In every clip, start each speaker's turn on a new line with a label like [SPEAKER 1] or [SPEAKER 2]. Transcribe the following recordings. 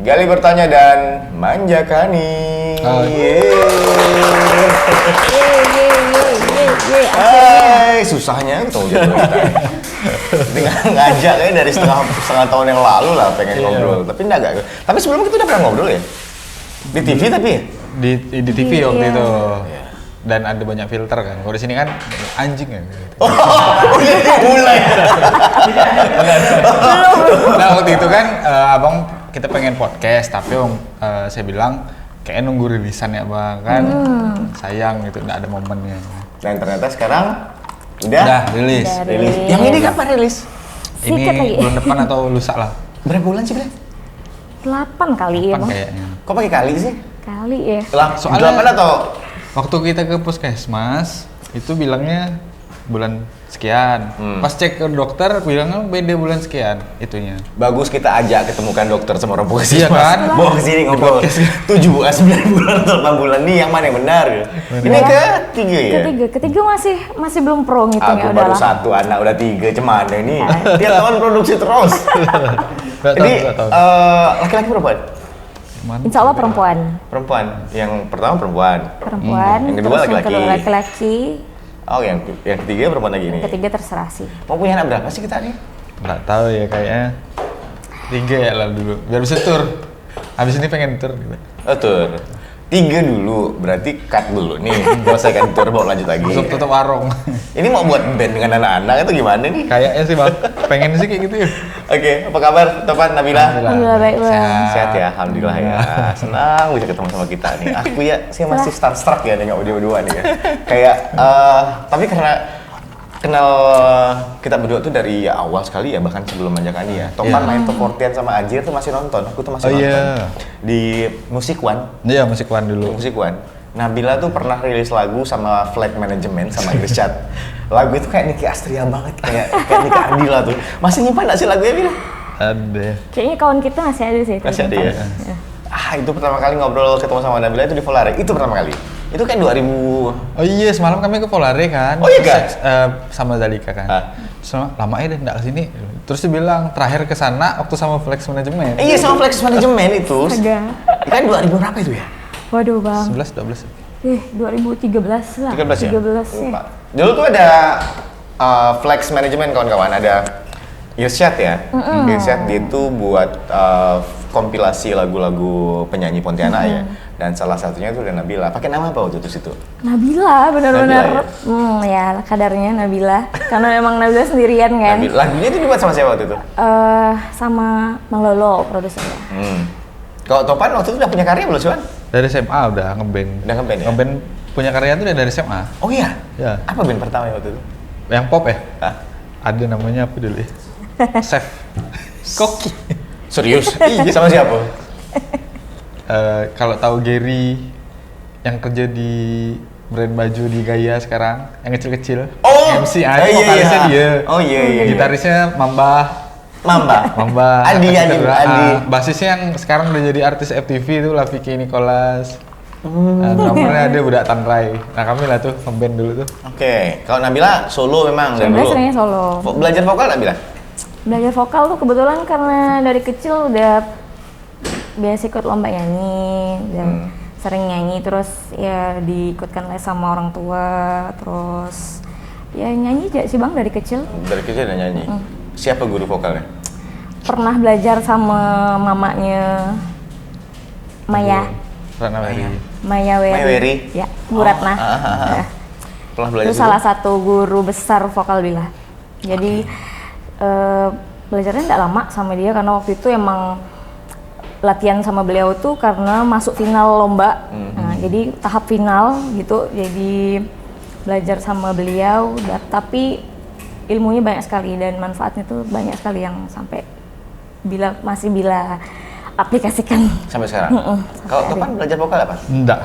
[SPEAKER 1] Gali bertanya dan manjakani. Hai, susahnya tuh gitu kita. Dengan ngajak kayak dari setengah tahun yang lalu lah pengen ngobrol, tapi enggak. Tapi sebelumnya kita udah pernah ngobrol ya? Di TV tapi ya?
[SPEAKER 2] Di TV waktu itu. Dan ada banyak filter kan. Kalau di sini kan anjing ya.
[SPEAKER 1] Oh, udah mulai.
[SPEAKER 2] Nah, waktu itu kan abang kita pengen podcast, tapi saya bilang kayaknya nunggu rilisan ya bang kan. Sayang gitu, nggak ada momennya.
[SPEAKER 1] Dan ternyata sekarang udah
[SPEAKER 2] rilis.
[SPEAKER 1] Yang ini kapan rilis?
[SPEAKER 2] Ini bulan depan atau lusa lah.
[SPEAKER 1] Berapa bulan sih, Bre?
[SPEAKER 3] 8 kali ya, Bang.
[SPEAKER 2] Kayaknya.
[SPEAKER 1] Kok pakai kali sih?
[SPEAKER 3] Kali ya.
[SPEAKER 1] Soalnya 8 atau
[SPEAKER 2] waktu kita ke puskesmas itu bilangnya bulan sekian. Pas cek ke dokter bilangnya beda bulan sekian itunya.
[SPEAKER 1] bagus kita ajak ketemukan dokter sama orang puskesmas.
[SPEAKER 2] Iya kan?
[SPEAKER 1] Bawa kesini ngobrol. 9 bulan atau 8 bulan nih yang mana yang benar? Ini ketiga ya?
[SPEAKER 3] Ketiga masih belum pro ngitungnya.
[SPEAKER 1] Aku baru 1 anak udah 3, cemana ini? Tiap tahun produksi terus. Jadi laki-laki perempuan?
[SPEAKER 3] Insya Allah perempuan.
[SPEAKER 1] Perempuan. Yang pertama perempuan. Yang kedua
[SPEAKER 3] terus
[SPEAKER 1] laki-laki.
[SPEAKER 3] Yang kedua laki-laki.
[SPEAKER 1] Oh, yang ketiga perempuan lagi nih.
[SPEAKER 3] Yang ketiga terserah sih.
[SPEAKER 1] Mau punya anak berapa sih kita nih?
[SPEAKER 2] Nggak tahu ya kayaknya 3 ya lah dulu. Biar bisa tur. Habis ini pengen tur gitu.
[SPEAKER 1] Oh, tur. 3 dulu, berarti cut dulu nih. Selesaikan tur, baru lanjut lagi.
[SPEAKER 2] Masuk tutup warung.
[SPEAKER 1] Ini mau buat band dengan anak-anak itu gimana nih?
[SPEAKER 2] Kayaknya sih bang. Pengen sih kayak gitu ya.
[SPEAKER 1] Oke, apa kabar Topan, Nabila?
[SPEAKER 3] Alhamdulillah baik bang.
[SPEAKER 1] Sehat ya, alhamdulillah ya. Senang bisa ketemu sama kita nih. Aku ya, saya masih starstruck ya nengok dia berdua nih ya. Kayak, tapi karena kenal kita berdua tuh dari awal sekali ya, bahkan sebelum Manjakani ya. Topan main Top 40 sama Ajir tuh masih nonton, aku tuh masih nonton. Di Musik One.
[SPEAKER 2] Iya, Musik One dulu.
[SPEAKER 1] Musik One. Nabila tuh pernah rilis lagu sama Flag Management sama Irsyad. Lagu itu kayak Nicky Astria banget, kayak Nicky Ardila tuh. Masih nyimpan gak sih lagunya, Bila?
[SPEAKER 2] Ada.
[SPEAKER 3] Kayaknya kawan kita masih ada sih.
[SPEAKER 1] Masih ada ya? Itu pertama kali ngobrol ketemu sama Nabila itu di Volare. Itu pertama kali. Itu kan 2000.
[SPEAKER 2] Oh iya, semalam kami ke Volare kan.
[SPEAKER 1] Oh iya kan?
[SPEAKER 2] Sama Zalika kan. Lama aja deh enggak kesini. Terus dia bilang terakhir ke sana waktu sama Flex Management.
[SPEAKER 1] Iya, sama Flex Management itu.
[SPEAKER 3] Agak.
[SPEAKER 1] Kan 2000 berapa itu ya?
[SPEAKER 3] Waduh bang.
[SPEAKER 2] 11, 12.
[SPEAKER 3] 2013 lah.
[SPEAKER 1] 13 ya?
[SPEAKER 3] 13 ya.
[SPEAKER 1] Dulu tuh ada Flex Management kawan-kawan, ada Irsyad ya. Irsyad dia tuh buat kompilasi lagu-lagu penyanyi Pontianak ya. Dan salah satunya itu ada Nabila. Pakai nama apa waktu itu situ?
[SPEAKER 3] Nabila, benar-benar.
[SPEAKER 1] Nabila,
[SPEAKER 3] Ya kadarnya Nabila. Karena memang Nabila sendirian kan.
[SPEAKER 1] Nabila. Lagunya itu dibuat sama siapa waktu itu?
[SPEAKER 3] Sama Mang Lolo produsernya.
[SPEAKER 1] Kalau Topan waktu itu udah punya karya belum sih, Wan?
[SPEAKER 2] Dari SMA udah ngeband.
[SPEAKER 1] Udah ngeband ya?
[SPEAKER 2] Ngeband punya karya tuh dari SMA.
[SPEAKER 1] Oh iya?
[SPEAKER 2] Ya.
[SPEAKER 1] Apa band pertama waktu itu?
[SPEAKER 2] Yang pop ya?
[SPEAKER 1] Hah?
[SPEAKER 2] Ada namanya apa dulu ya? Chef. Koki.
[SPEAKER 1] Serius? Iya. Sama siapa?
[SPEAKER 2] Kalau tahu Gary yang kerja di brand baju di Gaya sekarang, yang kecil-kecil.
[SPEAKER 1] Oh,
[SPEAKER 2] MC aja vokalisnya dia.
[SPEAKER 1] Oh iya.
[SPEAKER 2] Gitarisnya Mamba.
[SPEAKER 1] Andi.
[SPEAKER 2] Basisnya yang sekarang udah jadi artis FTV itu Vicky Nicholas. Drummernya ada Budak Tanrai. Nah kami lah tuh ngeband dulu tuh.
[SPEAKER 1] Oke, kalau Nabila solo memang dari
[SPEAKER 3] Nabila
[SPEAKER 1] dulu.
[SPEAKER 3] seringnya solo.
[SPEAKER 1] Belajar vokal Nabila?
[SPEAKER 3] Belajar vokal tuh kebetulan karena dari kecil udah biasa ikut lomba nyanyi dan sering nyanyi, terus ya diikutkan les sama orang tua, terus ya nyanyi aja sih bang dari kecil.
[SPEAKER 1] Dari kecil udah nyanyi. Siapa guru vokalnya?
[SPEAKER 3] Pernah belajar sama mamanya Maya. Maya Weri. Ya, Bu Ratna.
[SPEAKER 1] Pernah belajar
[SPEAKER 3] itu salah satu guru besar vokal Bila. Jadi belajarnya tidak lama sama dia karena waktu itu emang latihan sama beliau tuh karena masuk final lomba. Nah, jadi tahap final gitu. Jadi belajar sama beliau, tapi ilmunya banyak sekali dan manfaatnya tuh banyak sekali yang sampai masih Bila aplikasikan
[SPEAKER 1] sampai sekarang. Kalau Topan belajar vokal apa?
[SPEAKER 2] Enggak.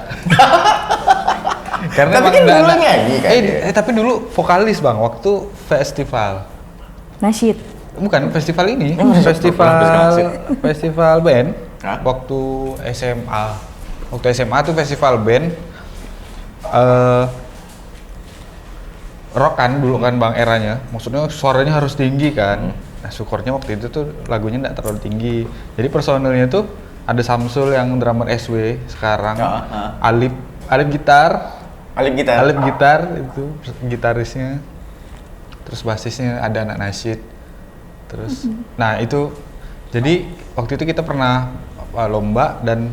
[SPEAKER 2] Karena
[SPEAKER 1] tapi kan dulu nyanyi kan.
[SPEAKER 2] Tapi dulu vokalis bang waktu festival.
[SPEAKER 3] Nasyid.
[SPEAKER 2] Bukan festival ini, festival band. Waktu SMA. Waktu SMA tuh festival band. Rock kan dulu kan bang eranya. Maksudnya suaranya harus tinggi kan. Nah syukurnya waktu itu tuh lagunya nggak terlalu tinggi. Jadi personelnya tuh ada Samsul yang drummer SW sekarang,
[SPEAKER 1] Ah.
[SPEAKER 2] Alip gitar,
[SPEAKER 1] Alip gitar.
[SPEAKER 2] Alip gitar itu gitarisnya, terus basisnya ada anak nasyid, terus, nah itu, jadi waktu itu kita pernah lomba dan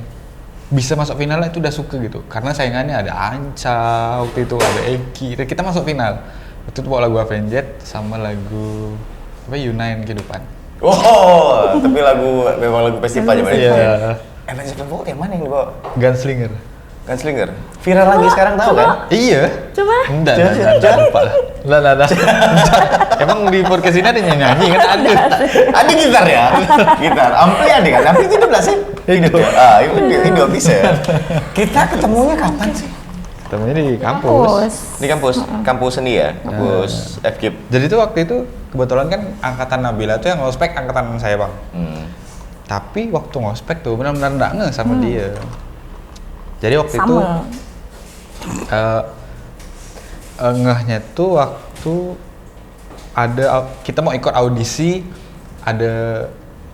[SPEAKER 2] bisa masuk final itu udah suka gitu, karena saingannya ada Anca waktu itu, ada Eki, dan kita masuk final. Waktu itu bawa lagu Avenged sama lagu apa United Kehidupan.
[SPEAKER 1] Oh, tapi memang lagu festival zaman itu.
[SPEAKER 2] Iya.
[SPEAKER 1] Avenged Sevenfold yang mana yang dibawa?
[SPEAKER 2] Gunslinger.
[SPEAKER 1] Gunslinger. Viral lagi sekarang tahu kan?
[SPEAKER 2] Iya.
[SPEAKER 3] Coba.
[SPEAKER 2] Enggak,
[SPEAKER 1] Coba.
[SPEAKER 2] lupa lah. Lah. Emang di podcast ini ada yang nyanyi kan? Ada.
[SPEAKER 1] Ada gitar ya? Gitar. Ampli ada kan? Ampli hidup lah sih. Hidup. Hidup bisa. Kita ketemunya kapan sih?
[SPEAKER 2] Ketemunya di kampus.
[SPEAKER 1] Di kampus seni ya? Kampus FKIP.
[SPEAKER 2] Jadi tuh waktu itu kebetulan kan angkatan Nabila tuh yang ngospek angkatan saya bang. Tapi waktu ngospek tuh benar-benar nggak ngeh sama dia. Jadi waktu itu ngehnya tuh waktu kita mau ikut audisi, ada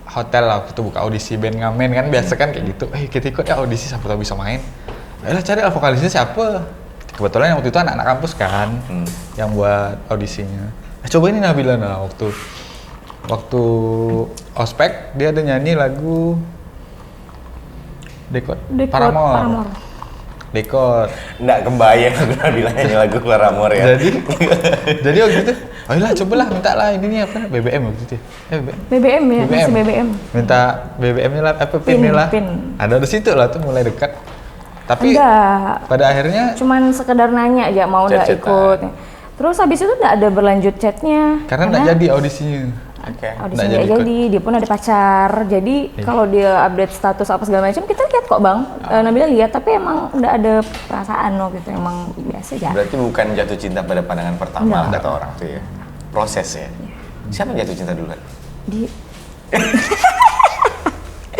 [SPEAKER 2] hotel lah waktu itu buka audisi band ngamen kan biasa kan kayak gitu. Kita ikut ya audisi siapa tahu bisa main. Ayolah cari lah vokalisnya siapa. Kebetulan yang waktu itu anak-anak kampus kan yang buat audisinya. Coba ini Nabila waktu ospek dia ada nyanyi lagu Dekot Paramore. Dekot.
[SPEAKER 1] Nggak kebayang aku bilang nyanyi lagu Paramore ya.
[SPEAKER 2] Jadi waktu itu, ayolah cobalah minta lah ini apa BBM waktu itu.
[SPEAKER 3] BBM ya, masih BBM.
[SPEAKER 2] Minta BBM-nya lah, pin-nya lah. Ada di situ lah tuh mulai dekat. Tapi
[SPEAKER 3] enggak.
[SPEAKER 2] Pada akhirnya
[SPEAKER 3] cuman sekedar nanya aja mau nggak ikut. Terus habis itu nggak ada berlanjut chatnya.
[SPEAKER 2] Karena nggak jadi audisinya.
[SPEAKER 3] Audisi nggak jadi, dia pun ada pacar. Jadi kalau dia update status apa segala macam kita lihat kok bang. Nabila lihat, tapi emang nggak ada perasaan waktu itu, emang biasa aja.
[SPEAKER 1] Berarti bukan jatuh cinta pada pandangan pertama kata orang tuh ya. Proses ya. Siapa yang jatuh cinta duluan?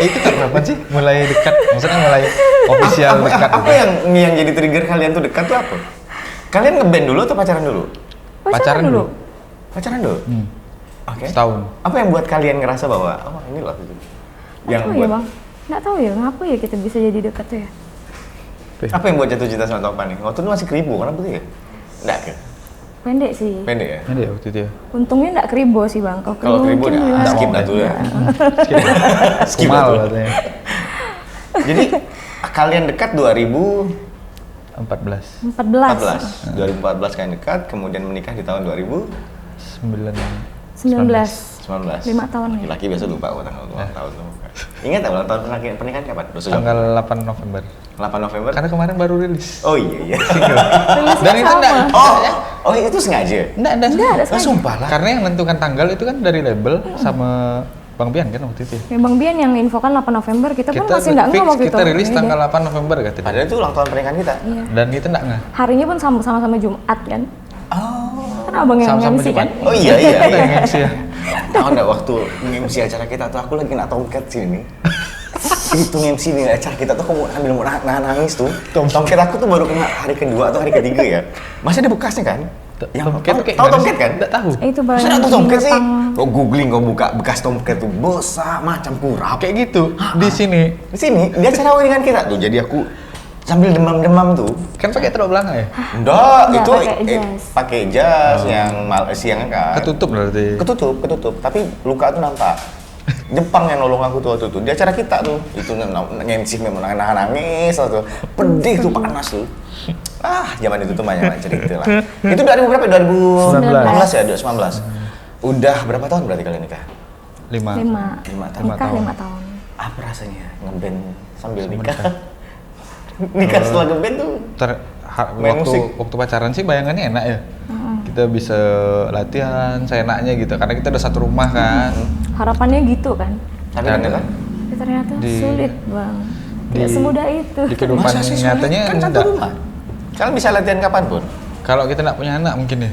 [SPEAKER 2] Itu kapan sih mulai dekat? Maksudnya mulai official dekat.
[SPEAKER 1] Apa yang jadi trigger kalian tuh dekat tuh apa? Kalian ngeband dulu atau pacaran dulu?
[SPEAKER 3] Pacaran dulu.
[SPEAKER 1] Pacaran dulu? Oke.
[SPEAKER 2] Setahun.
[SPEAKER 1] Apa yang buat kalian ngerasa bahwa ini loh gitu? Yang
[SPEAKER 3] buat ya bang? Nggak tahu ya, ngapa ya kita bisa jadi dekat tuh ya?
[SPEAKER 1] Apa yang buat jatuh cinta sama Topan nih? Waktu itu masih keribu, kenapa tuh ya? Nggak ke?
[SPEAKER 3] Pendek sih.
[SPEAKER 1] Pendek ya?
[SPEAKER 2] Pendek waktu itu ya?
[SPEAKER 3] Untungnya nggak keribo sih bang.
[SPEAKER 1] Kalau keribu skip dah tuh ya.
[SPEAKER 2] Skip dah tuh.
[SPEAKER 1] Jadi kalian dekat
[SPEAKER 2] 14.
[SPEAKER 1] 2014 kalian dekat, kemudian menikah di tahun
[SPEAKER 3] 19.
[SPEAKER 1] 19.
[SPEAKER 3] 5 tahun ya.
[SPEAKER 1] Laki biasa lupa tanggal ulang tahun tuh. Ingat nggak ulang tahun pernikahan kapan?
[SPEAKER 2] Tanggal 8 November.
[SPEAKER 1] 8 November?
[SPEAKER 2] Karena kemarin baru rilis.
[SPEAKER 1] Oh iya.
[SPEAKER 2] Dan itu enggak.
[SPEAKER 1] Oh itu sengaja?
[SPEAKER 2] Enggak
[SPEAKER 3] ada sengaja.
[SPEAKER 1] Sumpah lah.
[SPEAKER 2] Karena yang menentukan tanggal itu kan dari label sama Bang Bian kan waktu itu.
[SPEAKER 3] Ya Bang Bian yang infokan 8 November, kita pun masih nggak ngeh waktu itu.
[SPEAKER 2] Kita rilis tanggal 8 November katanya.
[SPEAKER 1] Padahal itu ulang tahun pernikahan kita.
[SPEAKER 3] Iya.
[SPEAKER 2] Dan kita nggak ngeh.
[SPEAKER 3] Harinya pun sama-sama Jumat kan?
[SPEAKER 1] Oh.
[SPEAKER 3] Kan abang yang
[SPEAKER 2] Sama-sama
[SPEAKER 3] MC kan?
[SPEAKER 2] Jumat.
[SPEAKER 1] Oh iya.
[SPEAKER 2] Yang MC ya.
[SPEAKER 1] Tahu nggak waktu MC acara kita tuh aku lagi nak tomcat sini. Itu MC nih acara kita tuh aku mau nangis tuh. Tomcat aku tuh baru kena hari kedua atau hari ketiga ya. Masih ada bekasnya kan? Tahu tomcat kan?
[SPEAKER 2] Enggak tahu.
[SPEAKER 3] Itu
[SPEAKER 1] Masa
[SPEAKER 3] barang
[SPEAKER 1] ada tomcat sih? Kau googling, kau buka bekas tomcat tuh besar macam kurap.
[SPEAKER 2] Kayak gitu. Di sini
[SPEAKER 1] Di sini dia acara dengan kita tuh. Jadi aku sambil demam-demam tuh.
[SPEAKER 2] kan pakai telur belakang ya?
[SPEAKER 1] Enggak,
[SPEAKER 3] Enggak,
[SPEAKER 1] itu
[SPEAKER 3] pakai jas.
[SPEAKER 1] pakai jas yang siang kan.
[SPEAKER 2] Ketutup berarti.
[SPEAKER 1] Ketutup. Tapi luka tuh nampak. Jepang yang nolong aku tuh waktu itu. Di acara kita tuh. Itu nge-MC memang nangis tuh. Pedih tuh, panas tuh. Zaman itu tuh banyak cerita lah. Itu 2000 berapa? 2019 ya, 2019. Udah berapa tahun berarti kalian nikah?
[SPEAKER 2] 5
[SPEAKER 1] tahun.
[SPEAKER 3] Nikah 5 tahun.
[SPEAKER 1] Apa rasanya ngeband sambil nikah? Nikah setelah ngeband tuh main musik.
[SPEAKER 2] Waktu pacaran sih bayangannya enak ya. Kita bisa latihan seenaknya gitu karena kita udah satu rumah kan.
[SPEAKER 3] Harapannya gitu kan?
[SPEAKER 1] Tapi ternyata
[SPEAKER 3] Ya, ternyata sulit bang. Tidak semudah itu.
[SPEAKER 2] Di kehidupan
[SPEAKER 1] masa sih
[SPEAKER 2] nyatanya
[SPEAKER 1] kan satu
[SPEAKER 2] enggak.
[SPEAKER 1] rumah. Kalian bisa latihan kapanpun.
[SPEAKER 2] Kalau kita nggak punya anak mungkin ya.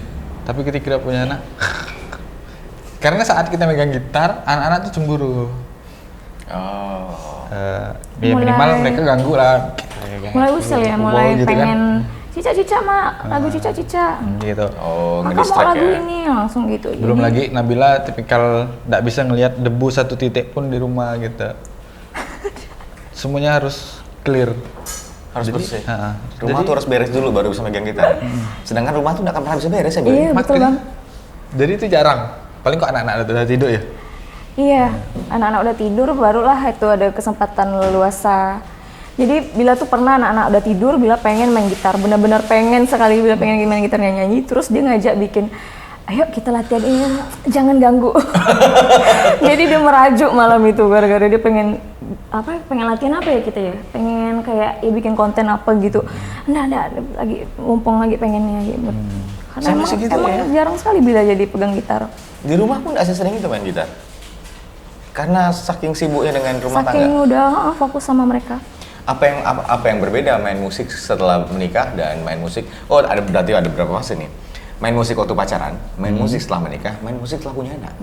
[SPEAKER 2] Tapi ketika tidak punya anak karena saat kita megang gitar, anak-anak tuh cemburu. Ya minimal mereka ganggu lah.
[SPEAKER 3] Mulai usil ya,
[SPEAKER 2] Pukul
[SPEAKER 3] mulai
[SPEAKER 2] gitu
[SPEAKER 3] pengen
[SPEAKER 2] kan.
[SPEAKER 3] cica-cica mak, lagu cica-cica.
[SPEAKER 2] Gitu.
[SPEAKER 1] Oh,
[SPEAKER 3] Maka mau
[SPEAKER 1] ngedistract
[SPEAKER 3] lagu
[SPEAKER 1] ya.
[SPEAKER 3] ini langsung gitu.
[SPEAKER 2] Belum
[SPEAKER 3] Jadi,
[SPEAKER 2] lagi Nabila tipikal nggak bisa ngelihat debu satu titik pun di rumah gitu. semuanya harus clear.
[SPEAKER 1] Harus bersih. Rumah
[SPEAKER 2] Jadi-
[SPEAKER 1] tuh harus beres dulu baru bisa megang gitar. Sedangkan rumah tuh nggak akan pernah bisa beres ya, Bel?
[SPEAKER 3] Iya, betul
[SPEAKER 2] Makanya.
[SPEAKER 3] Bang.
[SPEAKER 2] Jadi itu jarang. Paling kok anak-anak udah tidur ya.
[SPEAKER 3] Iya, anak-anak udah tidur barulah itu ada kesempatan leluasa. Jadi Bila tuh pernah anak-anak udah tidur, Bila pengen main gitar, benar-benar pengen sekali Bila pengen main gitar nyanyi, terus dia ngajak bikin, ayo kita latihan ini, jangan ganggu. Jadi dia merajuk malam itu gara-gara dia pengen latihan apa ya kita ya, pengen kayak ya bikin konten apa gitu. Nggak, lagi mumpung lagi pengennya gitu. Karena
[SPEAKER 1] Sama
[SPEAKER 3] emang,
[SPEAKER 1] segitu
[SPEAKER 3] emang
[SPEAKER 1] ya?
[SPEAKER 3] jarang sekali Bila jadi pegang gitar.
[SPEAKER 1] Di rumah pun nggak sesering itu main gitar. Karena saking sibuknya dengan rumah
[SPEAKER 3] Saking
[SPEAKER 1] tangga.
[SPEAKER 3] udah fokus sama mereka.
[SPEAKER 1] Apa yang berbeda main musik setelah menikah dan main musik? Oh, berarti ada berapa fase nih? Main musik waktu pacaran, main musik setelah menikah, main musik setelah punya anak.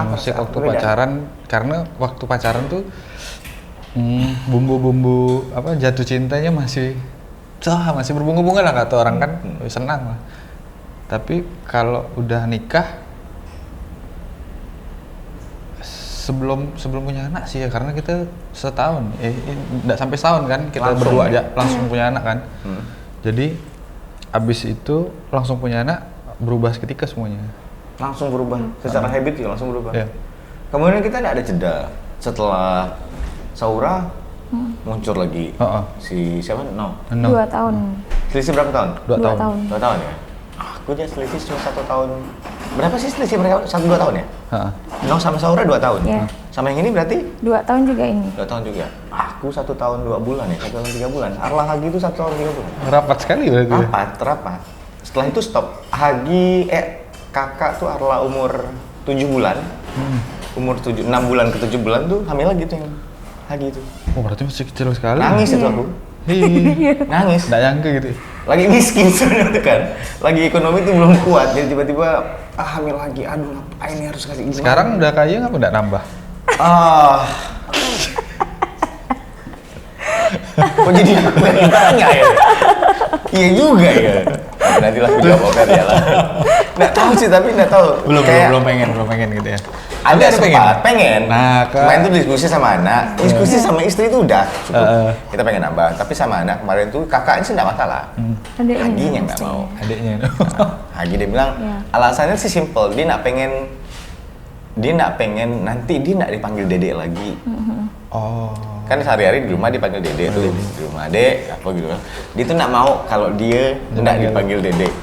[SPEAKER 2] Musik waktu
[SPEAKER 1] perbedaan?
[SPEAKER 2] pacaran, karena waktu pacaran tuh bumbu-bumbu apa jatuh cintanya masih berbunga-bunga lah kata orang kan, senang lah. Tapi kalau udah nikah sebelum punya anak sih ya, karena kita setahun, nggak sampai setahun kan kita
[SPEAKER 1] Langsung
[SPEAKER 2] berdua
[SPEAKER 1] ya?
[SPEAKER 2] aja langsung punya anak kan. Jadi abis itu langsung punya anak, berubah seketika semuanya.
[SPEAKER 1] Langsung berubah, secara habit ya langsung berubah.
[SPEAKER 2] Iya.
[SPEAKER 1] Kemudian kita nggak ada jeda. Setelah Saura muncul lagi si siapa? No.
[SPEAKER 2] 6
[SPEAKER 3] 2 tahun.
[SPEAKER 1] Selisih berapa tahun?
[SPEAKER 2] 2 tahun.
[SPEAKER 1] 2 tahun ya? Aku aja selisih cuma 1 tahun. Berapa sih selisih mereka? 1-2 tahun ya?
[SPEAKER 2] Heeh.
[SPEAKER 1] No sama Saura 2 tahun?
[SPEAKER 3] Iya.
[SPEAKER 1] Sama yang ini berarti
[SPEAKER 3] 2 tahun juga ini.
[SPEAKER 1] 2 tahun juga? Aku 1 tahun 2 bulan ya? 1 tahun 3 bulan? Arla Hagi itu 1 tahun 3 bulan?
[SPEAKER 2] Rapat sekali berarti. Ya?
[SPEAKER 1] Rapat. Setelah itu stop. Kakak tuh Arla umur 7 bulan. Umur 6 bulan ke 7 bulan tuh hamil lagi tuh yang Hagi itu.
[SPEAKER 2] Oh berarti masih kecil sekali.
[SPEAKER 1] Nangis itu aku.
[SPEAKER 2] Iya.
[SPEAKER 1] Nangis.
[SPEAKER 2] Nggak nyangka gitu.
[SPEAKER 1] Lagi miskin sebenarnya kan. Lagi ekonomi tuh belum kuat. Jadi tiba-tiba hamil lagi. Aduh ngapain nih harus kasih gimana?
[SPEAKER 2] Sekarang udah kaya nggak udah nambah?
[SPEAKER 1] Kok jadi aku yang ditanya ya? Iya juga ya. Tapi nantilah aku jawab ya lah. Nggak tahu sih, tapi nggak tahu.
[SPEAKER 2] Belum pengen gitu ya.
[SPEAKER 1] Ada sempat pengen.
[SPEAKER 2] Nah,
[SPEAKER 1] kemarin tuh diskusi sama anak, diskusi sama istri itu udah cukup. Kita pengen nambah, tapi sama anak kemarin tuh kakaknya sih nggak masalah.
[SPEAKER 3] Adiknya
[SPEAKER 1] Haginya nggak
[SPEAKER 3] pasti.
[SPEAKER 1] mau.
[SPEAKER 2] Adiknya.
[SPEAKER 1] Hagi dia bilang
[SPEAKER 3] Iya.
[SPEAKER 1] alasannya sih simple, dia nggak pengen nanti dia nggak dipanggil dedek lagi.
[SPEAKER 2] Oh.
[SPEAKER 1] Kan sehari-hari di rumah dipanggil dedek tuh, di rumah dek apa gitu kan. Dia tuh nggak mau kalau dia nggak dipanggil dedek,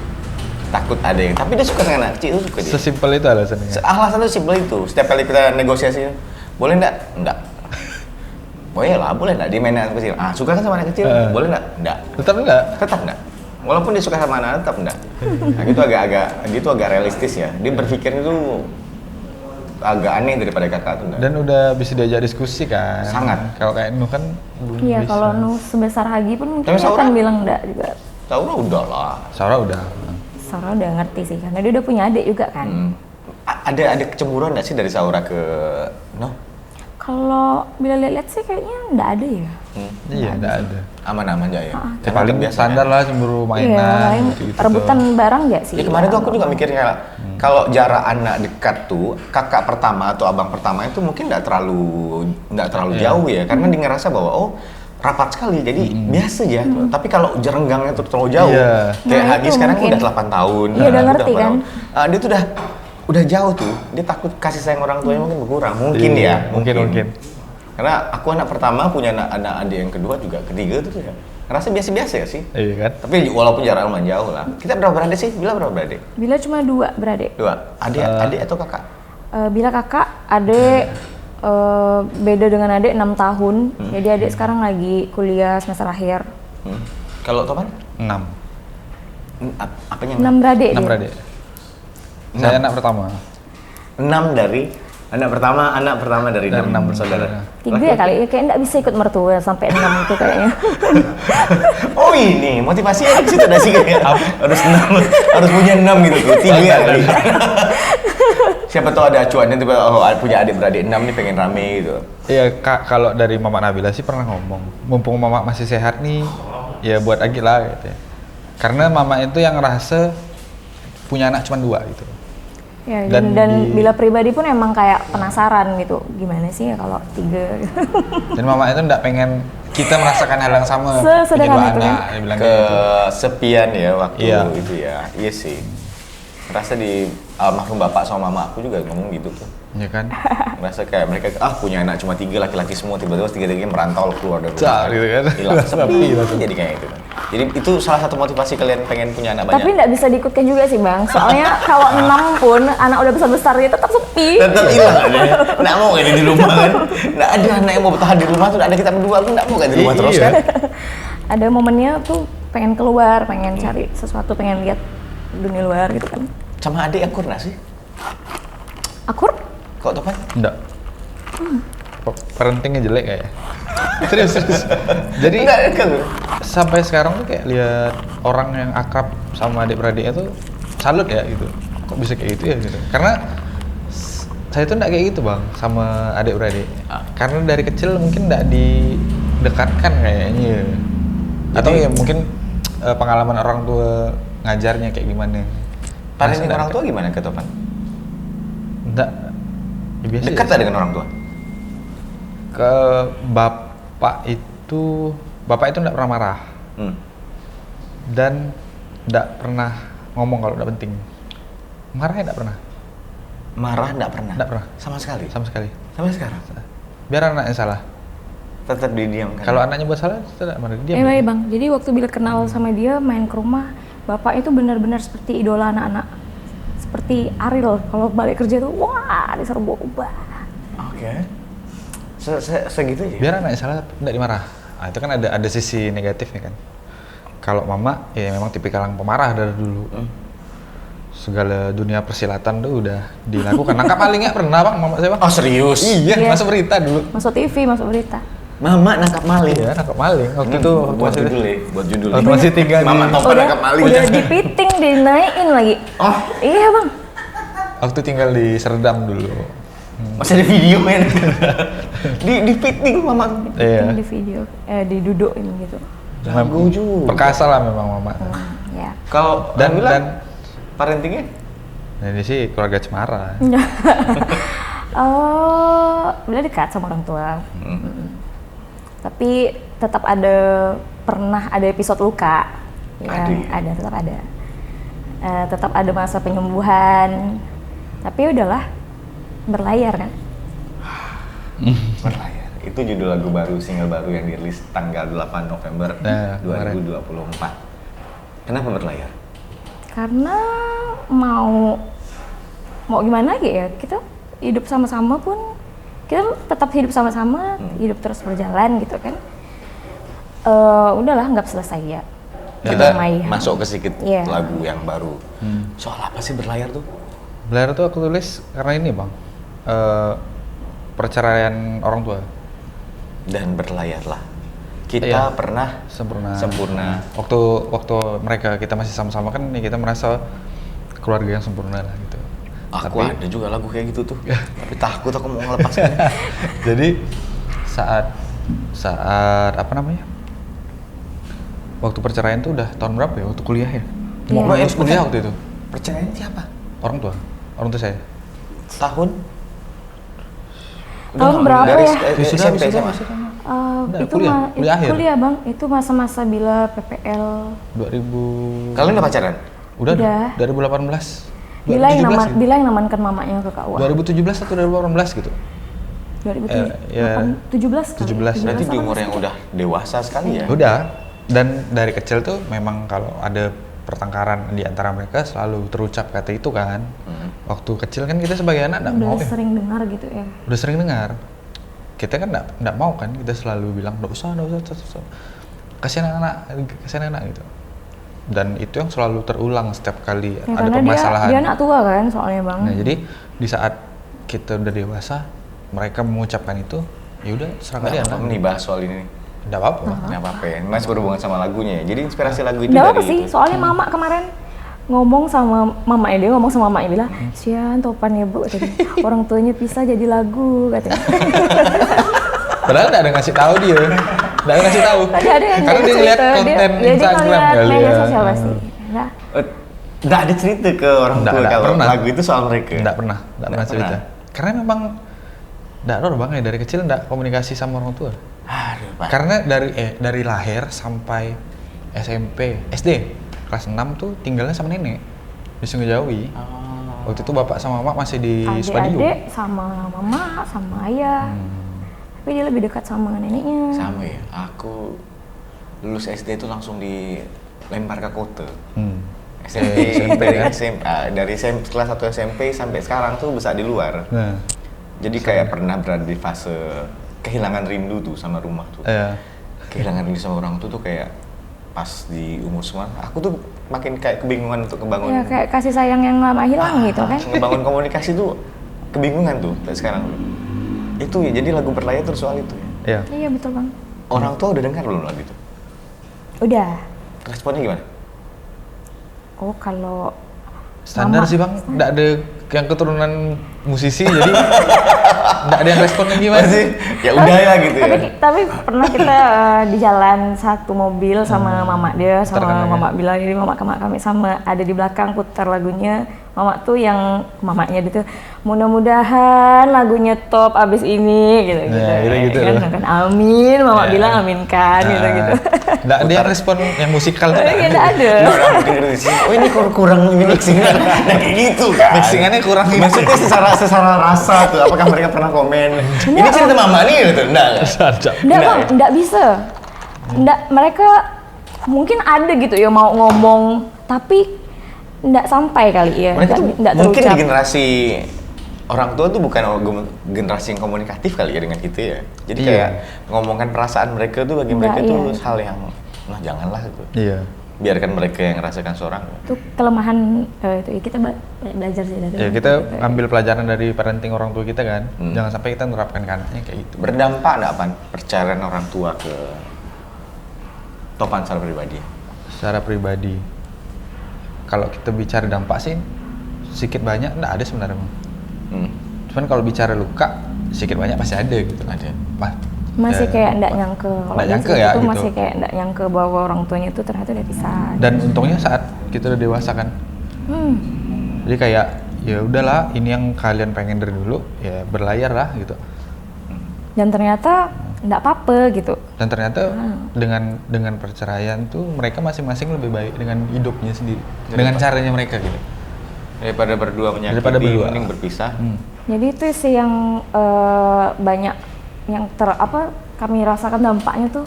[SPEAKER 1] takut ada yang. Tapi dia suka dengan anak kecil, suka dia.
[SPEAKER 2] Sesimpel itu alasannya.
[SPEAKER 1] Alasan itu simpel itu. Setiap kali kita negosiasi, boleh nggak? Enggak. Boleh lah, boleh nggak? Dia main anak kecil. Suka kan sama anak kecil? Boleh nggak? Enggak.
[SPEAKER 2] Tetap enggak?
[SPEAKER 1] Tetap enggak. Walaupun dia suka sama anak, tetap enggak. Nah, itu agak realistis ya. Dia berpikirnya tuh agak aneh daripada kakak tuh enggak.
[SPEAKER 2] Dan udah bisa diajak diskusi kan.
[SPEAKER 1] Sangat.
[SPEAKER 2] Kalau kayak Nu kan belum
[SPEAKER 3] Iya,
[SPEAKER 2] bisa.
[SPEAKER 3] kalau Nu sebesar Hagi pun mungkin
[SPEAKER 1] Tapi
[SPEAKER 3] dia
[SPEAKER 1] Saura?
[SPEAKER 3] akan bilang enggak juga.
[SPEAKER 1] Saura udah lah.
[SPEAKER 2] Saura udah.
[SPEAKER 3] Sarah udah ngerti sih, karena dia udah punya adik juga kan.
[SPEAKER 1] Ada kecemburuan nggak sih dari Saura ke No?
[SPEAKER 3] Kalau Bila lihat-lihat sih kayaknya enggak ada ya.
[SPEAKER 2] Iya, enggak ada.
[SPEAKER 1] Aman-aman aja ya.
[SPEAKER 2] Ya paling standar lah cemburu
[SPEAKER 3] Iya,
[SPEAKER 2] mainan
[SPEAKER 3] paling
[SPEAKER 2] gitu-gitu
[SPEAKER 3] rebutan
[SPEAKER 2] tuh.
[SPEAKER 3] barang nggak sih?
[SPEAKER 1] Ya kemarin tuh aku
[SPEAKER 3] Barang.
[SPEAKER 1] juga mikir kayak kalau jarak anak dekat tuh kakak pertama atau abang pertama itu mungkin nggak terlalu jauh ya karena dia ngerasa bahwa rapat sekali jadi biasa aja. Tapi kalau jerenggangnya tuh terlalu jauh
[SPEAKER 2] Iya.
[SPEAKER 1] kayak
[SPEAKER 3] Nah,
[SPEAKER 1] Hagi
[SPEAKER 3] itu
[SPEAKER 1] sekarang
[SPEAKER 3] mungkin.
[SPEAKER 1] udah 8 tahun.
[SPEAKER 3] Iya, udah ngerti
[SPEAKER 1] 8
[SPEAKER 3] kan?
[SPEAKER 1] tahun. Dia tuh udah jauh tuh. Dia takut kasih sayang orang tuanya mungkin berkurang. Mungkin
[SPEAKER 2] Iya,
[SPEAKER 1] ya.
[SPEAKER 2] mungkin.
[SPEAKER 1] Karena aku anak pertama punya anak adik yang kedua juga ketiga tuh ya. Ngerasa biasa-biasa ya sih.
[SPEAKER 2] Iya kan?
[SPEAKER 1] Tapi walaupun jarak lumayan jauh lah. Kita berapa beradik sih? Bila berapa beradik?
[SPEAKER 3] Bila cuma 2 beradik.
[SPEAKER 1] 2. Adik atau kakak?
[SPEAKER 3] Bila kakak, adik beda dengan adik 6 tahun. Jadi adik sekarang lagi kuliah semester akhir.
[SPEAKER 1] Kalau Topan?
[SPEAKER 2] 6.
[SPEAKER 1] Apanya?
[SPEAKER 3] 6 beradik
[SPEAKER 2] 6
[SPEAKER 3] dia.
[SPEAKER 2] beradik. Saya anak pertama.
[SPEAKER 1] 6 dari anak pertama dari 6 bersaudara.
[SPEAKER 3] 3 ya kali, kayak nggak bisa ikut mertua sampai 6 itu kayaknya.
[SPEAKER 1] Oh ini motivasinya di situ ada sih kayak harus punya 6 gitu tuh. 3 kali. Siapa tahu ada acuannya tiba punya adik beradik 6 nih pengen rame gitu.
[SPEAKER 2] Iya, Kak, kalau dari Mama Nabila sih pernah ngomong, mumpung Mama masih sehat nih, ya buat Agi lah gitu ya. Karena Mama itu yang ngerasa punya anak cuma 2 gitu.
[SPEAKER 3] Ya,
[SPEAKER 2] Dan
[SPEAKER 3] dan
[SPEAKER 2] di-
[SPEAKER 3] Bila pribadi pun emang kayak penasaran gitu, gimana sih ya kalau 3
[SPEAKER 2] Dan mama itu nggak pengen kita merasakan hal yang sama.
[SPEAKER 3] Sesederhana
[SPEAKER 2] punya
[SPEAKER 3] itu,
[SPEAKER 2] dua
[SPEAKER 3] kan?
[SPEAKER 2] anak, dia bilang kayak gitu.
[SPEAKER 1] Kesepian ya waktu
[SPEAKER 2] Iya.
[SPEAKER 1] itu ya. Iya sih. Ngerasa di almarhum bapak sama mama aku juga ngomong gitu tuh.
[SPEAKER 2] Ya kan?
[SPEAKER 1] Ngerasa kayak mereka punya anak cuma 3 laki-laki semua, tiba-tiba 3-3 merantau keluar dari
[SPEAKER 2] Cak, gitu kan.
[SPEAKER 1] hilang
[SPEAKER 2] Sepi
[SPEAKER 1] sepi
[SPEAKER 2] langsung.
[SPEAKER 1] jadi kayak gitu kan. Jadi itu salah satu motivasi kalian pengen punya anak banyak.
[SPEAKER 3] Tapi nggak bisa diikutkan juga sih bang, soalnya kalau 6 pun anak udah besar-besar dia tetap sepi.
[SPEAKER 1] Tetap hilang ada ya. Nggak mau kayak di rumah kan. Nggak ada anak yang mau bertahan di rumah tuh, ada kita berdua pun nggak mau kayak di rumah terus
[SPEAKER 2] Iya.
[SPEAKER 1] kan.
[SPEAKER 3] Ada momennya tuh pengen keluar, pengen cari sesuatu, pengen lihat dunia luar gitu kan.
[SPEAKER 1] Sama adik akur nggak sih?
[SPEAKER 3] Akur?
[SPEAKER 1] Kok Topan?
[SPEAKER 2] Enggak. Parentingnya jelek kayaknya. Serius. Jadi
[SPEAKER 1] Enggak kan.
[SPEAKER 2] sampai sekarang tuh kayak lihat orang yang akrab sama adik-beradiknya tuh salut ya gitu. Kok bisa kayak gitu ya gitu. Karena saya tuh enggak kayak gitu bang sama adik-beradik. Karena dari kecil mungkin enggak didekatkan kayaknya. Atau ya mungkin pengalaman orang tua ngajarnya kayak gimana.
[SPEAKER 1] Parenting
[SPEAKER 2] Nggak
[SPEAKER 1] orang tua gimana ke Topan?
[SPEAKER 2] Enggak. Biasa
[SPEAKER 1] Dekat
[SPEAKER 2] aja
[SPEAKER 1] tak
[SPEAKER 2] sih.
[SPEAKER 1] dengan orang tua?
[SPEAKER 2] Ke bapak itu enggak pernah marah
[SPEAKER 1] Hmm.
[SPEAKER 2] dan enggak pernah ngomong kalau enggak penting. Marahnya enggak pernah,
[SPEAKER 1] Marah nggak pernah?
[SPEAKER 2] Nggak pernah.
[SPEAKER 1] Sama sekali?
[SPEAKER 2] sama sekali.
[SPEAKER 1] Sampai sekarang?
[SPEAKER 2] Biar anaknya salah.
[SPEAKER 1] Tetap didiamkan?
[SPEAKER 2] Kalau anaknya buat salah, tidak marah dia.
[SPEAKER 3] Baik bang, jadi waktu Bila kenal sama dia main ke rumah, bapak itu benar-benar seperti idola anak-anak. Seperti Ariel, kalau balik kerja tuh, wah diserbu ubah.
[SPEAKER 1] Oke. Segitu ya?
[SPEAKER 2] Biar anaknya salah, tidak dimarah. Nah, itu kan ada sisi negatifnya kan. Kalau mama ya memang tipikal yang pemarah dari dulu. Segala dunia persilatan tuh udah dilakukan. Nangkap malingnya pernah bang, mama saya bang.
[SPEAKER 1] Oh serius?
[SPEAKER 2] Iya,
[SPEAKER 3] Iya.
[SPEAKER 2] masuk berita dulu.
[SPEAKER 3] Masuk TV, masuk berita.
[SPEAKER 1] Mama nangkap maling?
[SPEAKER 2] Iya, nangkap maling. Waktu itu waktu
[SPEAKER 1] buat
[SPEAKER 2] masih-
[SPEAKER 1] judul ya? Buat judul
[SPEAKER 2] waktu masih tinggal di-
[SPEAKER 1] Mama Topan nangkap maling.
[SPEAKER 3] Udah dipiting, dinaikin lagi.
[SPEAKER 1] Oh,
[SPEAKER 3] Iya bang.
[SPEAKER 2] waktu tinggal di Serdam dulu.
[SPEAKER 1] masih ada video men. di fitting mama.
[SPEAKER 2] Iya.
[SPEAKER 3] Di video, didudukin gitu.
[SPEAKER 1] Jago juga.
[SPEAKER 2] Perkasa lah memang mama.
[SPEAKER 3] Ya.
[SPEAKER 1] Kalau
[SPEAKER 2] Dan
[SPEAKER 1] parentingnya?
[SPEAKER 2] ini sih keluarga cemara.
[SPEAKER 3] Bila dekat sama orang tua. Tapi tetap pernah ada episode luka. Ya,
[SPEAKER 1] Ada.
[SPEAKER 3] tetap ada. Tetap ada masa penyembuhan. Tapi udahlah, berlayar kan.
[SPEAKER 1] Berlayar. Itu judul lagu baru, single baru yang dirilis tanggal 8 November
[SPEAKER 2] Nah,
[SPEAKER 1] 2024. Kenapa berlayar?
[SPEAKER 3] Karena mau gimana lagi ya, kita hidup sama-sama pun kita tetap hidup sama-sama, hidup terus berjalan gitu kan. Udahlah, nggak selesai ya.
[SPEAKER 1] Kita
[SPEAKER 3] Berdamai.
[SPEAKER 1] masuk ke sedikit
[SPEAKER 3] Iya.
[SPEAKER 1] lagu yang baru. Soal apa sih berlayar tuh?
[SPEAKER 2] Belayar tuh aku tulis karena ini bang, perceraian orang tua.
[SPEAKER 1] Dan berlayarlah. Kita
[SPEAKER 2] Iya.
[SPEAKER 1] pernah sempurna.
[SPEAKER 2] Waktu kita masih sama-sama kan ya kita merasa keluarga yang sempurna lah gitu.
[SPEAKER 1] Aku ada juga lagu kayak gitu tuh. Tapi takut aku mau ngelepaskan.
[SPEAKER 2] Jadi saat apa namanya? Waktu perceraian tuh udah tahun berapa ya? Waktu kuliah ya?
[SPEAKER 3] Iya.
[SPEAKER 2] Mau harus kuliah waktu itu.
[SPEAKER 1] Perceraian siapa?
[SPEAKER 2] Orang tua saya.
[SPEAKER 1] Tahun?
[SPEAKER 3] Tahun berapa
[SPEAKER 1] dari
[SPEAKER 3] ya?
[SPEAKER 1] SMP SMA.
[SPEAKER 2] Udah,
[SPEAKER 3] Itu
[SPEAKER 2] kuliah akhir.
[SPEAKER 3] kuliah bang, itu masa-masa Bila PPL.
[SPEAKER 2] 2000.
[SPEAKER 1] Kalian udah pacaran?
[SPEAKER 2] Udah.
[SPEAKER 3] Udah.
[SPEAKER 2] 2018.
[SPEAKER 3] Bila yang
[SPEAKER 2] 2017 gitu.
[SPEAKER 3] Bila yang namankan mamanya ke KUA.
[SPEAKER 2] 2017 atau 2018 gitu.
[SPEAKER 3] 2017 kan?
[SPEAKER 2] 17.
[SPEAKER 1] Berarti di umur yang udah dewasa sekali ya?
[SPEAKER 2] Udah. Dan dari kecil tuh memang kalau ada pertengkaran di antara mereka selalu terucap kata itu kan. Waktu kecil kan kita sebagai anak nggak mau
[SPEAKER 3] Udah
[SPEAKER 2] ya.
[SPEAKER 3] sering dengar gitu ya.
[SPEAKER 2] Udah sering dengar. Kita kan nggak mau kan, kita selalu bilang nggak usah. Kasihan anak gitu. Dan itu yang selalu terulang setiap kali
[SPEAKER 3] Ya,
[SPEAKER 2] ada
[SPEAKER 3] karena
[SPEAKER 2] permasalahan.
[SPEAKER 3] dia anak tua kan soalnya bang.
[SPEAKER 2] Nah, jadi di saat kita udah dewasa, mereka mengucapkan itu, ya udah serah kalian
[SPEAKER 1] Nggak
[SPEAKER 2] lah.
[SPEAKER 1] apa-apa nih bahas soal ini.
[SPEAKER 2] Nggak apa-apa.
[SPEAKER 1] Nggak apa-apa ya. Masih berhubungan sama lagunya ya. Jadi inspirasi lagu itu
[SPEAKER 3] Nggak
[SPEAKER 1] dari
[SPEAKER 3] apa sih,
[SPEAKER 1] itu.
[SPEAKER 3] soalnya mama kemarin ngomong sama mamanya, dia ngomong sama mamanya bilang, "Sian Topan ya bu," katanya. "Orang tuanya pisah jadi lagu," katanya.
[SPEAKER 2] Padahal nggak ada ngasih tahu dia. Nggak ada ngasih tahu.
[SPEAKER 3] Tadi ada yang
[SPEAKER 2] Karena dia ngeliat
[SPEAKER 3] cerita,
[SPEAKER 2] konten
[SPEAKER 3] dia
[SPEAKER 2] Instagram
[SPEAKER 3] ngeliat
[SPEAKER 2] kali
[SPEAKER 3] media
[SPEAKER 2] ya.
[SPEAKER 3] sosial pasti. Nah,
[SPEAKER 1] Nggak ada cerita ke orang tua
[SPEAKER 2] Nggak
[SPEAKER 1] kalau
[SPEAKER 2] pernah.
[SPEAKER 1] lagu itu soal mereka?
[SPEAKER 2] Nggak pernah cerita. Karena memang nggak bang ya, dari kecil nggak komunikasi sama orang tua.
[SPEAKER 1] Aduh, Pak.
[SPEAKER 2] Karena dari lahir sampai SMP, SD kelas 6 tuh tinggalnya sama nenek di Sunggujawi. Waktu itu bapak sama mama masih di Supadio.
[SPEAKER 3] Adik-adik sama mama, sama ayah. Tapi dia lebih dekat sama neneknya.
[SPEAKER 1] Sama ya, aku lulus SD itu langsung dilempar ke kota. SMP, dari kelas 1 SMP sampai sekarang tuh besar di luar.
[SPEAKER 2] Nah,
[SPEAKER 1] Jadi kayak pernah berada di fase kehilangan rindu tuh sama rumah tuh. Kehilangan rindu sama orang tuh kayak pas di umur semua, aku tuh makin kayak kebingungan untuk ngebangun.
[SPEAKER 3] Ya kayak kasih sayang yang lama hilang gitu kan.
[SPEAKER 1] Ngebangun komunikasi tuh kebingungan tuh sampai sekarang. Itu ya, jadi lagu berlayar terus soal itu ya.
[SPEAKER 3] Iya betul bang.
[SPEAKER 1] Orang tua udah dengar belum lagu itu?
[SPEAKER 3] Udah.
[SPEAKER 1] Responnya gimana?
[SPEAKER 3] Oh kalau
[SPEAKER 2] standar
[SPEAKER 3] mama.
[SPEAKER 2] sih bang, nggak ada yang keturunan musisi jadi nggak ada yang responnya gimana sih.
[SPEAKER 1] Ya udah ya gitu ya.
[SPEAKER 3] Tapi pernah kita di jalan satu mobil sama mama dia sama
[SPEAKER 2] Terkenal,
[SPEAKER 3] mama bilang, jadi mama kami sama ada di belakang putar lagunya. Mama tuh yang mamanya dia tuh mudah-mudahan lagunya top abis ini gitu
[SPEAKER 2] gitu
[SPEAKER 3] kan amin mama bilang aminkan gitu.
[SPEAKER 2] Nggak ada yang respon yang musikal tuh
[SPEAKER 3] Nggak ada.
[SPEAKER 1] Orang mungkin dari sini, oh ini kurang ini mixingan, nah kayak gitu kan.
[SPEAKER 2] mixingannya kurang gitu.
[SPEAKER 1] Maksudnya secara rasa tuh, apakah mereka pernah komen? Ini cerita mama nih gitu, enggak?
[SPEAKER 3] Enggak bang, enggak bisa. Enggak, mereka mungkin ada gitu ya mau ngomong, tapi enggak sampai kali ya.
[SPEAKER 1] Mereka tuh
[SPEAKER 3] enggak
[SPEAKER 1] mungkin di
[SPEAKER 3] terucap.
[SPEAKER 1] generasi orang tua tuh bukan generasi yang komunikatif kali ya dengan kita ya. Jadi
[SPEAKER 2] Iya.
[SPEAKER 1] kayak ngomongkan perasaan mereka tuh bagi mereka
[SPEAKER 3] Enggak,
[SPEAKER 1] tuh
[SPEAKER 3] iya.
[SPEAKER 1] hal yang, nah janganlah itu.
[SPEAKER 2] Iya.
[SPEAKER 1] Biarkan mereka yang rasakan seorang.
[SPEAKER 3] Itu kelemahan itu ya, kita belajar sih dari
[SPEAKER 2] Ya kita ambil pelajaran dari parenting orang tua kita kan. Jangan sampai kita menerapkan ke anaknya kayak gitu.
[SPEAKER 1] Berdampak nggak Pan perceraian orang tua ke Topan secara pribadi?
[SPEAKER 2] Secara pribadi, kalau kita bicara dampak sih sedikit banyak nggak ada sebenarnya Bang. Cuman kalau bicara luka sedikit banyak pasti ada gitu.
[SPEAKER 1] Ada.
[SPEAKER 3] masih kayak enggak nyangka kalau
[SPEAKER 2] Nggak
[SPEAKER 3] dia
[SPEAKER 2] nyangka
[SPEAKER 3] cerita
[SPEAKER 2] ya,
[SPEAKER 3] tuh
[SPEAKER 2] gitu.
[SPEAKER 3] masih kayak enggak nyangka bahwa orang tuanya tuh ternyata udah pisah.
[SPEAKER 2] Dan untungnya saat kita udah dewasa kan. Jadi kayak ya udahlah, ini yang kalian pengen dari dulu ya berlayar lah gitu.
[SPEAKER 3] Dan ternyata enggak apa-apa gitu.
[SPEAKER 2] Dan ternyata dengan perceraian tuh mereka masing-masing lebih baik dengan hidupnya sendiri, dengan caranya mereka gitu.
[SPEAKER 1] Daripada berdua menyakiti,
[SPEAKER 2] Daripada berdua.
[SPEAKER 1] mending berpisah.
[SPEAKER 3] Jadi itu sih yang banyak yang kami rasakan dampaknya tuh.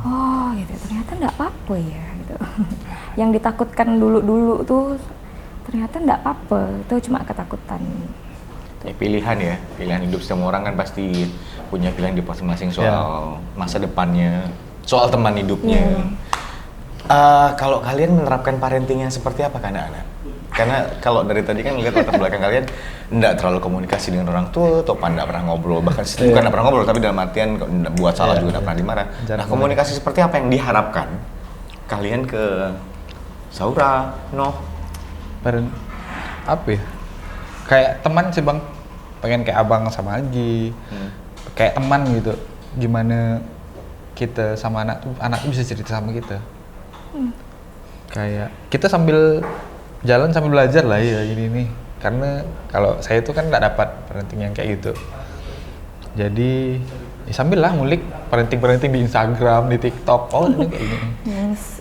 [SPEAKER 3] Oh gitu, ternyata enggak apa-apa ya gitu. Yang ditakutkan dulu tuh ternyata enggak apa-apa, itu cuma ketakutan.
[SPEAKER 1] Ya, pilihan hidup semua orang kan pasti punya pilihan di masing-masing soal masa depannya, soal teman hidupnya. Kalau kalian menerapkan parenting yang seperti apa ke anak-anak? Karena kalau dari tadi kan lihat latar belakang kalian enggak terlalu komunikasi dengan orang tua, Topan enggak pernah ngobrol, bahkan bukan enggak pernah ngobrol, tapi dalam artian buat salah juga enggak pernah dimarah. Nah, komunikasi seperti apa yang diharapkan kalian ke Saura, Noh?
[SPEAKER 2] Apa ya? Kayak teman sih Bang, pengen kayak abang sama Agi, kayak teman gitu. Gimana kita sama anak tuh bisa cerita sama kita. Kayak kita sambil jalan sambil belajar lah ya ini nih. Karena kalau saya tuh kan nggak dapat parenting yang kayak gitu. Jadi ya sambil lah ngulik parenting di Instagram, di TikTok. Oh ini kayak gini.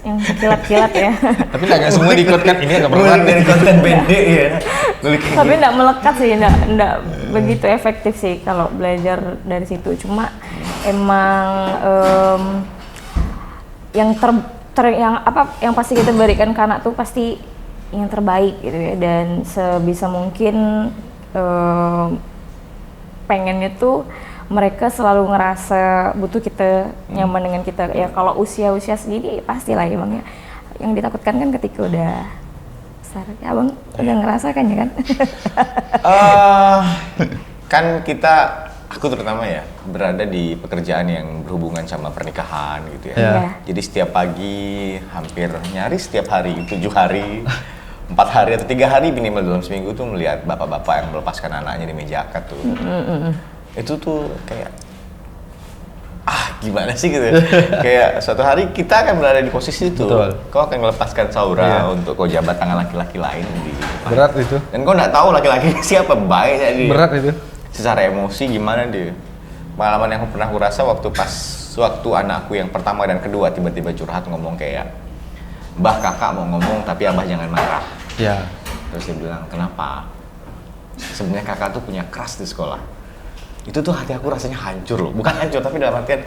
[SPEAKER 3] Yang kilat-kilat ya.
[SPEAKER 2] Tapi nggak semua diikutkan, ini agak berat.
[SPEAKER 1] Ngulik dari konten pendek ya. Ngulik
[SPEAKER 3] Tapi enggak melekat sih, enggak begitu efektif sih kalau belajar dari situ. Cuma emang yang pasti kita berikan ke anak tuh pasti yang terbaik gitu ya, dan sebisa mungkin pengennya tuh mereka selalu ngerasa butuh kita, nyaman dengan kita. Ya kalau usia segini pastilah ya Bang ya. Yang ditakutkan kan ketika udah besar. Ya Abang udah ngerasakan ya kan?
[SPEAKER 1] Kan aku terutama ya berada di pekerjaan yang berhubungan sama pernikahan gitu ya.
[SPEAKER 3] Iya.
[SPEAKER 1] Jadi setiap pagi hampir nyaris setiap hari, 7 hari, 4 hari atau 3 hari minimal dalam seminggu tuh melihat bapak-bapak yang melepaskan anaknya di meja akad tuh. Itu tuh kayak gimana sih gitu. Kayak suatu hari kita akan berada di posisi itu.
[SPEAKER 2] Betul.
[SPEAKER 1] Kau akan melepaskan Saura
[SPEAKER 2] Iya.
[SPEAKER 1] untuk kau jabat tangan laki-laki lain di depan.
[SPEAKER 2] Berat itu.
[SPEAKER 1] Dan kau nggak tahu laki-laki siapa, baiknya dia.
[SPEAKER 2] Berat itu.
[SPEAKER 1] Secara emosi gimana dia. Pengalaman yang pernah aku rasa waktu anakku yang pertama dan kedua tiba-tiba curhat ngomong kayak, "Mbah, kakak mau ngomong tapi abah jangan marah."
[SPEAKER 2] Ya.
[SPEAKER 1] Terus dia bilang, "Kenapa?" Sebenarnya kakak tuh punya crush di sekolah. Itu tuh hati aku rasanya hancur loh. Bukan hancur tapi dalam artian,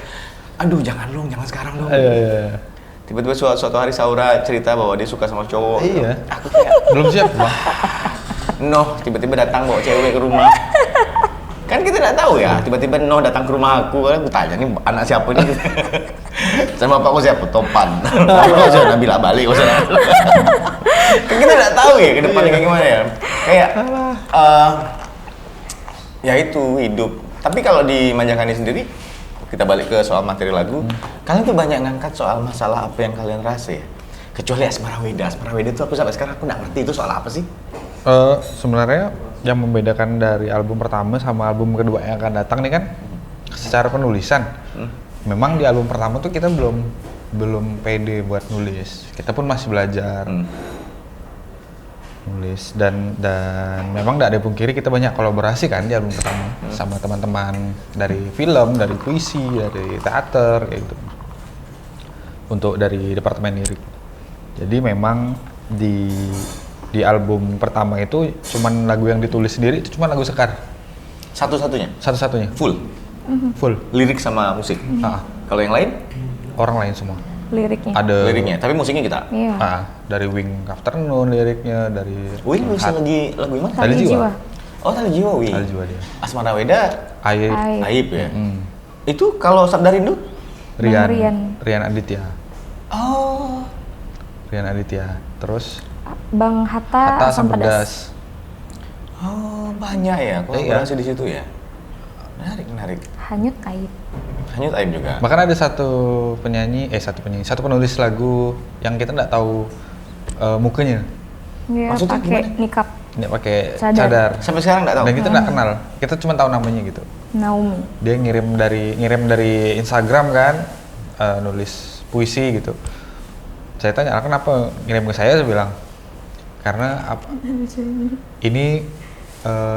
[SPEAKER 1] aduh jangan sekarang dong.
[SPEAKER 2] Iya.
[SPEAKER 1] Tiba-tiba suatu hari Saura cerita bahwa dia suka sama cowok.
[SPEAKER 2] Iya.
[SPEAKER 1] Aku kayak,
[SPEAKER 2] Belum siap, Bang.
[SPEAKER 1] Noh, tiba-tiba datang bawa cewek ke rumah. Kan kita nggak tahu ya, tiba-tiba Noh datang ke rumah aku, kan aku tanya nih anak siapa nih? Sama bapakku siapa? Topan. Kok sudah Nabila balik, kok sudah. Kan kita nggak tahu ya ke depannya kayak gimana ya. Kayak ya itu hidup. Tapi kalau di Manjakani sendiri, kita balik ke soal materi lagu, kalian tuh banyak ngangkat soal masalah apa yang kalian rasa ya. Kecuali Asmara Weda tuh aku sampai sekarang aku nggak ngerti itu soal apa sih.
[SPEAKER 2] Sebenarnya yang membedakan dari album pertama sama album kedua yang akan datang nih kan secara penulisan. Memang di album pertama tuh kita belum pede buat nulis. Kita pun masih belajar nulis dan memang tidak ada pungkiri kita banyak kolaborasi kan di album pertama sama teman-teman dari film, dari puisi, dari teater kayak gitu. Untuk dari departemen lirik. Jadi memang di album pertama itu cuman lagu yang ditulis sendiri itu cuma lagu Sekar.
[SPEAKER 1] Satu-satunya?
[SPEAKER 2] Full.
[SPEAKER 1] Lirik sama musik? Kalau yang lain?
[SPEAKER 2] Orang lain semua.
[SPEAKER 3] Liriknya.
[SPEAKER 2] Ada
[SPEAKER 1] Liriknya, tapi musiknya kita?
[SPEAKER 3] Iya.
[SPEAKER 2] Dari Wing Afternoon liriknya, dari
[SPEAKER 1] Wing nulis lagi lagu yang mana?
[SPEAKER 2] Tali Jiwa.
[SPEAKER 1] Oh, Tali Jiwa Wing.
[SPEAKER 2] Tali Jiwa dia.
[SPEAKER 1] Asmara Weda,
[SPEAKER 2] Aib.
[SPEAKER 1] Aib ya? Itu kalau Sabda Rindu?
[SPEAKER 2] Rian Aditya.
[SPEAKER 1] Oh.
[SPEAKER 2] Rian Aditya. Terus
[SPEAKER 3] Bang Hatta
[SPEAKER 2] Asam
[SPEAKER 3] Asam Pedas.
[SPEAKER 2] Pedas.
[SPEAKER 1] Oh, banyak ya kolaborasi di situ ya? Menarik.
[SPEAKER 3] Hanyut Aib.
[SPEAKER 1] Hanyut Aib juga?
[SPEAKER 2] Bahkan ada satu penulis lagu yang kita nggak tahu mukanya.
[SPEAKER 3] Dia
[SPEAKER 1] Maksudnya
[SPEAKER 3] pakai
[SPEAKER 1] gimana?
[SPEAKER 3] nikab
[SPEAKER 2] Dia pakai
[SPEAKER 3] Cadar.
[SPEAKER 2] cadar.
[SPEAKER 1] Sampai sekarang nggak tahu?
[SPEAKER 2] Dan kita nggak kenal. Kita cuma tahu namanya gitu.
[SPEAKER 3] Naomi.
[SPEAKER 2] Dia ngirim dari Instagram kan, nulis puisi gitu. Saya tanya, kenapa ngirim ke saya bilang, karena apa? Ini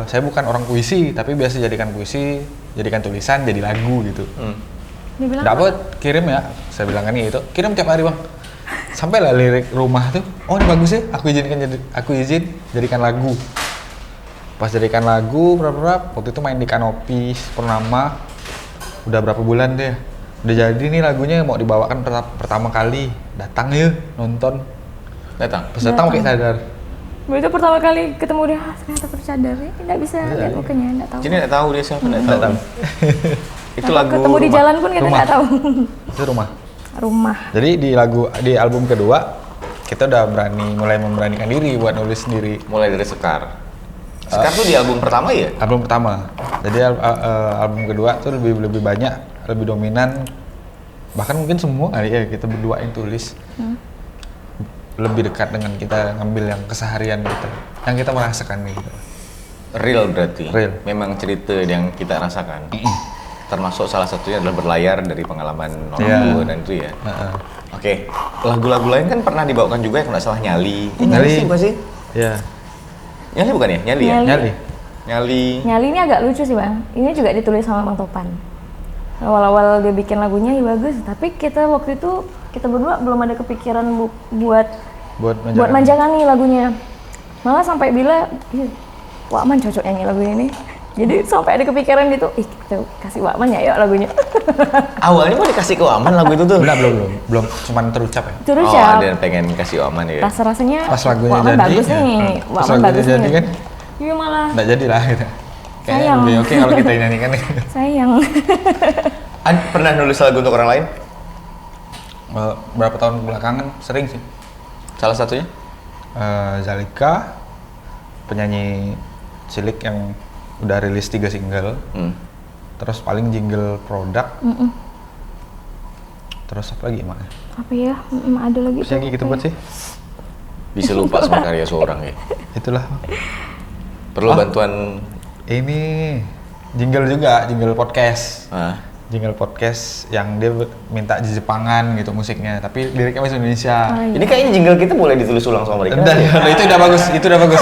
[SPEAKER 2] saya bukan orang puisi, tapi biasa jadikan puisi, jadikan tulisan, jadi lagu gitu.
[SPEAKER 3] Dia bilang
[SPEAKER 2] Nggak apa, kirim ya. Saya bilang kan gitu, kirim tiap hari bang. Sampailah lirik rumah tuh, oh ini bagus ya, aku izin jadikan lagu. Pas jadikan lagu, waktu itu main di Kanopis, Purnama, udah berapa bulan deh. Udah jadi nih lagunya mau dibawakan pertama kali, datang ya nonton.
[SPEAKER 1] Datang?
[SPEAKER 2] Pas datang pakai cadar.
[SPEAKER 3] Itu pertama kali ketemu dia, ternyata bercadar ya, nggak bisa lihat mukanya, nggak tahu.
[SPEAKER 1] Jadi nggak tahu dia siapa, nggak
[SPEAKER 2] Nggak
[SPEAKER 1] tahu.
[SPEAKER 2] tahu.
[SPEAKER 1] Itu
[SPEAKER 3] Kalau
[SPEAKER 1] lagu
[SPEAKER 3] ketemu di
[SPEAKER 1] rumah.
[SPEAKER 3] jalan pun kita
[SPEAKER 2] Rumah.
[SPEAKER 3] nggak tahu.
[SPEAKER 2] Itu rumah.
[SPEAKER 3] Rumah.
[SPEAKER 2] Jadi di album kedua kita udah mulai memberanikan diri buat nulis sendiri.
[SPEAKER 1] Mulai dari Sekar. Sekar tuh di album pertama ya?
[SPEAKER 2] Album pertama. Jadi album kedua tuh lebih banyak, lebih dominan. Bahkan mungkin semua kali ya kita berdua yang tulis. Lebih dekat dengan kita ngambil yang keseharian kita, yang kita merasakan gitu.
[SPEAKER 1] Real berarti?
[SPEAKER 2] Real.
[SPEAKER 1] Memang cerita yang kita rasakan? Termasuk salah satunya adalah berlayar dari pengalaman orang
[SPEAKER 2] Iya.
[SPEAKER 1] tua dan itu ya? Oke, lagu-lagu lain kan pernah dibawakan juga ya, kalau nggak salah Nyali.
[SPEAKER 2] Nyali.
[SPEAKER 1] Sih bukan sih?
[SPEAKER 2] Iya.
[SPEAKER 1] Nyali bukan ya? Nyali ya?
[SPEAKER 3] Nyali.
[SPEAKER 2] Nyali.
[SPEAKER 3] Nyali ini agak lucu sih bang. Ini juga ditulis sama Bang Topan. Awal-awal dia bikin lagunya ya bagus, tapi kita waktu itu kita berdua belum ada kepikiran buat Manjakani lagunya. Malah sampai bila, Wakman cocok nyanyi lagu ini. Jadi sampai ada kepikiran gitu, kita kasih Wakman ya yuk lagunya.
[SPEAKER 1] Awalnya mau dikasih ke Waman lagu itu tuh?
[SPEAKER 2] Belum, cuman terucap ya.
[SPEAKER 3] Terus
[SPEAKER 1] Oh,
[SPEAKER 3] ya,
[SPEAKER 1] ada pengen kasih Waman ya?
[SPEAKER 3] rasa-rasanya
[SPEAKER 2] Pas lagunya
[SPEAKER 3] Wakman
[SPEAKER 2] jadi,
[SPEAKER 3] bagus
[SPEAKER 2] ya.
[SPEAKER 3] nih,
[SPEAKER 2] Pas
[SPEAKER 3] Wakman
[SPEAKER 2] lagunya
[SPEAKER 3] bagus
[SPEAKER 2] jadi
[SPEAKER 3] nih.
[SPEAKER 2] kan?
[SPEAKER 3] Iya malah,
[SPEAKER 2] Nggak jadi lah gitu. Kayaknya
[SPEAKER 3] Sayang.
[SPEAKER 2] lebih oke kalau kita nyanyikan nih.
[SPEAKER 3] sayang.
[SPEAKER 1] Pernah nulis lagu untuk orang lain?
[SPEAKER 2] Berapa tahun belakangan sering sih.
[SPEAKER 1] Salah satunya?
[SPEAKER 2] Zalika, penyanyi cilik yang udah rilis 3 single. Terus paling jingle produk. Terus apa lagi Mak?
[SPEAKER 3] Apa ya, ada lagi
[SPEAKER 2] Terus yang gitu buat sih?
[SPEAKER 1] Bisa lupa sama karya seorang ya?
[SPEAKER 2] Itulah.
[SPEAKER 1] Perlu bantuan?
[SPEAKER 2] Ini jingle juga, jingle podcast. jingle podcast yang dia minta di Jepangan gitu musiknya, tapi liriknya bahasa Indonesia.
[SPEAKER 3] iya.
[SPEAKER 1] Ini kayaknya jingle kita boleh ditulis ulang sama mereka.
[SPEAKER 2] Itu udah bagus, itu udah bagus.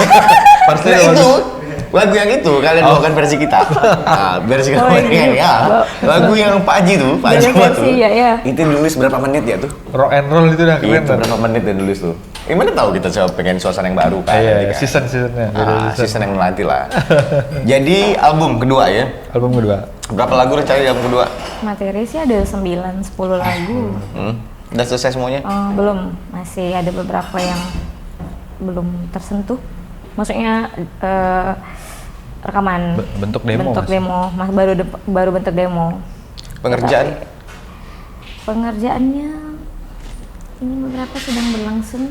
[SPEAKER 2] Pasti
[SPEAKER 1] Nah,
[SPEAKER 2] udah
[SPEAKER 1] itu
[SPEAKER 2] bagus.
[SPEAKER 1] lagu yang itu kalian bawakan versi kita. Nah, versi
[SPEAKER 3] Oh,
[SPEAKER 1] kalian
[SPEAKER 3] iya.
[SPEAKER 1] ya. Lagu yang Pak Haji tuh, Pak Haji
[SPEAKER 3] Beda
[SPEAKER 1] buat
[SPEAKER 3] versi,
[SPEAKER 1] tuh.
[SPEAKER 3] ya, ya.
[SPEAKER 1] Itu nulis berapa menit ya tuh?
[SPEAKER 2] Rock and roll itu udah keren.
[SPEAKER 1] Itu berapa menit dia nulis tuh? Gimana tahu kita coba pengen suasana yang baru kan? nanti
[SPEAKER 2] Iya,
[SPEAKER 1] kan?
[SPEAKER 2] season-seasonnya. beda
[SPEAKER 1] Season yang melatih lah. Jadi album kedua ya.
[SPEAKER 2] Album kedua.
[SPEAKER 1] Berapa lagu rencana di album kedua?
[SPEAKER 3] Materi sih ada 9-10 lagu.
[SPEAKER 1] Udah selesai semuanya?
[SPEAKER 3] Belum, masih ada beberapa yang belum tersentuh. Maksudnya rekaman.
[SPEAKER 2] Bentuk demo,
[SPEAKER 3] Bentuk
[SPEAKER 2] Mas.
[SPEAKER 3] demo, baru bentuk demo.
[SPEAKER 1] Pengerjaan?
[SPEAKER 3] Pengerjaannya ini beberapa sedang berlangsung.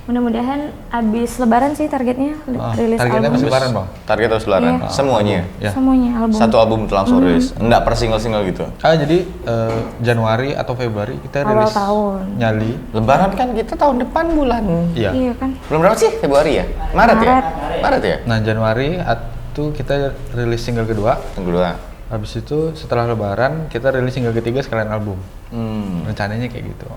[SPEAKER 3] Mudah-mudahan habis Lebaran sih targetnya rilis
[SPEAKER 2] targetnya
[SPEAKER 3] album.
[SPEAKER 2] masih Lebaran, Bang?
[SPEAKER 1] Target harus Lebaran?
[SPEAKER 3] Iya.
[SPEAKER 1] Semuanya?
[SPEAKER 2] Ya.
[SPEAKER 3] Semuanya album.
[SPEAKER 1] Satu album itu langsung rilis? Enggak per single-single gitu?
[SPEAKER 2] Jadi Januari atau Februari kita
[SPEAKER 3] Awal
[SPEAKER 2] rilis
[SPEAKER 3] tahun.
[SPEAKER 2] Nyali.
[SPEAKER 1] Lebaran kan kita tahun depan bulan.
[SPEAKER 2] Iya.
[SPEAKER 3] Iya kan?
[SPEAKER 1] Bulan berapa sih? Februari ya? Maret ya?
[SPEAKER 3] Maret.
[SPEAKER 1] Maret ya?
[SPEAKER 2] Nah, Januari itu kita rilis single kedua.
[SPEAKER 1] Yang kedua.
[SPEAKER 2] Habis itu setelah Lebaran kita rilis single ketiga sekalian album.
[SPEAKER 1] Hmm.
[SPEAKER 2] Rencananya kayak gitu.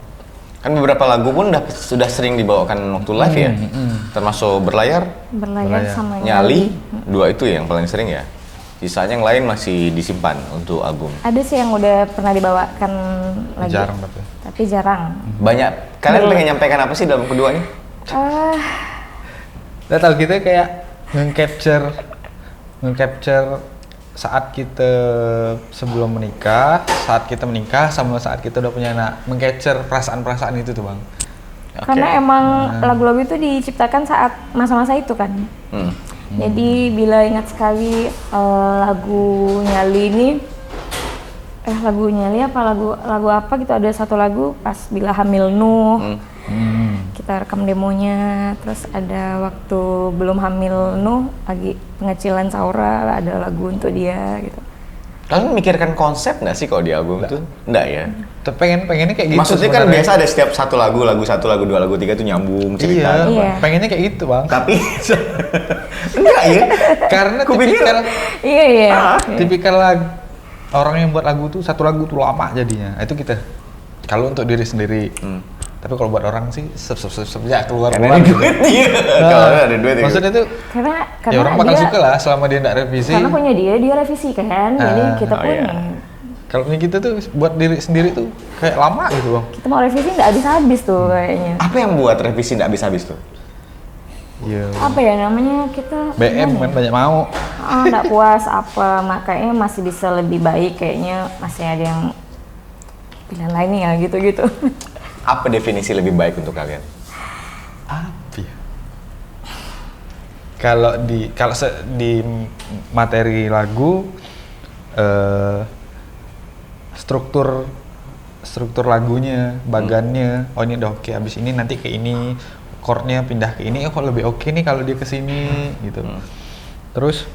[SPEAKER 1] Kan beberapa lagu pun sudah sering dibawakan waktu live ya? Termasuk Berlayar,
[SPEAKER 3] Berlayar
[SPEAKER 2] Berlayar.
[SPEAKER 3] sama
[SPEAKER 1] Nyali, dua itu ya yang paling sering ya? Sisanya yang lain masih disimpan untuk album.
[SPEAKER 3] Ada sih yang udah pernah dibawakan lagi.
[SPEAKER 2] Jarang tapi.
[SPEAKER 3] Jarang.
[SPEAKER 1] Banyak, kalian pengen nyampaikan apa sih dalam keduanya?
[SPEAKER 2] Udah tahu kita kayak nge-capture saat kita sebelum menikah, saat kita menikah, sama saat kita udah punya anak, meng-capture perasaan-perasaan itu tuh, Bang.
[SPEAKER 3] Karena emang lagu-lagu itu diciptakan saat masa-masa itu kan. Jadi bila ingat sekali lagu Nyali ini, lagu Nyali apa lagu apa gitu, ada satu lagu pas bila hamil Nuh. Kita rekam demonya, terus ada waktu belum hamil Nuh lagi pengecilan Saura, ada lagu untuk dia gitu.
[SPEAKER 1] Kalian memikirkan konsep nggak sih kalau di album itu? Enggak ya?
[SPEAKER 2] Pengennya kayak gitu.
[SPEAKER 1] Maksudnya kan
[SPEAKER 2] sebenarnya.
[SPEAKER 1] biasa ada setiap satu lagu, dua, lagu tiga itu nyambung cerita.
[SPEAKER 3] Iya.
[SPEAKER 2] Pengennya kayak gitu, Bang.
[SPEAKER 1] Tapi enggak ya?
[SPEAKER 2] Karena
[SPEAKER 1] Kupikir-
[SPEAKER 2] tipikal
[SPEAKER 3] Iya.
[SPEAKER 2] tipikal orang yang buat lagu tuh satu lagu tuh lama jadinya. Itu kita. Kalau untuk diri sendiri. Tapi kalau buat orang sih ya keluar
[SPEAKER 1] Karena ada duit iya. Kalau ada duit ya.
[SPEAKER 2] Maksudnya tuh
[SPEAKER 3] Karena
[SPEAKER 2] ya orang bakal
[SPEAKER 3] dia,
[SPEAKER 2] suka lah selama dia nggak revisi.
[SPEAKER 3] karena punya dia revisi kan, jadi kita pun
[SPEAKER 1] iya.
[SPEAKER 2] Kalau punya kita tuh buat diri sendiri tuh kayak lama gitu, Bang.
[SPEAKER 3] kita mau revisi nggak habis-habis tuh kayaknya.
[SPEAKER 1] Apa yang buat revisi nggak habis-habis tuh?
[SPEAKER 2] Iya.
[SPEAKER 3] Apa ya namanya, kita
[SPEAKER 2] BM kan banyak mau.
[SPEAKER 3] nggak puas apa, makanya masih bisa lebih baik, kayaknya masih ada yang pilihan lainnya gitu-gitu.
[SPEAKER 1] Apa definisi lebih baik untuk kalian?
[SPEAKER 2] Apa ya? Kalau di materi lagu struktur lagunya, bagannya, oh ini udah oke, habis ini nanti ke ini, chordnya pindah ke ini, oh kok lebih oke nih kalau dia ke sini gitu. Terus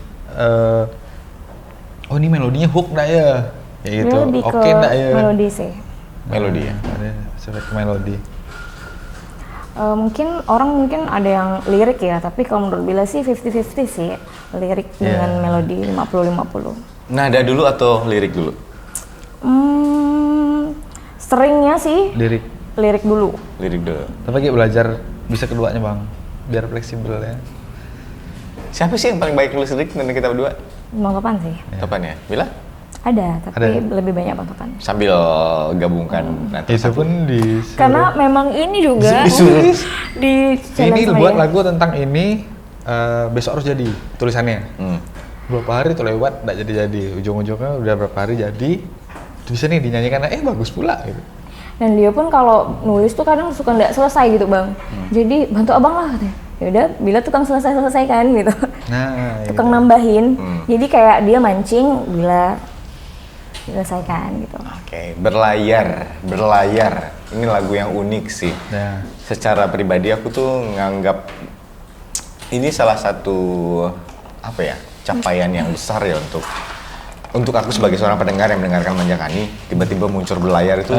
[SPEAKER 2] oh ini melodinya hook nggak ya? Kayak gitu.
[SPEAKER 3] Dia lebih
[SPEAKER 2] Oke
[SPEAKER 3] ke
[SPEAKER 2] nggak ya?
[SPEAKER 3] melodi sih.
[SPEAKER 1] Melodi ya?
[SPEAKER 2] Ada sampai ke melodi.
[SPEAKER 3] Mungkin ada yang lirik ya, tapi kalau menurut Bila sih 50-50 sih, lirik dengan melodi 50-50.
[SPEAKER 1] Nada dulu atau lirik dulu?
[SPEAKER 3] Seringnya sih
[SPEAKER 2] Lirik.
[SPEAKER 3] lirik dulu.
[SPEAKER 1] Lirik dulu.
[SPEAKER 2] Tapi kayak belajar bisa keduanya, Bang, biar fleksibel ya.
[SPEAKER 1] Siapa sih yang paling baik nulis lirik dari kita berdua?
[SPEAKER 3] Bang Topan sih.
[SPEAKER 1] Kapan ya? Bila?
[SPEAKER 3] Ada, tapi
[SPEAKER 2] Ada.
[SPEAKER 3] lebih banyak Bang Topan.
[SPEAKER 1] Sambil gabungkan nanti
[SPEAKER 2] Itu pun di
[SPEAKER 3] Karena memang ini juga
[SPEAKER 1] Disuruh.
[SPEAKER 3] di challenge
[SPEAKER 2] ini
[SPEAKER 3] sama
[SPEAKER 2] buat
[SPEAKER 3] dia.
[SPEAKER 2] lagu tentang ini besok harus jadi tulisannya. Berapa hari tuh lewat nggak jadi ujung-ujungnya udah berapa hari jadi itu bisa nih dinyanyikan bagus pula gitu.
[SPEAKER 3] Dan dia pun kalau nulis tuh kadang suka nggak selesai gitu Bang. Jadi bantu abang lah katanya. Yaudah, Bila tukang selesai-selesaikan gitu.
[SPEAKER 2] Nah,
[SPEAKER 3] Tukang nambahin. Jadi kayak dia mancing, Bila selesaikan gitu.
[SPEAKER 1] Oke, berlayar. Ini lagu yang unik sih.
[SPEAKER 2] Ya.
[SPEAKER 1] Secara pribadi aku tuh nganggap ini salah satu apa ya, capaian yang besar ya untuk aku sebagai seorang pendengar yang mendengarkan Manjakani. Tiba-tiba muncul Berlayar itu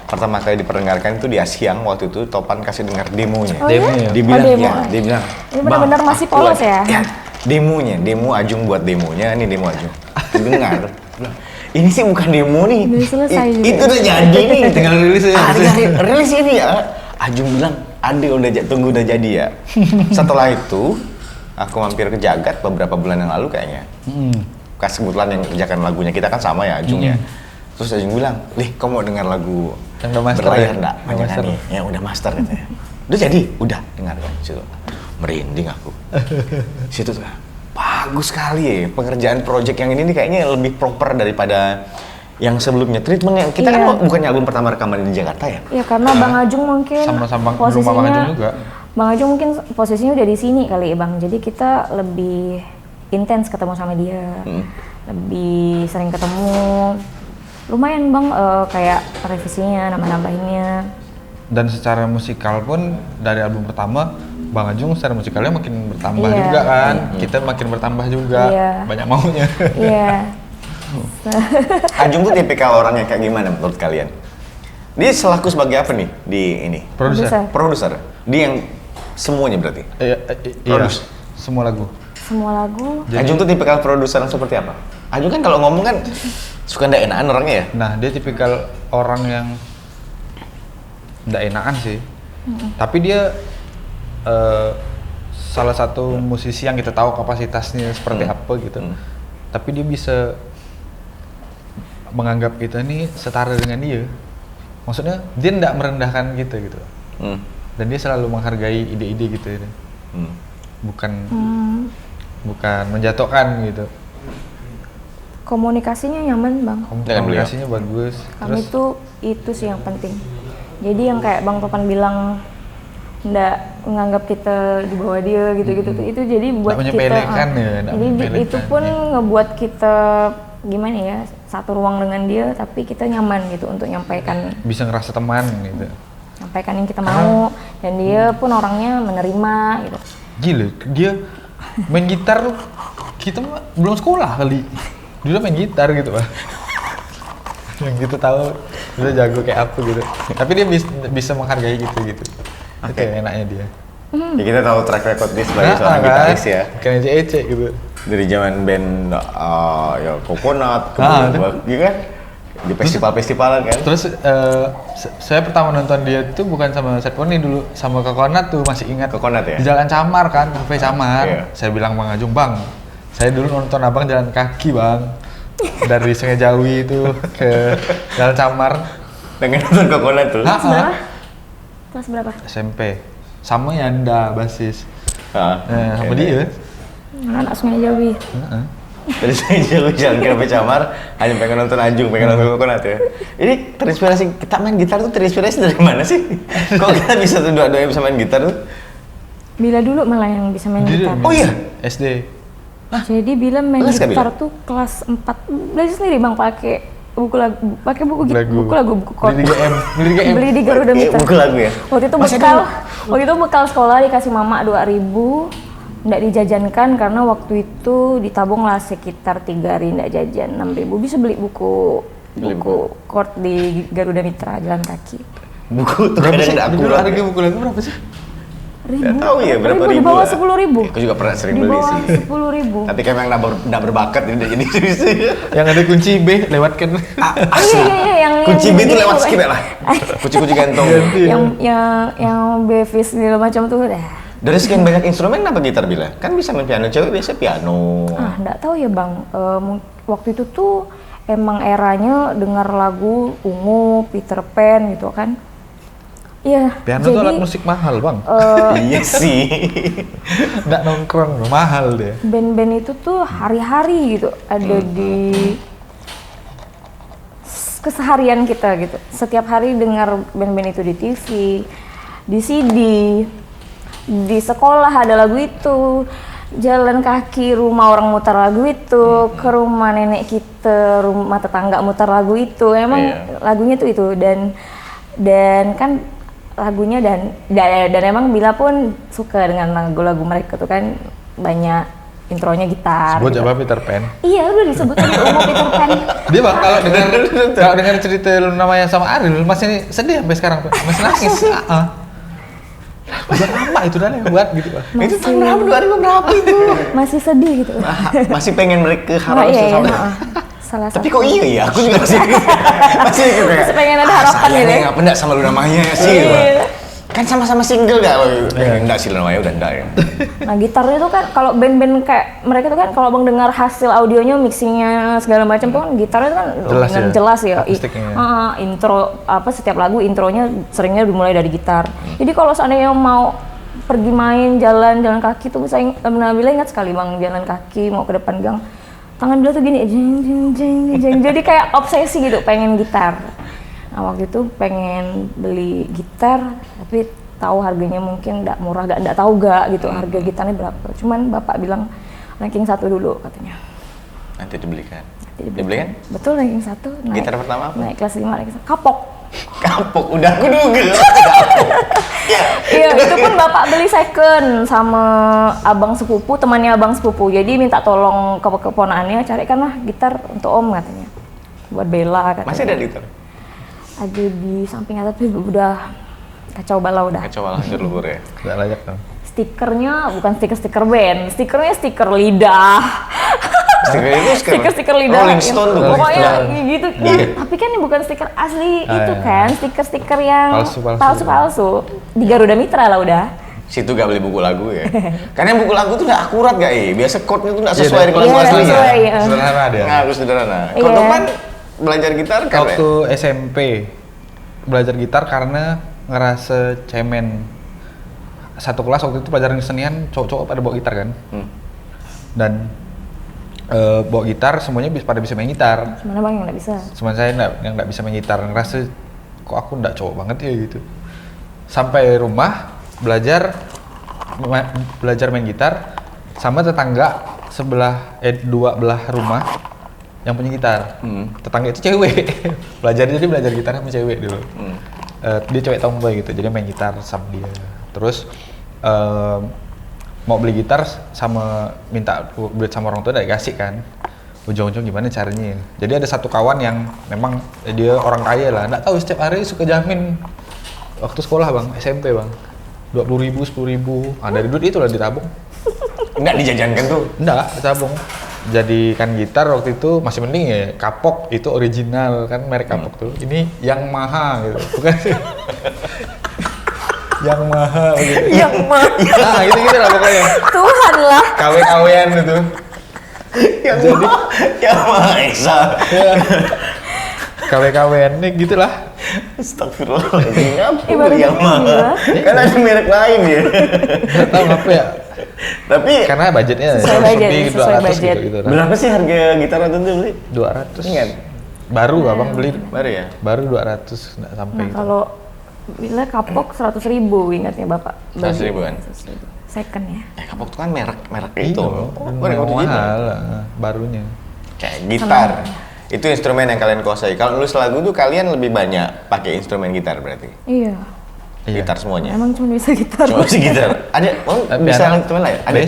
[SPEAKER 1] pertama kali diperdengarkan itu di Asyang waktu itu Topan kasih dengar demonya.
[SPEAKER 3] Oh iya?
[SPEAKER 2] Demonya.
[SPEAKER 1] Dia bilang,
[SPEAKER 3] Oh, demo.
[SPEAKER 1] ya, dia bilang,
[SPEAKER 3] Ini benar-benar
[SPEAKER 1] "Bang,
[SPEAKER 3] masih
[SPEAKER 1] aku
[SPEAKER 3] polos
[SPEAKER 1] lagi-"
[SPEAKER 3] ya?
[SPEAKER 1] Demonya, demo Ajung buat demonya, ini demo Ajung. Dengar, bilang, ini sih bukan demo nih.
[SPEAKER 3] Udah selesai juga.
[SPEAKER 1] Itu udah jadi nih, tinggal rilis aja. Rilis ini ya. Ajung bilang, tunggu udah jadi ya. Setelah itu, aku mampir ke Jagat beberapa bulan yang lalu kayaknya. Pas kebetulan yang kerjakan lagunya kita kan sama ya Ajung ya. Terus Ajung bilang, "Lih, kamu mau dengar lagu
[SPEAKER 2] yang udah master
[SPEAKER 1] berlayar
[SPEAKER 2] ya?
[SPEAKER 1] enggak? Banyak nih, yang udah master katanya." Udah jadi, udah dengar kan situ. Merinding aku. Situ tuh, bagus sekali ya pengerjaan project yang ini nih kayaknya lebih proper daripada yang sebelumnya. Treatmentnya kita kan bukannya album pertama rekaman di Jakarta ya?
[SPEAKER 3] Iya, karena Bang Ajung mungkin
[SPEAKER 2] sama
[SPEAKER 3] posisinya
[SPEAKER 2] Bang Ajung juga.
[SPEAKER 3] Bang Ajung mungkin posisinya udah di sini kali ya Bang. Jadi kita lebih intens ketemu sama dia. Lebih sering ketemu. Lumayan Bang kayak revisinya, nambah-nambahinnya.
[SPEAKER 2] Dan secara musikal pun dari album pertama Bang Ajung secara musikalnya makin bertambah
[SPEAKER 3] Iya.
[SPEAKER 2] juga kan. Kita makin bertambah juga.
[SPEAKER 3] Iya.
[SPEAKER 2] Banyak maunya.
[SPEAKER 3] Iya.
[SPEAKER 1] Ajung tuh tipikal orang yang kayak gimana menurut kalian? Dia selaku sebagai apa nih di ini?
[SPEAKER 2] Produser.
[SPEAKER 1] Produser. Dia yang semuanya berarti?
[SPEAKER 2] Iya.
[SPEAKER 1] Produce.
[SPEAKER 2] Semua lagu.
[SPEAKER 3] Semua lagu.
[SPEAKER 1] Ajung tuh tipikal produser yang seperti apa? Ajung kan kalau ngomong kan suka ndak enakan orangnya ya?
[SPEAKER 2] Nah, dia tipikal orang yang nggak enakan sih. Tapi dia salah satu musisi yang kita tahu kapasitasnya seperti apa gitu. Tapi dia bisa menganggap kita nih setara dengan dia. Maksudnya dia nggak merendahkan kita gitu. Dan dia selalu menghargai ide-ide gitu. Bukan menjatuhkan gitu.
[SPEAKER 3] Komunikasinya nyaman Bang.
[SPEAKER 2] Komunikasinya bagus.
[SPEAKER 3] Kami itu sih yang penting. Jadi yang kayak Bang Topan bilang nggak menganggap kita di bawah dia gitu-gitu itu jadi buat
[SPEAKER 2] nggak
[SPEAKER 3] kita
[SPEAKER 2] menyepelekan ya,
[SPEAKER 3] jadi itu pun ngebuat kita gimana ya satu ruang dengan dia tapi kita nyaman gitu untuk nyampaikan,
[SPEAKER 2] bisa ngerasa teman gitu,
[SPEAKER 3] nyampaikan yang kita mau dan dia pun orangnya menerima gitu.
[SPEAKER 2] Gila dia main gitar kita belum sekolah kali dia udah main gitar gitu Pak. Yang kita tahu udah jago kayak apa gitu tapi dia bisa menghargai gitu. Itu enaknya dia.
[SPEAKER 1] Ya kita tahu track record dia sebagai seorang gitaris ya.
[SPEAKER 2] Bukan ece gitu.
[SPEAKER 1] Dari zaman band ya Coconut, gitu kan di festival-festivalan kan.
[SPEAKER 2] Terus saya pertama nonton dia tuh bukan sama Set Pony dulu, sama Coconut tuh masih ingat.
[SPEAKER 1] Coconut ya?
[SPEAKER 2] Di Jalan Camar kan, Cafe Camar.
[SPEAKER 1] Iya.
[SPEAKER 2] Saya bilang Bang Ajung, "Bang, saya dulu nonton abang jalan kaki Bang. Dari Sungai Jawi itu ke Jalan Camar."
[SPEAKER 1] Dengan nonton Coconut tuh.
[SPEAKER 3] Kelas berapa?
[SPEAKER 2] SMP. Sama Yanda, basis. Sama dia.
[SPEAKER 3] Anak Sungai Jawi.
[SPEAKER 1] Dari saya jalan ke Camar, hanya pengen nonton Ajung, pengen nonton Coconut ya. Ini terinspirasi, kita main gitar tuh terinspirasi dari mana sih? Kok kita bisa tuh dua-duanya bisa main gitar tuh?
[SPEAKER 3] Bila dulu malah yang bisa main gitar.
[SPEAKER 1] Oh iya?
[SPEAKER 2] SD.
[SPEAKER 3] Jadi Bila main
[SPEAKER 1] Les nggak,
[SPEAKER 3] gitar
[SPEAKER 1] Bila?
[SPEAKER 3] tuh kelas 4. Belajar sendiri Bang pakai buku lagu, buku chord. Beli di Garuda Mitra.
[SPEAKER 1] Buku lagu ya?
[SPEAKER 3] Waktu itu bekal sekolah dikasih mama 2.000, nggak dijajankan karena waktu itu ditabung lah sekitar 3 hari nggak jajan 6.000 bisa beli buku chord di Garuda Mitra jalan kaki.
[SPEAKER 1] Buku tuh kadang nggak akurat.
[SPEAKER 2] Harga buku lagu berapa sih?
[SPEAKER 1] Nggak tahu ya berapa
[SPEAKER 3] Di
[SPEAKER 1] ribu
[SPEAKER 3] bawah
[SPEAKER 1] lah.
[SPEAKER 3] 10.000.
[SPEAKER 1] Aku juga pernah sering
[SPEAKER 3] Di
[SPEAKER 1] beli
[SPEAKER 3] bawah
[SPEAKER 1] sih.
[SPEAKER 3] 10.000.
[SPEAKER 1] Tapi kan yang nggak berbakat ini jadi sih.
[SPEAKER 2] Yang ada kunci B lewatkan.
[SPEAKER 3] Iya yang
[SPEAKER 1] Kunci B itu
[SPEAKER 3] gitu,
[SPEAKER 1] lewat
[SPEAKER 3] Pak.
[SPEAKER 1] skip ya lah. Kunci-kunci gantung.
[SPEAKER 3] yang Bevis segala macam tuh dah.
[SPEAKER 1] Dari sekian banyak instrumen kenapa gitar Bila? Kan bisa main piano, cewek biasa piano.
[SPEAKER 3] Nggak tahu ya Bang. Waktu itu tuh emang eranya dengar lagu Ungu, Peter Pan gitu kan. Iya.
[SPEAKER 2] Piano tuh alat musik mahal Bang.
[SPEAKER 1] Iya sih.
[SPEAKER 2] Nggak nongkrong, mahal deh.
[SPEAKER 3] Band-band itu tuh hari-hari gitu ada di keseharian kita gitu. Setiap hari dengar band-band itu di TV, di CD, di sekolah ada lagu itu, jalan kaki rumah orang muter lagu itu, ke rumah nenek kita, rumah tetangga muter lagu itu. Emang lagunya tuh itu dan kan lagunya dan emang Bila pun suka dengan lagu-lagu mereka tuh kan banyak intronya gitar.
[SPEAKER 2] Sebut
[SPEAKER 3] gitu.
[SPEAKER 2] coba Peter Pan.
[SPEAKER 3] Iya udah disebut aja Ungu Peter Pan.
[SPEAKER 2] Dia Bang kalau dengar cerita lu namanya sama Ariel masih sedih sampai sekarang Pak. Masih nangis. Udah lama itu dan yang buat gitu Pak.
[SPEAKER 1] Itu tahun berapa? 2000 berapa itu?
[SPEAKER 3] Masih sedih gitu.
[SPEAKER 1] Masih pengen mereka
[SPEAKER 3] Oh,
[SPEAKER 1] harus
[SPEAKER 3] iya,
[SPEAKER 1] sama.
[SPEAKER 3] salah
[SPEAKER 1] Tapi
[SPEAKER 3] satu.
[SPEAKER 1] kok iya ya, aku juga masih masih kayak
[SPEAKER 3] Masih pengen ada harapan
[SPEAKER 1] sayangnya
[SPEAKER 3] gitu ya?
[SPEAKER 1] ngapa enggak sama Luna Maya sih?
[SPEAKER 3] Iya.
[SPEAKER 1] Kan sama-sama single gak? Enggak sih, Luna Maya udah enggak ya.
[SPEAKER 3] Nah gitarnya tuh kan kalau band-band kayak mereka tuh kan kalau abang dengar hasil audionya, mixingnya segala macam tuh kan gitarnya tuh kan
[SPEAKER 2] Jelas
[SPEAKER 3] dengan
[SPEAKER 2] ya,
[SPEAKER 3] jelas ya.
[SPEAKER 2] akustiknya.
[SPEAKER 3] Intro apa setiap lagu intronya seringnya dimulai dari gitar. Jadi kalau seandainya mau pergi main jalan kaki tuh saya Nabila ingat sekali bang jalan kaki mau ke depan gang tangan dia tuh gini jeng jeng jeng jeng jadi kayak obsesi gitu pengen gitar. Nah waktu itu pengen beli gitar tapi tahu harganya mungkin nggak murah, nggak tahu gitu harga gitarnya berapa. Cuman bapak bilang ranking 1 dulu katanya.
[SPEAKER 1] Nanti dibelikan.
[SPEAKER 3] Nanti
[SPEAKER 1] Dibelikan?
[SPEAKER 3] Betul ranking 1.
[SPEAKER 1] Gitar pertama apa?
[SPEAKER 3] Naik kelas 5 ranking 1. Kapok.
[SPEAKER 1] Kapok, udah aku duga.
[SPEAKER 3] Iya itu pun bapak beli second sama abang sepupu, temannya abang sepupu. Jadi minta tolong ke keponakannya carikanlah gitar untuk om katanya. Buat Bella katanya.
[SPEAKER 1] Masih ada gitar?
[SPEAKER 3] Ada di samping atas tapi udah kacau balau udah.
[SPEAKER 1] Kacau malah hancur lebur ya.
[SPEAKER 2] Nggak layak kan.
[SPEAKER 3] Stikernya bukan stiker band, stikernya stiker lidah.
[SPEAKER 1] Stiker itu
[SPEAKER 3] Stiker lidah.
[SPEAKER 1] Rolling Stone tuh.
[SPEAKER 3] Pokoknya
[SPEAKER 2] Rolling
[SPEAKER 3] gitu.
[SPEAKER 1] Iya.
[SPEAKER 3] Nah, tapi kan ini bukan stiker asli itu
[SPEAKER 2] iya.
[SPEAKER 3] kan, stiker yang
[SPEAKER 2] Palsu.
[SPEAKER 3] palsu. Di Garuda Mitra lah udah.
[SPEAKER 1] Situ gak beli buku lagu ya. Karena buku lagu tuh udah akurat gak Biasa chord-nya tuh gak sesuai dengan lagu
[SPEAKER 3] Iya,
[SPEAKER 1] aslinya.
[SPEAKER 3] sesuai, iya.
[SPEAKER 2] Sederhana dia.
[SPEAKER 1] Nah, harus sederhana.
[SPEAKER 3] Iya.
[SPEAKER 1] Kalau Topan belajar gitar kan
[SPEAKER 2] Waktu SMP belajar gitar karena ngerasa cemen. Satu kelas waktu itu pelajaran kesenian cowok-cowok pada bawa gitar kan. Dan bawa gitar semuanya pada bisa main gitar.
[SPEAKER 3] Gimana bang yang nggak bisa?
[SPEAKER 2] Cuman saya yang nggak bisa main gitar, ngerasa kok aku nggak cowok banget ya gitu. Sampai rumah belajar main gitar sama tetangga dua belah rumah yang punya gitar. Tetangga itu cewek. Jadi belajar gitar sama cewek dulu. Dia cewek tomboy gitu, jadi main gitar sama dia. Terus mau beli gitar sama minta duit sama orang tua udah dikasih kan. Ujung-ujung gimana caranya? Jadi ada satu kawan yang memang dia orang kaya lah, nggak tahu setiap hari suka jamin waktu sekolah bang, SMP bang, 20.000, 10.000, dari duit itu lah ditabung.
[SPEAKER 1] Enggak dijajankan tuh.
[SPEAKER 2] Enggak, ditabung. Jadikan gitar waktu itu masih mending ya, kapok itu original kan merek kapok tuh. Ini yang mahal gitu, bukan sih? Yang mahal gitu.
[SPEAKER 3] Yang mah.
[SPEAKER 2] Nah gitu lah pokoknya.
[SPEAKER 3] Tuhan lah.
[SPEAKER 2] KW-KW-an gitu.
[SPEAKER 1] Jadi yang Maha Esa.
[SPEAKER 2] KW-KW-an nih gitulah.
[SPEAKER 1] Astagfirullahaladzim. Ngapa
[SPEAKER 3] Ibaratnya
[SPEAKER 1] yang Maha? Kan ada merek lain ya.
[SPEAKER 2] Nggak tahu apa ya.
[SPEAKER 1] Tapi
[SPEAKER 2] Karena budgetnya
[SPEAKER 3] Sesuai budget,
[SPEAKER 2] lebih
[SPEAKER 3] sesuai
[SPEAKER 2] 200
[SPEAKER 3] budget.
[SPEAKER 2] gitu.
[SPEAKER 1] berapa sih harga gitar waktu itu beli?
[SPEAKER 2] 200.
[SPEAKER 1] Ingat?
[SPEAKER 2] Baru abang beli.
[SPEAKER 1] Baru ya?
[SPEAKER 2] Baru 200 nggak sampai
[SPEAKER 3] Nah
[SPEAKER 2] gitu.
[SPEAKER 3] kalau bila kapok 100.000 ingatnya bapak.
[SPEAKER 1] 100.000 kan?
[SPEAKER 3] 100.000. Second ya.
[SPEAKER 1] Kapok tuh kan merek
[SPEAKER 2] Itu
[SPEAKER 1] itu. Merek original.
[SPEAKER 2] mahal barunya.
[SPEAKER 1] Kayak gitar. Itu instrumen yang kalian kuasai. Kalau nulis lagu tuh kalian lebih banyak pakai instrumen gitar berarti.
[SPEAKER 3] Iya.
[SPEAKER 2] Iya.
[SPEAKER 1] Gitar semuanya.
[SPEAKER 3] Emang cuma bisa gitar.
[SPEAKER 1] Cuma sih gitar. Ada bisa
[SPEAKER 2] Piano.
[SPEAKER 1] instrumen lain? Ada.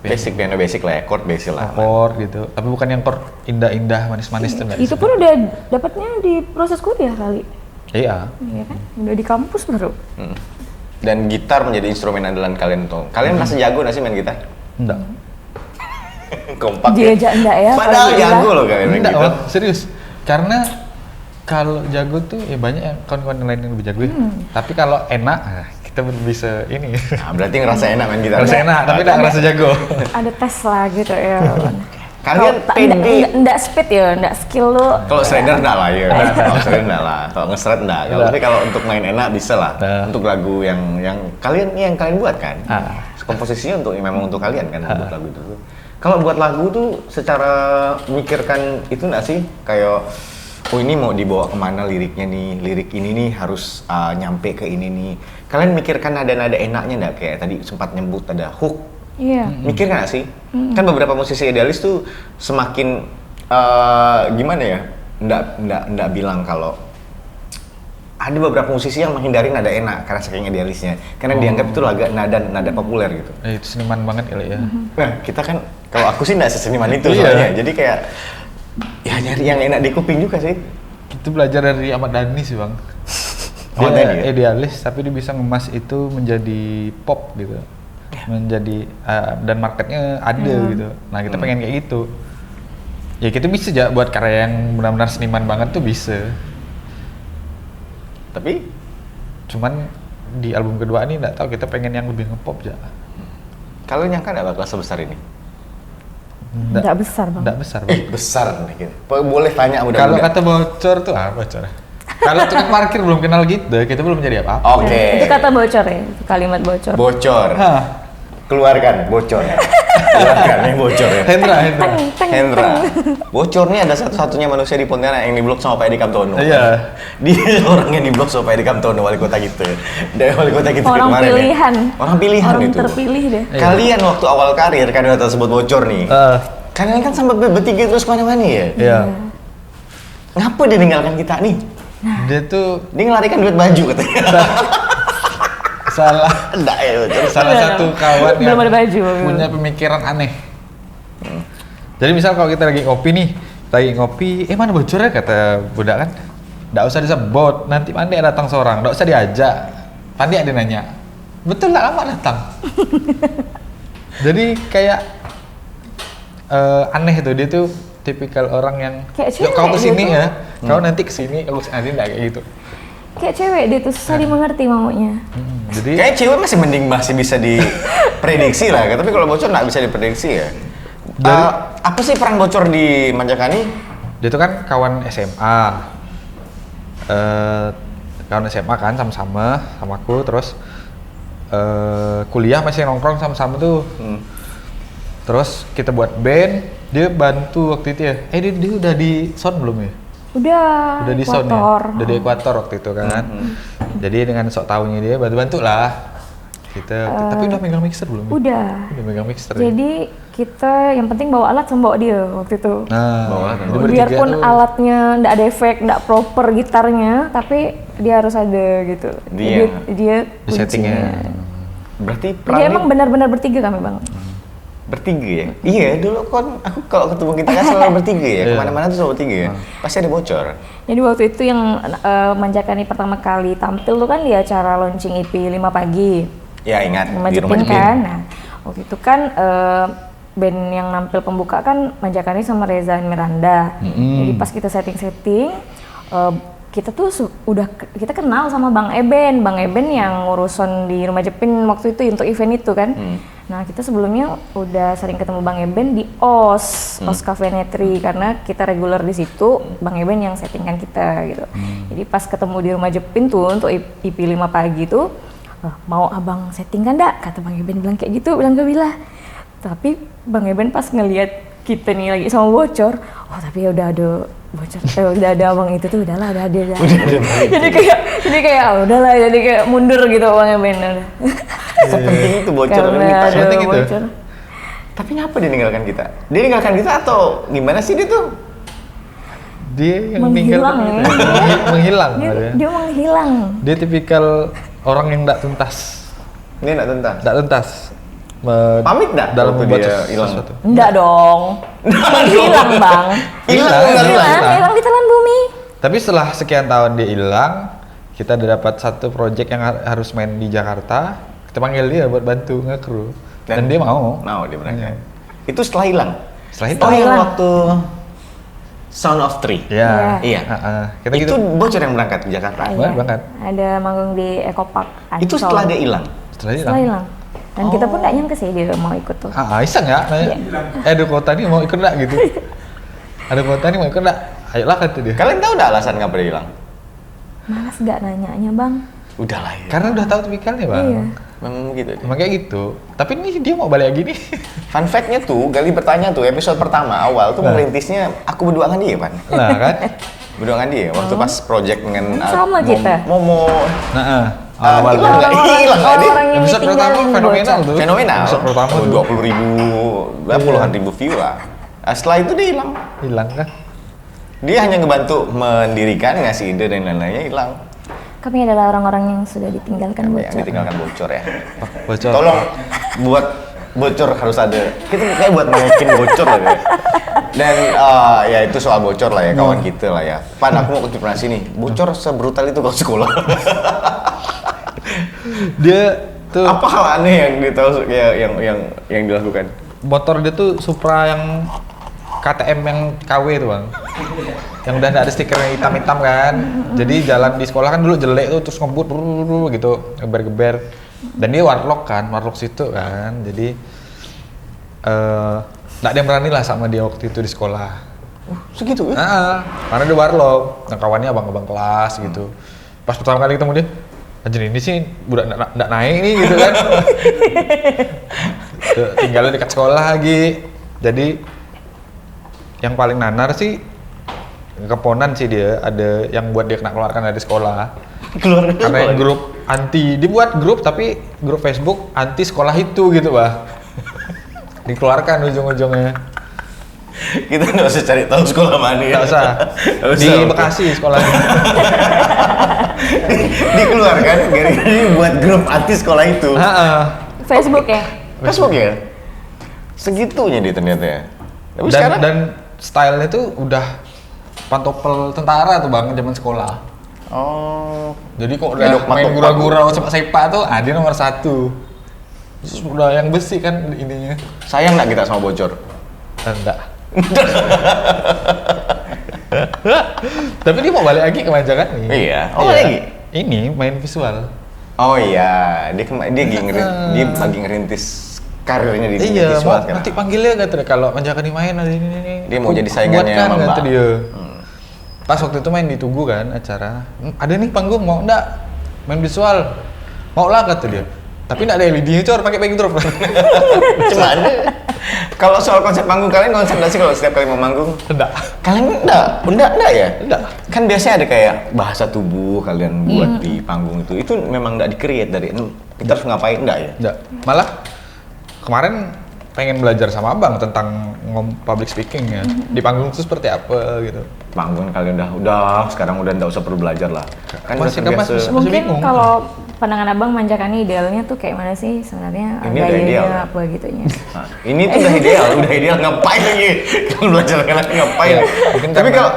[SPEAKER 2] Basic.
[SPEAKER 1] Piano basic lah ya, chord basic lah.
[SPEAKER 2] Chord gitu. Tapi bukan yang chord indah-indah manis-manis tuh nggak
[SPEAKER 3] Itu
[SPEAKER 2] bisa.
[SPEAKER 3] pun udah dapatnya di proses kuliah kali.
[SPEAKER 2] Iya.
[SPEAKER 3] Iya kan? Udah di kampus baru.
[SPEAKER 1] Dan gitar menjadi instrumen andalan kalian tuh. Kalian merasa jago nggak sih main gitar?
[SPEAKER 2] Enggak.
[SPEAKER 1] Kompak
[SPEAKER 3] Dia aja enggak ya.
[SPEAKER 1] Padahal
[SPEAKER 3] kalau dia
[SPEAKER 1] jago loh kalian main
[SPEAKER 2] Enggak,
[SPEAKER 1] gitar.
[SPEAKER 2] Bang. Serius. Karena kalau jago tuh ya banyak yang kawan-kawan yang lain yang lebih jago ya. Tapi kalau enak, kita bisa ini.
[SPEAKER 1] Nah, berarti ngerasa enak main gitar.
[SPEAKER 2] Ngerasa enak, tapi nggak ngerasa jago.
[SPEAKER 3] ada tes lah gitu ya.
[SPEAKER 1] Kalian pede.
[SPEAKER 3] Enggak speed ya, enggak skill lu.
[SPEAKER 1] Kalau shredder enggak lah ya. Kalau shredder enggak lah. Kalau nge-shred enggak. Kalau tapi kalau untuk main enak bisa lah.
[SPEAKER 2] Nah.
[SPEAKER 1] Untuk lagu yang kalian buat kan.
[SPEAKER 2] Ah.
[SPEAKER 1] Komposisinya memang untuk kalian kan buat lagu itu. Kalau buat lagu tuh secara mikirkan itu enggak sih kayak oh ini mau dibawa kemana liriknya nih, lirik ini nih harus nyampe ke ini nih. Kalian mikirkan nada-nada enaknya enggak kayak tadi sempat nyebut ada hook.
[SPEAKER 3] Iya.
[SPEAKER 1] Mikir nggak sih? Kan beberapa musisi idealis tuh semakin gimana ya? Nggak bilang kalau ada beberapa musisi yang menghindari nada enak karena saking idealisnya. Karena dianggap itu nada populer gitu.
[SPEAKER 2] Itu seniman banget kali ya.
[SPEAKER 1] Nah, kita kan kalau aku sih nggak seseniman itu
[SPEAKER 2] Iya.
[SPEAKER 1] soalnya. Jadi kayak ya nyari yang enak di kuping juga sih.
[SPEAKER 2] Kita belajar dari Ahmad Dhani sih bang.
[SPEAKER 1] Ahmad
[SPEAKER 2] Dia
[SPEAKER 1] Dhani ya?
[SPEAKER 2] idealis tapi dia bisa ngemas itu menjadi pop gitu. Menjadi dan marketnya ada gitu. Nah kita pengen kayak gitu. Ya kita bisa aja buat karya yang benar-benar seniman banget tuh bisa.
[SPEAKER 1] Tapi
[SPEAKER 2] Cuman di album kedua ini nggak tahu kita pengen yang lebih ngepop aja.
[SPEAKER 1] kalian nyangka nggak bakal sebesar ini?
[SPEAKER 3] Nggak besar bang.
[SPEAKER 2] Nggak besar Bang.
[SPEAKER 1] Besar nih gitu. Boleh tanya
[SPEAKER 2] Kalau
[SPEAKER 1] mudah-mudahan.
[SPEAKER 2] kata bocor tuh apa bocor? Kalau tukang parkir belum kenal kita belum jadi apa-apa.
[SPEAKER 1] Oke.
[SPEAKER 3] Itu kata bocor ya, itu kalimat bocor.
[SPEAKER 1] Bocor.
[SPEAKER 2] Hah.
[SPEAKER 1] Keluarkan bocor. Keluarkan nih bocor ya.
[SPEAKER 2] Hendra.
[SPEAKER 1] Hendra. Bocor nih ada satu-satunya manusia di Pontianak yang diblok sama Pak Edi Kamtono.
[SPEAKER 2] Iya.
[SPEAKER 1] Dia orang yang diblok sama Pak Edi Kamtono, wali kota gitu. Dari wali kota gitu
[SPEAKER 3] Orang
[SPEAKER 1] kemarin ya.
[SPEAKER 3] pilihan.
[SPEAKER 1] Orang pilihan
[SPEAKER 3] Orang
[SPEAKER 1] itu.
[SPEAKER 3] terpilih deh.
[SPEAKER 2] Iya.
[SPEAKER 1] Kalian waktu awal karir kan udah tersebut bocor nih. Kalian kan sampai bertiga terus kemana-mana ya?
[SPEAKER 2] Iya.
[SPEAKER 1] Ngapa dia ninggalkan kita nih?
[SPEAKER 2] Dia tuh
[SPEAKER 1] Dia ngelarikan duit baju katanya.
[SPEAKER 2] salah
[SPEAKER 1] Enggak ya bocor.
[SPEAKER 2] salah
[SPEAKER 3] Belum.
[SPEAKER 2] satu kawan yang
[SPEAKER 3] Belum ada baju.
[SPEAKER 2] punya pemikiran aneh. Jadi misal kalau kita lagi ngopi, mana bocornya kata budak kan? Nggak usah disebut, nanti Pandi datang seorang, nggak usah diajak. Pandi ada nanya, betul lah lama datang. Jadi kayak aneh tuh, dia tuh tipikal orang yang
[SPEAKER 3] Kayak
[SPEAKER 2] "Yuk, kau
[SPEAKER 3] cewek
[SPEAKER 2] kesini
[SPEAKER 3] gitu."
[SPEAKER 2] ya, kau nanti kesini, aku kesini nggak kayak gitu.
[SPEAKER 3] Kayak cewek dia tuh susah dimengerti maunya.
[SPEAKER 2] Jadi
[SPEAKER 1] Kayak cewek masih bisa diprediksi lah, tapi kalau bocor nggak bisa diprediksi ya. Apa sih peran bocor di Manjakani?
[SPEAKER 2] dia tuh kan kawan SMA, kawan SMA kan sama aku, terus kuliah masih nongkrong sama-sama tuh. Terus kita buat band, dia bantu waktu itu ya. Dia udah di sound belum ya?
[SPEAKER 3] Udah
[SPEAKER 2] Udah di sound ya?
[SPEAKER 3] Ekuator.
[SPEAKER 2] Udah di Ekuator waktu itu kan. Jadi dengan sok taunya dia bantu-bantu lah. Tapi udah megang mixer belum? Ya?
[SPEAKER 3] Udah.
[SPEAKER 2] Udah megang mixer. Ya?
[SPEAKER 3] Jadi kita yang penting bawa alat sama bawa dia waktu itu.
[SPEAKER 2] Nah,
[SPEAKER 1] Bawa alat.
[SPEAKER 2] jadi bertiga
[SPEAKER 3] Biarpun
[SPEAKER 2] tuh-
[SPEAKER 3] alatnya nggak ada efek, nggak proper gitarnya, tapi dia harus ada gitu.
[SPEAKER 1] Dia.
[SPEAKER 2] di
[SPEAKER 3] Dia
[SPEAKER 2] settingnya.
[SPEAKER 3] kuncinya.
[SPEAKER 1] Berarti
[SPEAKER 3] Jadi
[SPEAKER 1] peran
[SPEAKER 3] emang benar-benar bertiga kami bang.
[SPEAKER 1] bertiga ya? Iya, dulu kan aku kalau ketemu kita kan selalu bertiga ya,
[SPEAKER 2] Iya.
[SPEAKER 1] kemana-mana tuh selalu bertiga ya. Pasti ada bocor.
[SPEAKER 3] Jadi waktu itu yang Manjakani pertama kali tampil tuh kan di acara launching EP 5 pagi.
[SPEAKER 1] Ya ingat,
[SPEAKER 3] Rumah
[SPEAKER 1] di rumah
[SPEAKER 3] Jepin
[SPEAKER 1] Jepin.
[SPEAKER 3] kan. Nah, waktu itu kan band yang nampil pembuka kan Manjakani sama Reza dan Miranda. Jadi pas kita setting-setting, kita tuh kita kenal sama Bang Eben. Bang Eben yang ngurusin di Rumah Jepin waktu itu untuk event itu kan. Nah kita sebelumnya udah sering ketemu Bang Eben di OS Cafe Netri karena kita reguler di situ. Bang Eben yang settingan kita gitu. Jadi pas ketemu di Rumah Jepin tuh untuk EP 5 pagi tuh, mau abang setting kan dak? Kata Bang Eben bilang kayak gitu, bilang ke Bila. Tapi Bang Eben pas ngelihat kita nih lagi sama bocor, oh tapi ya udah ada bocor, udah ada abang itu tuh udahlah, udah ada. jadi kayak udahlah, jadi kayak mundur gitu Bang Eben udah.
[SPEAKER 1] Sepenting itu bocor
[SPEAKER 3] Karena
[SPEAKER 1] kita.
[SPEAKER 3] ada
[SPEAKER 2] Sepenting itu.
[SPEAKER 3] bocor.
[SPEAKER 1] Tapi ngapa dia ninggalkan kita? Dia ninggalkan kita atau gimana sih dia tuh?
[SPEAKER 2] Dia yang
[SPEAKER 3] Menghilang,
[SPEAKER 2] meninggal
[SPEAKER 3] ya.
[SPEAKER 2] menghilang.
[SPEAKER 3] Dia menghilang.
[SPEAKER 2] Dia tipikal orang yang tidak tuntas.
[SPEAKER 1] Dia nggak tentang.
[SPEAKER 2] Tidak tuntas.
[SPEAKER 1] Pamit nggak
[SPEAKER 2] dalam
[SPEAKER 1] waktu
[SPEAKER 2] membuat
[SPEAKER 1] dia hilang?
[SPEAKER 2] sesuatu.
[SPEAKER 3] Enggak dong. Menghilang Bang.
[SPEAKER 1] Hilang.
[SPEAKER 3] Hilang di telan bumi.
[SPEAKER 2] Tapi setelah sekian tahun dia hilang, kita udah dapat satu project yang harus main di Jakarta. Kita panggil dia buat bantu nge-crew. Dan dia mau.
[SPEAKER 1] Mau dia berangkat.
[SPEAKER 2] Iya.
[SPEAKER 1] Itu setelah hilang.
[SPEAKER 2] Setelah itu.
[SPEAKER 1] Oh yang
[SPEAKER 3] hilang.
[SPEAKER 1] waktu Sound of Three.
[SPEAKER 2] Ya.
[SPEAKER 1] Iya.
[SPEAKER 2] Kita
[SPEAKER 1] Itu
[SPEAKER 2] gitu.
[SPEAKER 1] bocor yang berangkat ke Jakarta.
[SPEAKER 2] Iya. Banget.
[SPEAKER 3] Ada manggung di Eco Park.
[SPEAKER 1] Itu
[SPEAKER 3] Ancol.
[SPEAKER 1] setelah dia hilang.
[SPEAKER 2] Setelah
[SPEAKER 3] Setelah
[SPEAKER 2] hilang.
[SPEAKER 3] hilang. Dan kita pun nggak nyangka sih dia mau ikut tuh.
[SPEAKER 2] Iseng ya nanya. Ada kota nih mau ikut enggak gitu. Ada kota nih mau ikut enggak? Ayolah kata dia.
[SPEAKER 1] Kalian tahu nggak alasan ngapa dia hilang?
[SPEAKER 3] Malas nggak nanyanya Bang.
[SPEAKER 1] Udahlah ya.
[SPEAKER 2] Karena udah tahu tipikalnya, Bang.
[SPEAKER 3] Iya.
[SPEAKER 1] Memang gitu. Dia.
[SPEAKER 2] Emang kayak gitu. Tapi ini dia mau balik lagi nih.
[SPEAKER 1] Fun fact-nya tuh, Gali bertanya tuh episode pertama awal tuh
[SPEAKER 2] Nah.
[SPEAKER 1] merintisnya aku berdua dengan dia, Pan.
[SPEAKER 2] Nah, kan?
[SPEAKER 1] Berdua dengan dia waktu pas project dengan
[SPEAKER 3] Sama kita.
[SPEAKER 1] Momo.
[SPEAKER 2] Nah,
[SPEAKER 1] Hilang nggak? Hilang nggak dia?
[SPEAKER 3] Orang yang
[SPEAKER 2] episode pertama
[SPEAKER 3] ditinggalin
[SPEAKER 2] fenomenal
[SPEAKER 3] bocor.
[SPEAKER 2] tuh.
[SPEAKER 1] Fenomenal.
[SPEAKER 2] Episode pertama tuh.
[SPEAKER 1] 20.000, puluhan ribu view lah. Nah, setelah itu dia hilang.
[SPEAKER 2] Hilang kan?
[SPEAKER 1] Dia hanya ngebantu mendirikan, ngasih ide dan lain-lainnya hilang.
[SPEAKER 3] Kami adalah orang-orang yang sudah ditinggalkan
[SPEAKER 1] Yang
[SPEAKER 3] bocor.
[SPEAKER 1] ditinggalkan bocor ya.
[SPEAKER 2] Bocor.
[SPEAKER 1] Tolong buat bocor harus ada. Kita kayak buat mungkin bocor lah ya. Dan ya itu soal bocor lah ya kawan kita lah ya. Pan aku mau konfirmasi nih. Bocor sebrutal itu kalau sekolah.
[SPEAKER 2] Dia tuh
[SPEAKER 1] Apa hal aneh yang dia tahu ya, yang dilakukan?
[SPEAKER 2] motor dia tuh Supra yang KTM yang KW itu bang, yang udah nggak ada stikernya hitam-hitam kan. Jadi jalan di sekolah kan dulu jelek tuh, terus ngebut gitu, geber-geber. Dan dia warlock situ kan. Jadi nggak ada yang berani lah sama dia waktu itu di sekolah.
[SPEAKER 1] Segitu ya?
[SPEAKER 2] Karena dia warlock, nah, kawannya abang-abang kelas gitu. Pas pertama kali ketemu dia, anjir ini sih budak nggak naik nih gitu kan. Tinggalnya dekat sekolah lagi. Jadi yang paling nanar sih keponan sih dia, ada yang buat dia kena keluarkan dari sekolah. Karena yang grup anti, dibuat grup tapi grup Facebook anti sekolah itu gitu bah. Dikeluarkan ujung-ujungnya.
[SPEAKER 1] Kita nggak usah cari tahu sekolah mana ya.
[SPEAKER 2] Nggak usah. Di Bekasi sekolahnya.
[SPEAKER 1] Dikeluarkan gara-gara buat grup anti sekolah itu.
[SPEAKER 3] Facebook ya?
[SPEAKER 1] Facebook ya? Segitunya dia ternyata ya. Tapi sekarang
[SPEAKER 2] Dan stylenya tuh udah pantopel tentara tuh bang zaman sekolah.
[SPEAKER 1] oh,
[SPEAKER 2] Jadi kok
[SPEAKER 1] Kayak
[SPEAKER 2] udah
[SPEAKER 1] dok
[SPEAKER 2] main
[SPEAKER 1] matok
[SPEAKER 2] gurau-gurau sepak tuh, dia nomor 1. Terus udah yang besi kan ininya.
[SPEAKER 1] sayang nggak kita sama bocor?
[SPEAKER 2] Enggak. Tapi dia mau balik lagi ke Manjakan nih.
[SPEAKER 1] Iya. Oh, balik lagi?
[SPEAKER 2] Ini main visual.
[SPEAKER 1] Oh iya, dia lagi ngerintis karirnya di dunia
[SPEAKER 2] Iya,
[SPEAKER 1] visual
[SPEAKER 2] mau
[SPEAKER 1] sekarang.
[SPEAKER 2] nanti panggilnya kata dia, kalau Manjakan nih main nanti ini.
[SPEAKER 1] Dia mau jadi saingannya
[SPEAKER 2] buatkan,
[SPEAKER 1] sama
[SPEAKER 2] kata
[SPEAKER 1] Mbak.
[SPEAKER 2] dia. Pas waktu itu main di Tugu kan acara, ada nih panggung mau enggak main visual? Mau lah kata dia. Tapi enggak ada LED-nya, cor, pakai backdrop.
[SPEAKER 1] Cuma ada. Kalau soal konsep panggung, kalian konsep nggak sih kalau setiap kali mau manggung?
[SPEAKER 2] Enggak.
[SPEAKER 1] Kalian enggak ya?
[SPEAKER 2] Enggak.
[SPEAKER 1] Kan biasanya ada kayak bahasa tubuh kalian buat di panggung itu memang nggak di-create dari kita harus ngapain enggak ya?
[SPEAKER 2] Enggak. Malah kemarin pengen belajar sama Abang tentang public speaking ya. Di panggung itu seperti apa gitu.
[SPEAKER 1] Panggung kalian udah sekarang udah nggak usah perlu belajar lah. Kan
[SPEAKER 2] Masih
[SPEAKER 1] udah terbiasa.
[SPEAKER 2] masih
[SPEAKER 3] Mungkin
[SPEAKER 2] bingung.
[SPEAKER 3] kalau pandangan abang Manjakan ini idealnya tuh kayak mana sih sebenarnya?
[SPEAKER 1] Ini udah ideal.
[SPEAKER 3] Apa gitunya?
[SPEAKER 1] Nah, ini tuh udah ideal ngapain lagi? Kalau belajar kalian ngapain?
[SPEAKER 2] Iya, mungkin
[SPEAKER 1] Tapi
[SPEAKER 2] karena-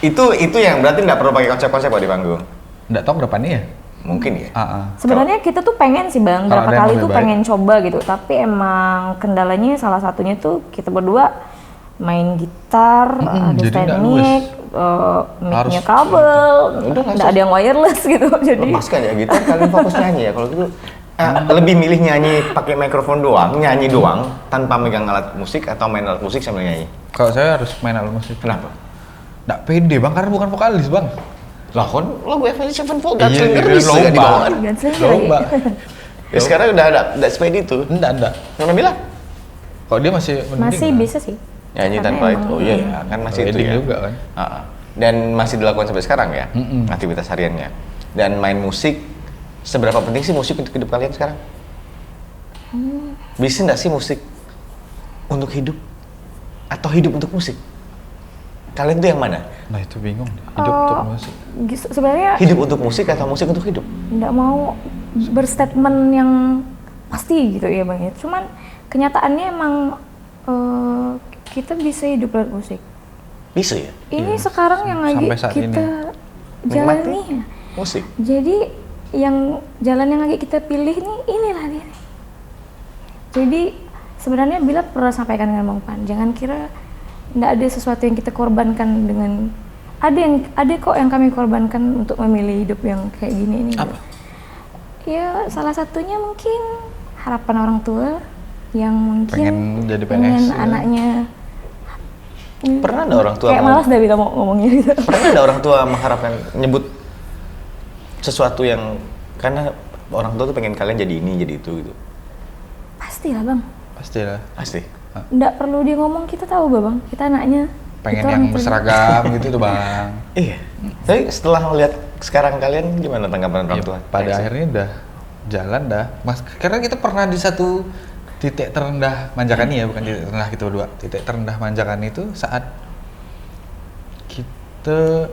[SPEAKER 1] kalau itu yang berarti nggak perlu pakai konsep-konsep kalau di panggung.
[SPEAKER 2] Enggak tahu berapa nih ya?
[SPEAKER 1] Mungkin ya.
[SPEAKER 3] Sebenarnya kita tuh pengen sih bang,
[SPEAKER 2] Kalau
[SPEAKER 3] berapa
[SPEAKER 2] ada yang
[SPEAKER 3] kali
[SPEAKER 2] lebih
[SPEAKER 3] tuh
[SPEAKER 2] baik.
[SPEAKER 3] pengen coba gitu. Tapi emang kendalanya salah satunya tuh kita berdua main gitar, ada
[SPEAKER 2] jadi
[SPEAKER 3] stand
[SPEAKER 2] nggak
[SPEAKER 3] mic, mic-nya
[SPEAKER 2] Harus-
[SPEAKER 3] kabel,
[SPEAKER 1] Udah,
[SPEAKER 3] nggak ada yang wireless gitu. Jadi
[SPEAKER 1] Lepaskan ya gitar, kalian fokus nyanyi ya. Kalau gitu lebih milih nyanyi pakai mikrofon doang, nyanyi doang tanpa megang alat musik atau main alat musik sambil nyanyi.
[SPEAKER 2] Kalau saya harus main alat musik.
[SPEAKER 1] Kenapa?
[SPEAKER 2] Nggak pede bang, karena bukan vokalis bang.
[SPEAKER 1] Lah kan lagu Avenged Sevenfold
[SPEAKER 2] Iya,
[SPEAKER 1] Gunslinger
[SPEAKER 2] iya,
[SPEAKER 1] bisa
[SPEAKER 2] lomba.
[SPEAKER 1] dibawakan.
[SPEAKER 3] Gunslinger
[SPEAKER 2] Lomba.
[SPEAKER 1] Ya sekarang udah ada speed itu.
[SPEAKER 2] Enggak.
[SPEAKER 1] Yang bilang
[SPEAKER 2] Kalau dia masih mending
[SPEAKER 3] masih
[SPEAKER 2] lah.
[SPEAKER 3] bisa sih.
[SPEAKER 1] nyanyi
[SPEAKER 3] Karena
[SPEAKER 1] tanpa
[SPEAKER 3] emang-
[SPEAKER 1] itu. Oh iya ya, kan masih itu
[SPEAKER 2] Wedding
[SPEAKER 1] ya.
[SPEAKER 2] juga kan.
[SPEAKER 1] Dan masih dilakukan sampai sekarang ya
[SPEAKER 2] Mm-mm.
[SPEAKER 1] aktivitas hariannya. Dan main musik, seberapa penting sih musik untuk hidup kalian sekarang? Bisa nggak sih musik untuk hidup atau hidup untuk musik? Kalian tuh yang mana?
[SPEAKER 2] Nah itu bingung deh. Hidup untuk musik.
[SPEAKER 3] Sebenarnya
[SPEAKER 1] Hidup untuk musik atau musik untuk hidup?
[SPEAKER 3] nggak mau berstatement yang pasti gitu ya bang ya. Cuman kenyataannya emang kita bisa hidup lewat musik.
[SPEAKER 1] Bisa ya?
[SPEAKER 3] Ini sekarang yang lagi
[SPEAKER 2] Sampai saat
[SPEAKER 3] kita
[SPEAKER 1] Nikmati
[SPEAKER 3] jalani.
[SPEAKER 1] musik.
[SPEAKER 3] Jadi yang jalan yang lagi kita pilih nih inilah dia. Nih. Jadi sebenarnya Bila pernah sampaikan dengan Bang Pan, jangan kira nggak ada sesuatu yang kita korbankan dengan ada kok yang kami korbankan untuk memilih hidup yang kayak gini ini.
[SPEAKER 1] Apa?
[SPEAKER 3] Ya salah satunya mungkin harapan orang tua yang mungkin
[SPEAKER 2] Pengen jadi
[SPEAKER 3] pengen
[SPEAKER 2] PNS, ya.
[SPEAKER 3] anaknya.
[SPEAKER 1] Pernah ada orang tua
[SPEAKER 3] Kayak malas dah Bila mau ngomongnya gitu.
[SPEAKER 1] Pernah ada orang tua mengharapkan nyebut sesuatu yang karena orang tua tuh pengen kalian jadi ini jadi itu gitu.
[SPEAKER 3] Pastilah bang.
[SPEAKER 2] Pastilah.
[SPEAKER 1] Pasti.
[SPEAKER 3] Nggak perlu dia ngomong, kita tahu bang, kita anaknya.
[SPEAKER 2] Pengen
[SPEAKER 3] Kita
[SPEAKER 2] yang
[SPEAKER 3] orang tua.
[SPEAKER 2] berseragam gitu tuh bang.
[SPEAKER 1] Iya. Tapi setelah melihat sekarang kalian gimana tanggapan orang
[SPEAKER 2] Ya,
[SPEAKER 1] tua?
[SPEAKER 2] pada
[SPEAKER 1] Reaksi?
[SPEAKER 2] akhirnya udah jalan dah. Mas, karena kita pernah di satu titik terendah Manjakani ya, bukan titik terendah kita berdua. Titik terendah Manjakani itu saat kita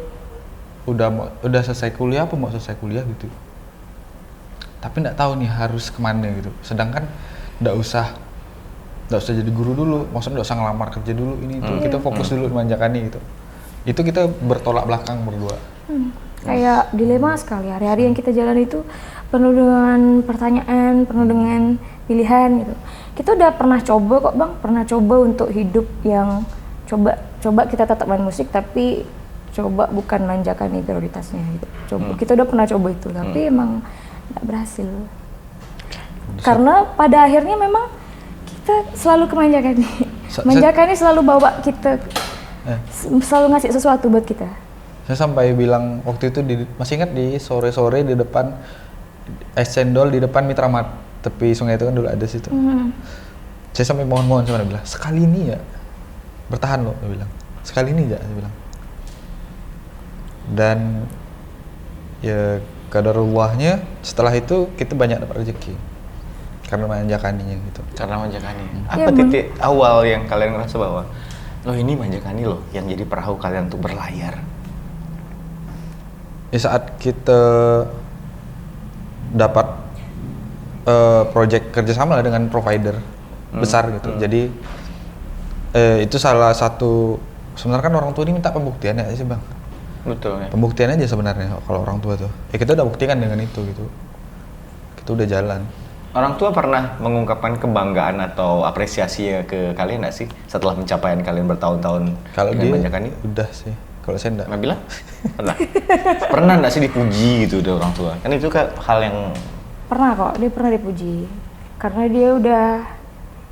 [SPEAKER 2] udah selesai kuliah apa mau selesai kuliah gitu. Tapi nggak tahu nih harus kemana gitu. Sedangkan nggak usah jadi guru dulu, maksudnya nggak usah ngelamar kerja dulu ini itu. Kita fokus dulu di Manjakani gitu. Itu kita bertolak belakang berdua.
[SPEAKER 3] Kayak dilema sekali, hari-hari yang kita jalan itu penuh dengan pertanyaan, penuh dengan pilihan gitu. Kita udah pernah coba kok bang, pernah coba untuk hidup yang coba kita tetap main musik tapi coba bukan manjakan nih prioritasnya gitu. Kita udah pernah coba itu tapi emang nggak berhasil. Karena pada akhirnya memang kita selalu kemanjakan nih. Manjakan ini selalu bawa kita selalu ngasih sesuatu buat kita.
[SPEAKER 2] Saya sampai bilang waktu itu masih ingat di sore-sore di depan es cendol di depan Mitramat tepi sungai itu kan dulu ada situ. Saya sampai mohon-mohon sama dia bilang sekali ini ya bertahan loh, dia bilang sekali ini ya, dia bilang. Dan ya qadarullahnya setelah itu kita banyak dapat rezeki karena manjakaninya gitu.
[SPEAKER 1] Karena manjakani. Apa titik awal yang kalian ngerasa bahwa loh ini manjakani loh yang jadi perahu kalian untuk berlayar?
[SPEAKER 2] Ya saat kita dapat project kerjasama lah dengan provider besar gitu. Jadi itu salah satu, sebenarnya kan orang tua ini minta pembuktian ya sih bang.
[SPEAKER 1] Betul ya.
[SPEAKER 2] Pembuktian aja sebenarnya kalau orang tua tuh. Ya kita udah buktikan dengan itu gitu. Kita udah jalan.
[SPEAKER 1] Orang tua pernah mengungkapkan kebanggaan atau apresiasi ya ke kalian nggak sih setelah pencapaian kalian bertahun-tahun
[SPEAKER 2] Kalau
[SPEAKER 1] dengan
[SPEAKER 2] dia
[SPEAKER 1] manjakani?
[SPEAKER 2] udah sih. Kalau saya enggak.
[SPEAKER 1] Nabila? Pernah? Pernah nggak sih dipuji gitu dari orang tua? Kan itu kan hal yang
[SPEAKER 3] Pernah kok, dia pernah dipuji. Karena dia udah,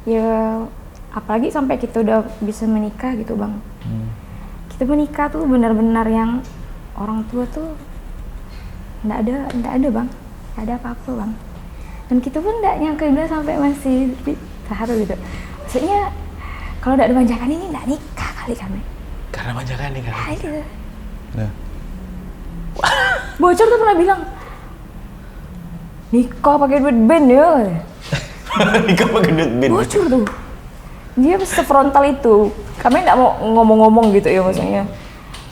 [SPEAKER 3] ya apalagi sampai kita udah bisa menikah gitu bang. Kita menikah tuh benar-benar yang orang tua tuh nggak ada bang, nggak ada apa-apa bang. Dan kita pun nggak nyangka udah sampai masih terharu gitu. Maksudnya kalau nggak ada manjakan ini nggak nikah kali kami.
[SPEAKER 1] karena manjakani kan?
[SPEAKER 3] Nah, gitu.
[SPEAKER 2] Nah.
[SPEAKER 3] Bocor tuh pernah bilang, nikah pakai duit band ya.
[SPEAKER 1] Nikah pakai duit bin.
[SPEAKER 3] Bocor tuh. Dia sefrontal itu. Kami nggak mau ngomong-ngomong gitu ya maksudnya.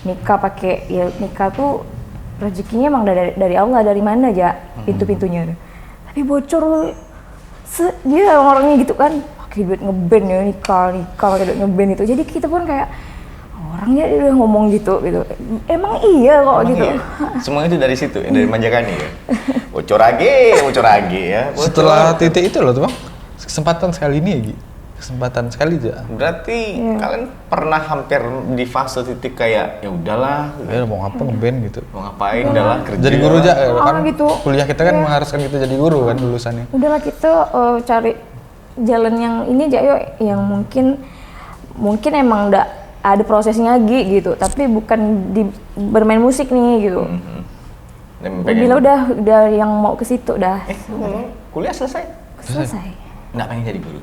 [SPEAKER 3] Nikah pakai, ya nikah tuh rezekinya emang dari Allah, dari mana aja pintu-pintunya. Tapi bocor dia orangnya gitu kan, pakai duit ngeband ya, nikah pakai duit ngeband itu. Jadi kita pun kayak orangnya dia udah ngomong gitu. Emang iya kok
[SPEAKER 1] Emang
[SPEAKER 3] gitu.
[SPEAKER 1] iya? Semua itu dari situ ya, dari manjakani ya. Bocor lagi ya. Bocor.
[SPEAKER 2] Setelah titik itu loh tuh bang, kesempatan sekali ini ya Gi. Kesempatan sekali aja.
[SPEAKER 1] Berarti kalian pernah hampir di fase titik kayak ya udahlah,
[SPEAKER 2] Ya mau ngapa ngeband gitu.
[SPEAKER 1] mau ngapain, udahlah kerja.
[SPEAKER 2] Jadi guru aja kan
[SPEAKER 3] gitu.
[SPEAKER 2] kuliah kita kan mengharuskan kita jadi guru kan lulusannya.
[SPEAKER 3] Udahlah kita cari jalan yang ini aja yuk, yang mungkin emang udah ada prosesnya gitu, tapi bukan di bermain musik nih gitu. Bila udah yang mau ke situ dah.
[SPEAKER 1] Kuliah selesai?
[SPEAKER 3] Selesai.
[SPEAKER 1] Nggak pengen jadi guru?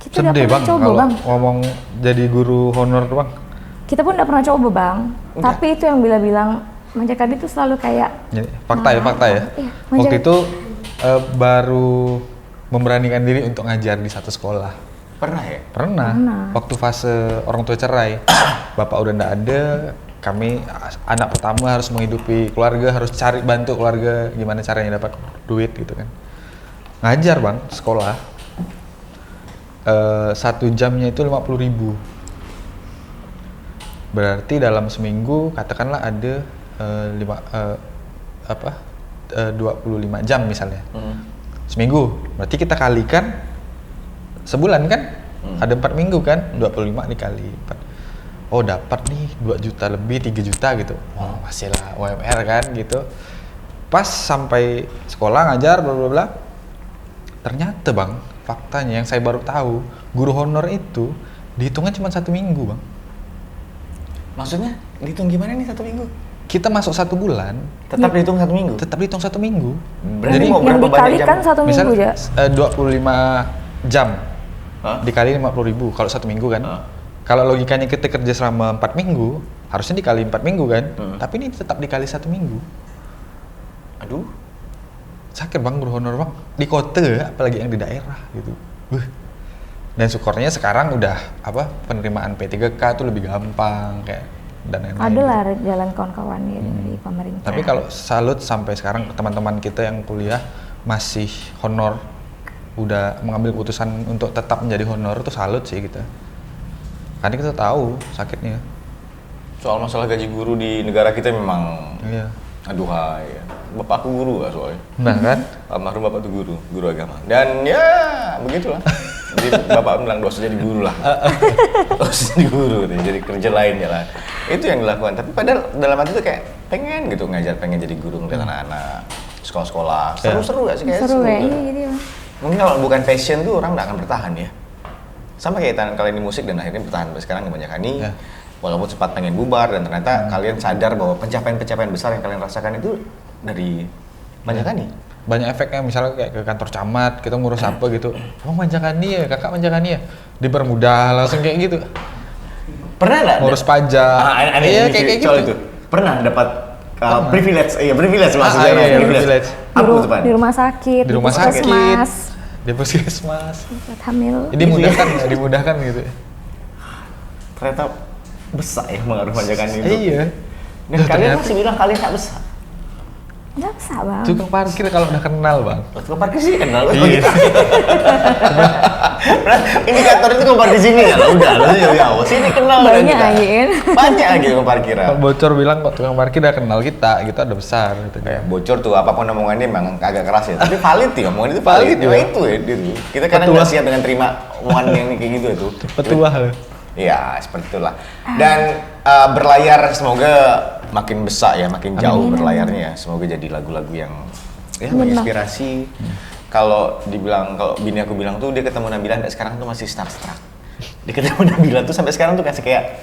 [SPEAKER 3] Kita udah
[SPEAKER 2] Sedih
[SPEAKER 3] pernah
[SPEAKER 2] bang
[SPEAKER 3] coba
[SPEAKER 2] kalau
[SPEAKER 3] bang.
[SPEAKER 2] ngomong jadi guru honor tuh bang.
[SPEAKER 3] Kita pun udah pernah coba bang. Tapi itu yang bilang Manjakadi itu selalu kayak
[SPEAKER 2] Jadi, fakta ya.
[SPEAKER 3] Iya,
[SPEAKER 2] Waktu itu baru memberanikan diri untuk ngajar di satu sekolah.
[SPEAKER 1] Pernah ya?
[SPEAKER 2] Pernah. Waktu fase orang tua cerai, bapak udah nggak ada, kami anak pertama harus menghidupi keluarga, harus cari bantu keluarga gimana caranya dapat duit gitu kan. Ngajar bang, sekolah. 1 jamnya itu 50.000. Berarti dalam seminggu katakanlah ada 25 jam misalnya. Seminggu. Berarti kita kalikan sebulan kan? Ada 4 minggu kan? 25 dikali 4. Oh dapat nih 2 juta lebih, 3 juta gitu. Oh masih lah UMR kan gitu. Pas sampai sekolah ngajar bla bla bla. Ternyata bang, faktanya yang saya baru tahu, guru honor itu dihitungnya cuma 1 minggu bang.
[SPEAKER 1] Maksudnya dihitung gimana nih 1 minggu?
[SPEAKER 2] Kita masuk 1 bulan,
[SPEAKER 1] Tetap dihitung 1 minggu?
[SPEAKER 2] tetap dihitung 1 minggu.
[SPEAKER 1] Berarti
[SPEAKER 2] Jadi
[SPEAKER 1] mau
[SPEAKER 3] yang
[SPEAKER 1] berapa banyak
[SPEAKER 3] dikalikan
[SPEAKER 1] jam?
[SPEAKER 3] 1
[SPEAKER 2] misal
[SPEAKER 3] minggu aja.
[SPEAKER 2] 25 jam
[SPEAKER 1] Hah?
[SPEAKER 2] dikali 50.000 kalau 1 minggu kan.
[SPEAKER 1] Hah?
[SPEAKER 2] Kalau logikanya kita kerja selama 4 minggu, harusnya dikali 4 minggu kan. Tapi ini tetap dikali 1 minggu.
[SPEAKER 1] Aduh.
[SPEAKER 2] Sakit bang guru honor bang. Di kota apalagi yang di daerah gitu. Dan syukurnya sekarang udah penerimaan P3K tuh lebih gampang kayak dan lain-lain.
[SPEAKER 3] Ada lah jalan kawan-kawan di pemerintah.
[SPEAKER 2] Tapi kalau salut sampai sekarang teman-teman kita yang kuliah masih honor, udah mengambil keputusan untuk tetap menjadi honor tuh salut sih kita. Karena kita tahu sakitnya.
[SPEAKER 1] Soal masalah gaji guru di negara kita memang
[SPEAKER 2] Iya.
[SPEAKER 1] aduhai ya. Bapakku guru lah soalnya.
[SPEAKER 2] Nah kan?
[SPEAKER 1] Almarhum bapak tuh guru agama. Dan ya begitulah. Jadi bapak bilang dosa jadi guru lah. Dosa jadi guru, gitu. Jadi kerja lain ya lah. Itu yang dilakukan. Tapi padahal dalam hati tuh kayak pengen gitu ngajar, pengen jadi guru ngeliat anak-anak sekolah-sekolah. Seru-seru gak sih? Kayak
[SPEAKER 3] Seru
[SPEAKER 1] gitu.
[SPEAKER 3] kayaknya gitu ya.
[SPEAKER 1] Mungkin kalau bukan passion tuh orang nggak akan bertahan ya. Sama kayak kalian di musik dan akhirnya bertahan sampai sekarang kebanyakan nih.
[SPEAKER 2] Ya.
[SPEAKER 1] Walaupun sempat pengen bubar dan ternyata kalian sadar bahwa pencapaian-pencapaian besar yang kalian rasakan itu dari Manjakani.
[SPEAKER 2] Banyak efeknya, misalnya kayak ke kantor camat, kita ngurus apa gitu. Oh Manjakani ya, kakak Manjakani ya. Dipermudah langsung kayak gitu.
[SPEAKER 1] Pernah nggak?
[SPEAKER 2] Ngurus pajak.
[SPEAKER 1] Iya
[SPEAKER 2] kayak
[SPEAKER 1] soal
[SPEAKER 2] gitu.
[SPEAKER 1] itu. Pernah dapat privilege, privilege maksudnya.
[SPEAKER 2] Iya, privilege.
[SPEAKER 1] Apa tuh Pan?
[SPEAKER 3] Di rumah sakit,
[SPEAKER 2] Di rumah sakit.
[SPEAKER 3] puskesmas,
[SPEAKER 2] Di puskesmas.
[SPEAKER 3] buat hamil.
[SPEAKER 2] Jadi dimudahkan gitu.
[SPEAKER 1] Ternyata besar ya pengaruh Manjakani itu.
[SPEAKER 2] Iya.
[SPEAKER 1] Dan kalian masih bilang kalian nggak besar.
[SPEAKER 3] Nggak bisa bang.
[SPEAKER 2] Tukang parkir kalau udah kenal bang.
[SPEAKER 1] Tukang parkir sih kenal.
[SPEAKER 2] Iya.
[SPEAKER 1] Indikator itu tukang parkir sini kan? Udah, lu ya sini kenal kan
[SPEAKER 3] Banyak
[SPEAKER 1] kita.
[SPEAKER 3] aja kan.
[SPEAKER 1] Banyak lagi tukang parkiran.
[SPEAKER 2] Kalau bocor bilang kok tukang parkir udah kenal kita udah besar gitu
[SPEAKER 1] Kayak
[SPEAKER 2] kan.
[SPEAKER 1] bocor tuh apapun omongannya emang agak keras ya. Tapi valid ya omongan itu valid.
[SPEAKER 2] Valid,
[SPEAKER 1] Ya,
[SPEAKER 2] ya.
[SPEAKER 1] itu ya gitu. Kita kadang
[SPEAKER 2] Petua.
[SPEAKER 1] nggak siap dengan terima omongan yang kayak gitu itu.
[SPEAKER 2] Petua.
[SPEAKER 1] Iya, seperti itulah. Dan berlayar semoga makin besar ya, makin jauh berlayarnya. Semoga jadi lagu-lagu yang ya menginspirasi. Kalau bini aku bilang tuh dia ketemu Nabila sekarang tuh masih starstruck. Dia ketemu Nabila tuh sampai sekarang tuh kasih kayak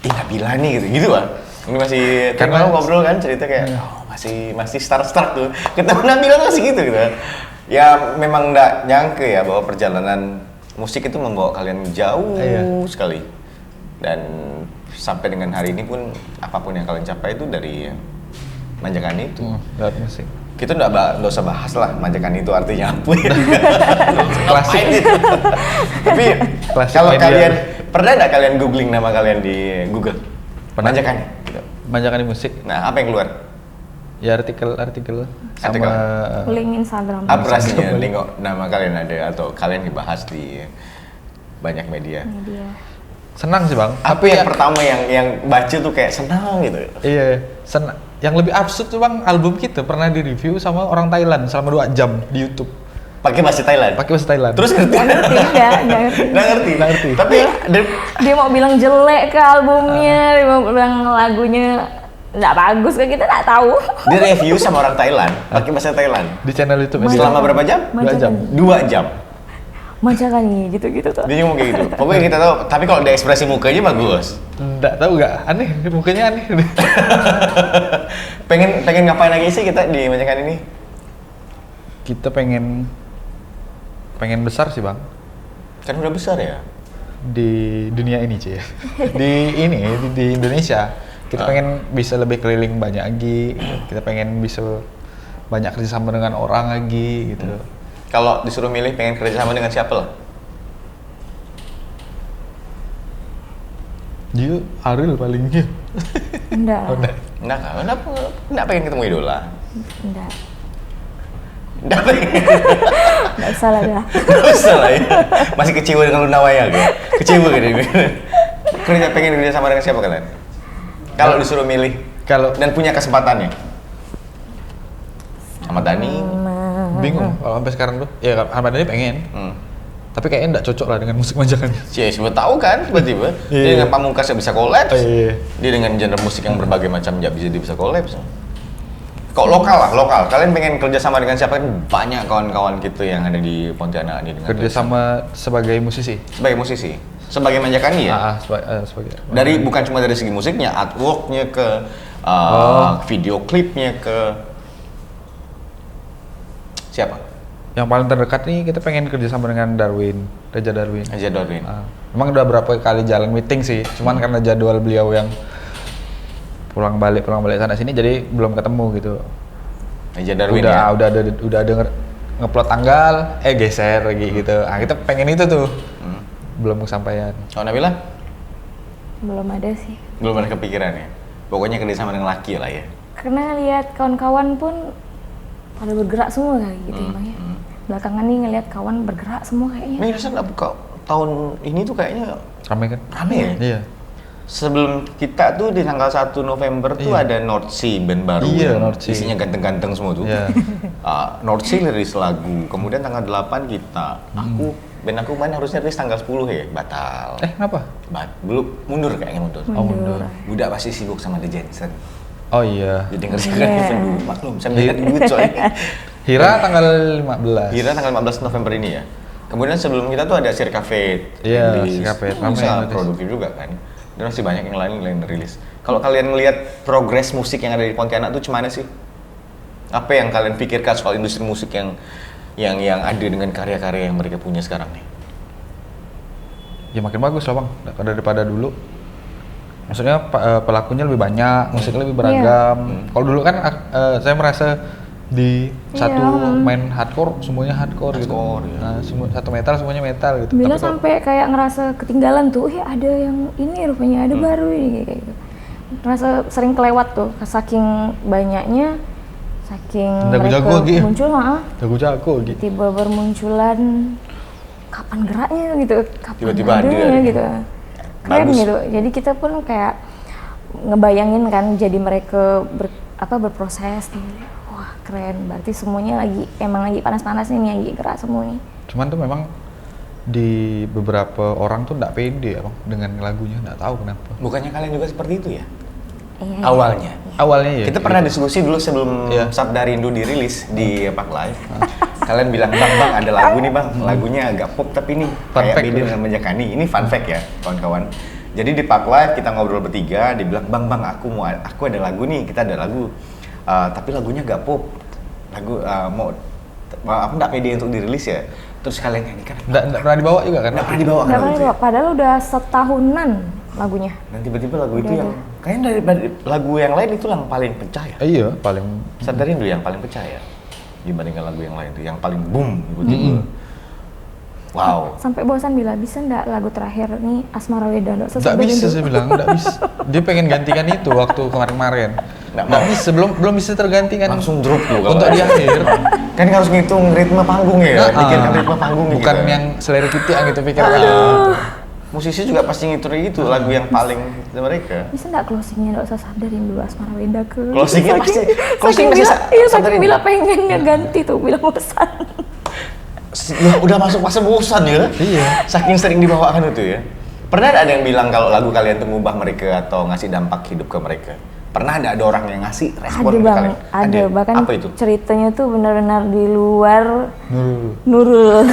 [SPEAKER 1] ih Nabila nih gitu lah. Ini masih karena ngobrol kan cerita kayak oh, masih starstruck tuh. Ketemu Nabila masih gitu. Ya memang nggak nyangke ya bahwa perjalanan musik itu membawa kalian jauh sekali. Dan sampai dengan hari ini pun apapun yang kalian capai itu dari Manjakani itu.
[SPEAKER 2] Lewat musik.
[SPEAKER 1] Kita nggak usah bahas lah Manjakani itu artinya apa ya.
[SPEAKER 2] Klasik.
[SPEAKER 1] Tapi
[SPEAKER 2] Klasik
[SPEAKER 1] kalau
[SPEAKER 2] media.
[SPEAKER 1] kalian pernah nggak kalian googling nama kalian di Google? Manjakani. Gitu.
[SPEAKER 2] Manjakani musik.
[SPEAKER 1] Nah apa yang keluar?
[SPEAKER 2] Ya artikel
[SPEAKER 1] Artikel.
[SPEAKER 2] sama
[SPEAKER 3] Link Instagram.
[SPEAKER 1] Apa rasanya nengok nama kalian ada atau kalian dibahas di banyak media?
[SPEAKER 3] Media.
[SPEAKER 2] senang sih bang.
[SPEAKER 1] Apa yang pertama yang baca tuh kayak senang gitu?
[SPEAKER 2] Iya, senang. Yang lebih absurd tuh bang, album kita pernah di-review sama orang Thailand selama 2 jam di YouTube.
[SPEAKER 1] Pakai bahasa Thailand?
[SPEAKER 2] Pakai bahasa Thailand.
[SPEAKER 1] Terus ngerti?
[SPEAKER 3] Nggak ngerti.
[SPEAKER 1] Nggak ngerti. Tapi
[SPEAKER 3] Dia mau bilang jelek ke albumnya, dia mau bilang lagunya nggak bagus, kan kita nggak tahu.
[SPEAKER 1] dia review sama orang Thailand, pakai bahasa Thailand.
[SPEAKER 2] Di channel YouTube
[SPEAKER 1] Selama berapa jam?
[SPEAKER 2] 2 jam.
[SPEAKER 1] 2 jam.
[SPEAKER 3] Manjakani gitu-gitu tuh.
[SPEAKER 1] Dia ngomong kayak gitu. Pokoknya kita tahu, tapi kalau dari ekspresi mukanya bagus.
[SPEAKER 2] Nggak tahu nggak? Aneh, mukanya aneh.
[SPEAKER 1] pengen ngapain lagi sih kita di Manjakani ini?
[SPEAKER 2] Kita pengen besar sih bang.
[SPEAKER 1] Kan udah besar ya.
[SPEAKER 2] Di dunia ini Cie. di Indonesia. Kita pengen bisa lebih keliling banyak lagi. Kita pengen bisa banyak kerjasama dengan orang lagi gitu.
[SPEAKER 1] Kalau disuruh milih pengen kerjasama dengan siapa lah?
[SPEAKER 2] Dia Ariel palingnya.
[SPEAKER 3] Enggak.
[SPEAKER 1] Enggak pengen ketemu idola.
[SPEAKER 3] Enggak.
[SPEAKER 1] Enggak pengen.
[SPEAKER 3] Enggak usah lah ya.
[SPEAKER 1] Enggak usah lah ya. Masih kecewa dengan Luna Maya gitu. Kecewa gitu. Pengen kerjasama dengan siapa kalian? Kalau disuruh milih dan punya kesempatannya. Ahmad Dhani.
[SPEAKER 2] Bingung kalau sampai sekarang tuh. Ya Ahmad Dhani pengen. Tapi kayaknya nggak cocok lah dengan musik Manjakani.
[SPEAKER 1] Siapa tahu kan tiba-tiba dia dengan Pamungkas yang bisa collab. Dia dengan genre musik yang berbagai macam dia bisa collab. Kok lokal. Kalian pengen kerja sama dengan siapa? Banyak kawan-kawan gitu yang ada di Pontianak ini dengan
[SPEAKER 2] Kerja sama sebagai musisi.
[SPEAKER 1] sebagai musisi. Sebagai Manjakani ya?
[SPEAKER 2] Sebagai.
[SPEAKER 1] Bukan cuma dari segi musiknya, artworknya ke video klipnya ke siapa?
[SPEAKER 2] Yang paling terdekat nih kita pengen kerja sama dengan Reza Darwin. Emang udah berapa kali jalan meeting sih, cuman karena jadwal beliau yang pulang balik sana sini jadi belum ketemu gitu.
[SPEAKER 1] Reza Darwin
[SPEAKER 2] udah ada ngeplot tanggal, geser lagi gitu. Kita pengen itu tuh. Belum kesampaian.
[SPEAKER 1] Oh Nabila?
[SPEAKER 3] Belum ada sih.
[SPEAKER 1] Belum ada kepikiran ya? Pokoknya kerja sama dengan laki lah ya?
[SPEAKER 3] Karena lihat kawan-kawan pun pada bergerak semua kayak gitu ya Bang ya. Belakangan nih ngelihat kawan bergerak semua kayaknya.
[SPEAKER 1] Ini rasanya buka tahun ini tuh kayaknya
[SPEAKER 2] Rame kan?
[SPEAKER 1] rame ya?
[SPEAKER 2] Iya.
[SPEAKER 1] Sebelum kita tuh di tanggal 1 November tuh ada North Sea band baru.
[SPEAKER 2] Iya, North Sea.
[SPEAKER 1] Isinya ganteng-ganteng semua tuh.
[SPEAKER 2] Iya.
[SPEAKER 1] North Sea rilis lagu. Kemudian tanggal 8 kita. Aku Band aku main harusnya rilis tanggal 10 ya, batal.
[SPEAKER 2] Kenapa?
[SPEAKER 1] Belum, mundur kayaknya mundur.
[SPEAKER 2] Oh, mundur.
[SPEAKER 1] Budak pasti sibuk sama The Jensen.
[SPEAKER 2] Oh iya.
[SPEAKER 1] Jadi ngerjakan event dulu, maklum. Saya melihat duit soalnya.
[SPEAKER 2] Hira tanggal 15.
[SPEAKER 1] Hira tanggal 15 November ini ya. Kemudian sebelum kita tuh ada Circa Fate.
[SPEAKER 2] Iya, Circa Fate.
[SPEAKER 1] Sangat produktif juga kan. Dan masih banyak yang lain rilis. Kalau kalian ngelihat progres musik yang ada di Pontianak tuh gimana sih? Apa yang kalian pikirkan soal industri musik yang ada dengan karya-karya yang mereka punya sekarang nih?
[SPEAKER 2] Ya makin bagus lah bang, daripada dulu. Maksudnya pelakunya lebih banyak, musiknya lebih beragam. Kalau dulu kan saya merasa di satu main hardcore semuanya hardcore gitu.
[SPEAKER 1] Ya.
[SPEAKER 2] Nah, satu metal semuanya metal gitu.
[SPEAKER 3] Bila sampai kayak ngerasa ketinggalan tuh, ya ada yang ini rupanya ada baru ini kayak gitu. Ngerasa sering kelewat tuh, saking banyaknya, saking
[SPEAKER 2] jago-jago
[SPEAKER 3] mereka muncul,
[SPEAKER 2] jago-jago gitu.
[SPEAKER 3] Tiba bermunculan, kapan geraknya gitu, kapan
[SPEAKER 1] tiba-tiba ada
[SPEAKER 3] gitu. Keren
[SPEAKER 1] bagus.
[SPEAKER 3] gitu. Jadi kita pun kayak ngebayangin kan, jadi mereka berproses nih. Wah keren, berarti semuanya emang lagi panas-panasnya nih, lagi gerak semuanya.
[SPEAKER 2] Cuman tuh memang di beberapa orang tuh nggak pede ya bang dengan lagunya, nggak tahu kenapa.
[SPEAKER 1] Bukannya kalian juga seperti itu ya?
[SPEAKER 3] Iya,
[SPEAKER 1] Awalnya.
[SPEAKER 2] Awalnya ya.
[SPEAKER 1] Kita pernah diskusi dulu sebelum Sabda Rindu dirilis di Pak Live. Kalian bilang, bang ada lagu nih bang, lagunya agak pop tapi ini kayak beda dengan Menjakani. Ini fun fact ya kawan-kawan. Jadi di Pak Live kita ngobrol bertiga, dia bilang bang aku ada lagu nih, kita ada lagu. Tapi lagunya agak pop. Aku nggak pede untuk dirilis ya. Terus kalian nyanyikan.
[SPEAKER 2] Nggak pernah dibawa juga kan?
[SPEAKER 1] Nggak pernah dibawa kan?
[SPEAKER 3] Nggak pernah dibawa, padahal udah setahunan lagunya.
[SPEAKER 1] Dan tiba-tiba lagu itu yang kayaknya dari lagu yang lain itu yang paling pecah ya.
[SPEAKER 2] Iya, paling
[SPEAKER 1] Sabda Rindu yang paling pecah ya dibandingkan lagu yang lain itu yang paling boom gitu. Wow.
[SPEAKER 3] Sampai bosan bila bisa nggak lagu terakhir nih Asmara Weda
[SPEAKER 2] nggak bisa saya bilang, nggak bisa. Dia pengen gantikan itu waktu kemarin-kemarin. Nggak bisa, belum bisa tergantikan.
[SPEAKER 1] Langsung drop tuh
[SPEAKER 2] untuk di akhir.
[SPEAKER 1] Kan harus ngitung ritme panggung ya, bikin ritme panggung gitu.
[SPEAKER 2] Bukan yang selera kita yang gitu pikir.
[SPEAKER 1] Musisi juga pasti ngitung gitu lagu yang paling mereka.
[SPEAKER 3] Bisa nggak closingnya nggak usah Sabdarin dulu Asmara Weda ke.
[SPEAKER 1] Closingnya pasti.
[SPEAKER 3] Saking bila pengennya ganti tuh, bila bosan.
[SPEAKER 1] Udah masuk fase bosan ya?
[SPEAKER 2] Iya.
[SPEAKER 1] Saking sering dibawakan itu ya. Pernah ada yang bilang kalau lagu kalian tuh ngubah mereka atau ngasih dampak hidup ke mereka? Pernah ada orang yang ngasih respon
[SPEAKER 3] Ada
[SPEAKER 1] ke
[SPEAKER 3] bang,
[SPEAKER 1] kalian?
[SPEAKER 3] ada. Bahkan
[SPEAKER 1] apa itu?
[SPEAKER 3] ceritanya tuh benar-benar di luar Nurul.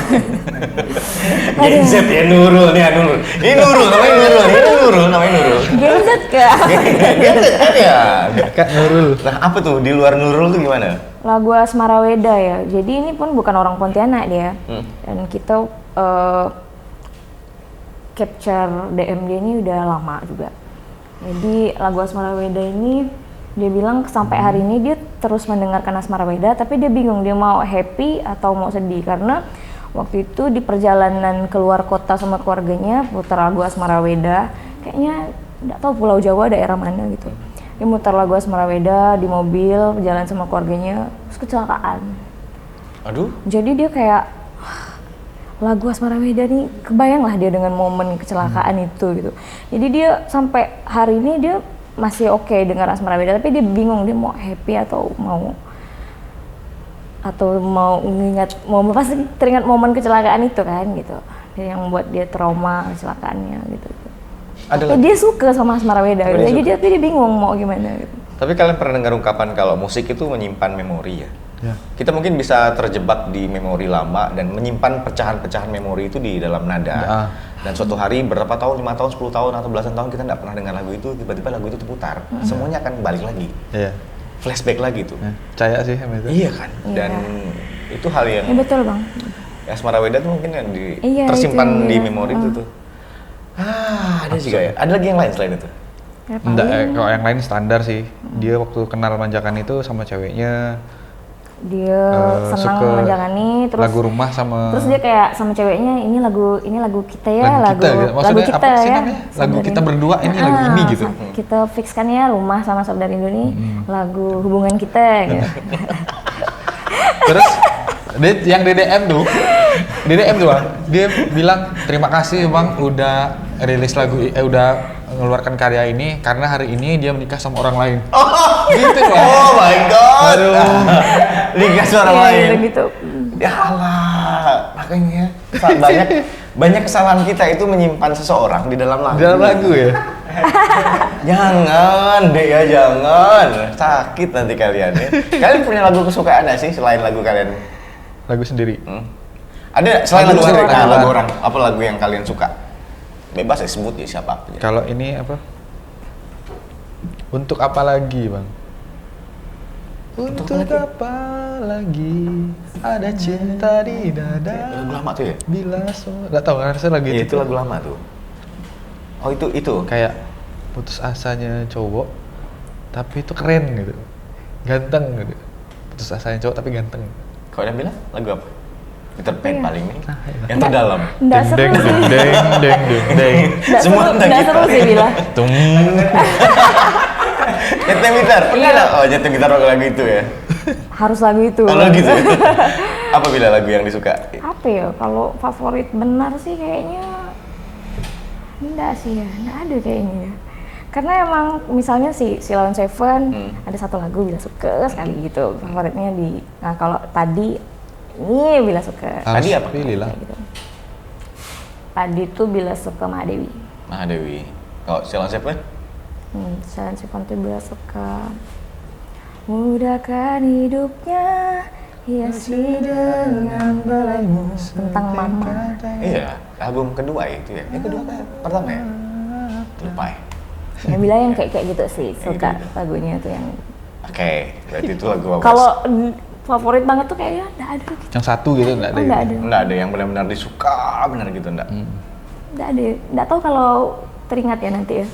[SPEAKER 1] Gen Z ya Nurul nih Nurul. Ini Nurul namanya Nurul.
[SPEAKER 3] Gen Z kak.
[SPEAKER 1] Gen Z kan ya.
[SPEAKER 2] Kak Nurul.
[SPEAKER 1] Nah apa tuh di luar Nurul tuh gimana?
[SPEAKER 3] Lagu Asmara Weda ya. Jadi ini pun bukan orang Pontianak dia. Dan kita capture DM dia ini udah lama juga. Jadi lagu Asmara Weda ini dia bilang sampai hari ini dia terus mendengarkan Asmara Weda, tapi dia bingung dia mau happy atau mau sedih karena waktu itu di perjalanan keluar kota sama keluarganya putar lagu Asmara Weda, kayaknya nggak tahu Pulau Jawa daerah mana gitu. Dia mutar lagu Asmara Weda di mobil jalan sama keluarganya, terus kecelakaan.
[SPEAKER 1] Aduh.
[SPEAKER 3] Jadi dia kayak lagu Asmara Weda nih, kebayang lah dia dengan momen kecelakaan itu gitu. Jadi dia sampai hari ini dia masih oke dengan Asmara Weda, tapi dia bingung dia mau happy atau mau pasti teringat momen kecelakaan itu kan gitu. Dia yang membuat dia trauma kecelakaannya gitu. Tapi dia suka sama Asmara Weda gitu. Jadi dia bingung mau gimana gitu.
[SPEAKER 1] Tapi kalian pernah dengar ungkapan kalau musik itu menyimpan memori ya? Ya. Kita mungkin bisa terjebak di memori lama dan menyimpan pecahan-pecahan memori itu di dalam nada. Ya. Dan suatu hari berapa tahun, 5 tahun, 10 tahun atau belasan tahun kita nggak pernah dengar lagu itu, tiba-tiba lagu itu terputar. Semuanya akan balik lagi. Iya. Flashback lagi tuh.
[SPEAKER 2] Ya. Percaya sih sama itu.
[SPEAKER 1] Iya kan? Dan itu hal yang
[SPEAKER 3] ya, betul bang.
[SPEAKER 1] Asmara Weda tuh mungkin yang tersimpan di memori itu tuh. Ada juga ya? Ada lagi yang lain selain itu?
[SPEAKER 2] Enggak, kalau yang lain standar sih. Dia waktu kenal Manjakan itu sama ceweknya.
[SPEAKER 3] Dia senang Manjakani, terus
[SPEAKER 2] lagu rumah sama.
[SPEAKER 3] Terus dia kayak sama ceweknya, ini lagu kita ya, lagu kita ya.
[SPEAKER 2] Lagu kita berdua ini lagu ini gitu.
[SPEAKER 3] Kita fixkan ya rumah sama Sabda Rindu nih, lagu hubungan kita gitu.
[SPEAKER 2] Terus yang DDM tuh bang, dia bilang terima kasih bang udah rilis lagu, udah mengeluarkan karya ini karena hari ini dia menikah sama orang lain. Gitu ya.
[SPEAKER 1] Oh my god. Aduh. Nikah sama orang lain.
[SPEAKER 3] Gitu.
[SPEAKER 1] Ya Allah, makanya banyak kesalahan kita itu menyimpan seseorang di dalam lagu.
[SPEAKER 2] Di dalam lagu ya.
[SPEAKER 1] Jangan deh ya, jangan. Sakit nanti kalian ya. Kalian punya lagu kesukaan nggak sih selain lagu kalian?
[SPEAKER 2] Lagu sendiri.
[SPEAKER 1] Ada selain
[SPEAKER 2] Lagu
[SPEAKER 1] lagu orang,
[SPEAKER 2] kesukaan.
[SPEAKER 1] lagu orang. Apa lagu yang kalian suka? Bebas ya, sebut ya siapa aja.
[SPEAKER 2] Kalau ini apa? Untuk apa lagi, Bang? Untuk apa lagi? Ada cinta di dada.
[SPEAKER 1] Lagu lama tuh ya?
[SPEAKER 2] Bila nggak tahu, harusnya lagu
[SPEAKER 1] Iya,
[SPEAKER 2] itu.
[SPEAKER 1] itu lagu lama tuh. Oh itu.
[SPEAKER 2] Kayak putus asanya cowok, tapi itu keren gitu, ganteng gitu. Putus asanya cowok tapi ganteng.
[SPEAKER 1] Kau udah bilang lagu apa? Peter Pan
[SPEAKER 3] Iya.
[SPEAKER 1] paling nih. Yang terdalam.
[SPEAKER 3] Nggak seru
[SPEAKER 2] deng
[SPEAKER 3] sih.
[SPEAKER 2] deng deng deng deng.
[SPEAKER 1] Semua tentang
[SPEAKER 3] nggak
[SPEAKER 1] kita.
[SPEAKER 3] seru sih Bila.
[SPEAKER 2] Tung.
[SPEAKER 1] Nyetem gitar. Pernah nggak? Oh nyetem gitar waktu lagu itu ya?
[SPEAKER 3] Harus lagu itu.
[SPEAKER 1] Kalau gitu. Apa bila lagu yang disuka?
[SPEAKER 3] Apa ya? Kalau favorit benar sih kayaknya enggak sih ya, enggak ada kayaknya ya. Karena emang misalnya si Lawn Seven ada satu lagu Bila suka sekali gitu favoritnya di. Nah kalau tadi ini Bila suka.
[SPEAKER 1] Tadi apa?
[SPEAKER 2] Pilih lah.
[SPEAKER 3] Kayak gitu. Tadi tuh Bila suka Mahadewi.
[SPEAKER 1] Mahadewi. Kalau Sheila siapa?
[SPEAKER 3] Lawn Seven tuh Bila suka. Mudahkan hidupnya hiasi dengan belaimu tentang mama.
[SPEAKER 1] Iya, album kedua itu ya. Yang kedua kan? Pertama ya? Lupa ya.
[SPEAKER 3] Ya Bila yang kayak gitu sih suka lagunya tuh yang.
[SPEAKER 1] Oke, berarti itu lagu apa?
[SPEAKER 3] Kalau favorit banget tuh kayaknya nggak ada gitu.
[SPEAKER 2] Yang satu gitu nggak ada.
[SPEAKER 3] Oh, nggak ada.
[SPEAKER 1] Nggak ada yang benar-benar disuka benar gitu enggak.
[SPEAKER 3] Nggak ada. Nggak tahu kalau teringat ya nanti ya.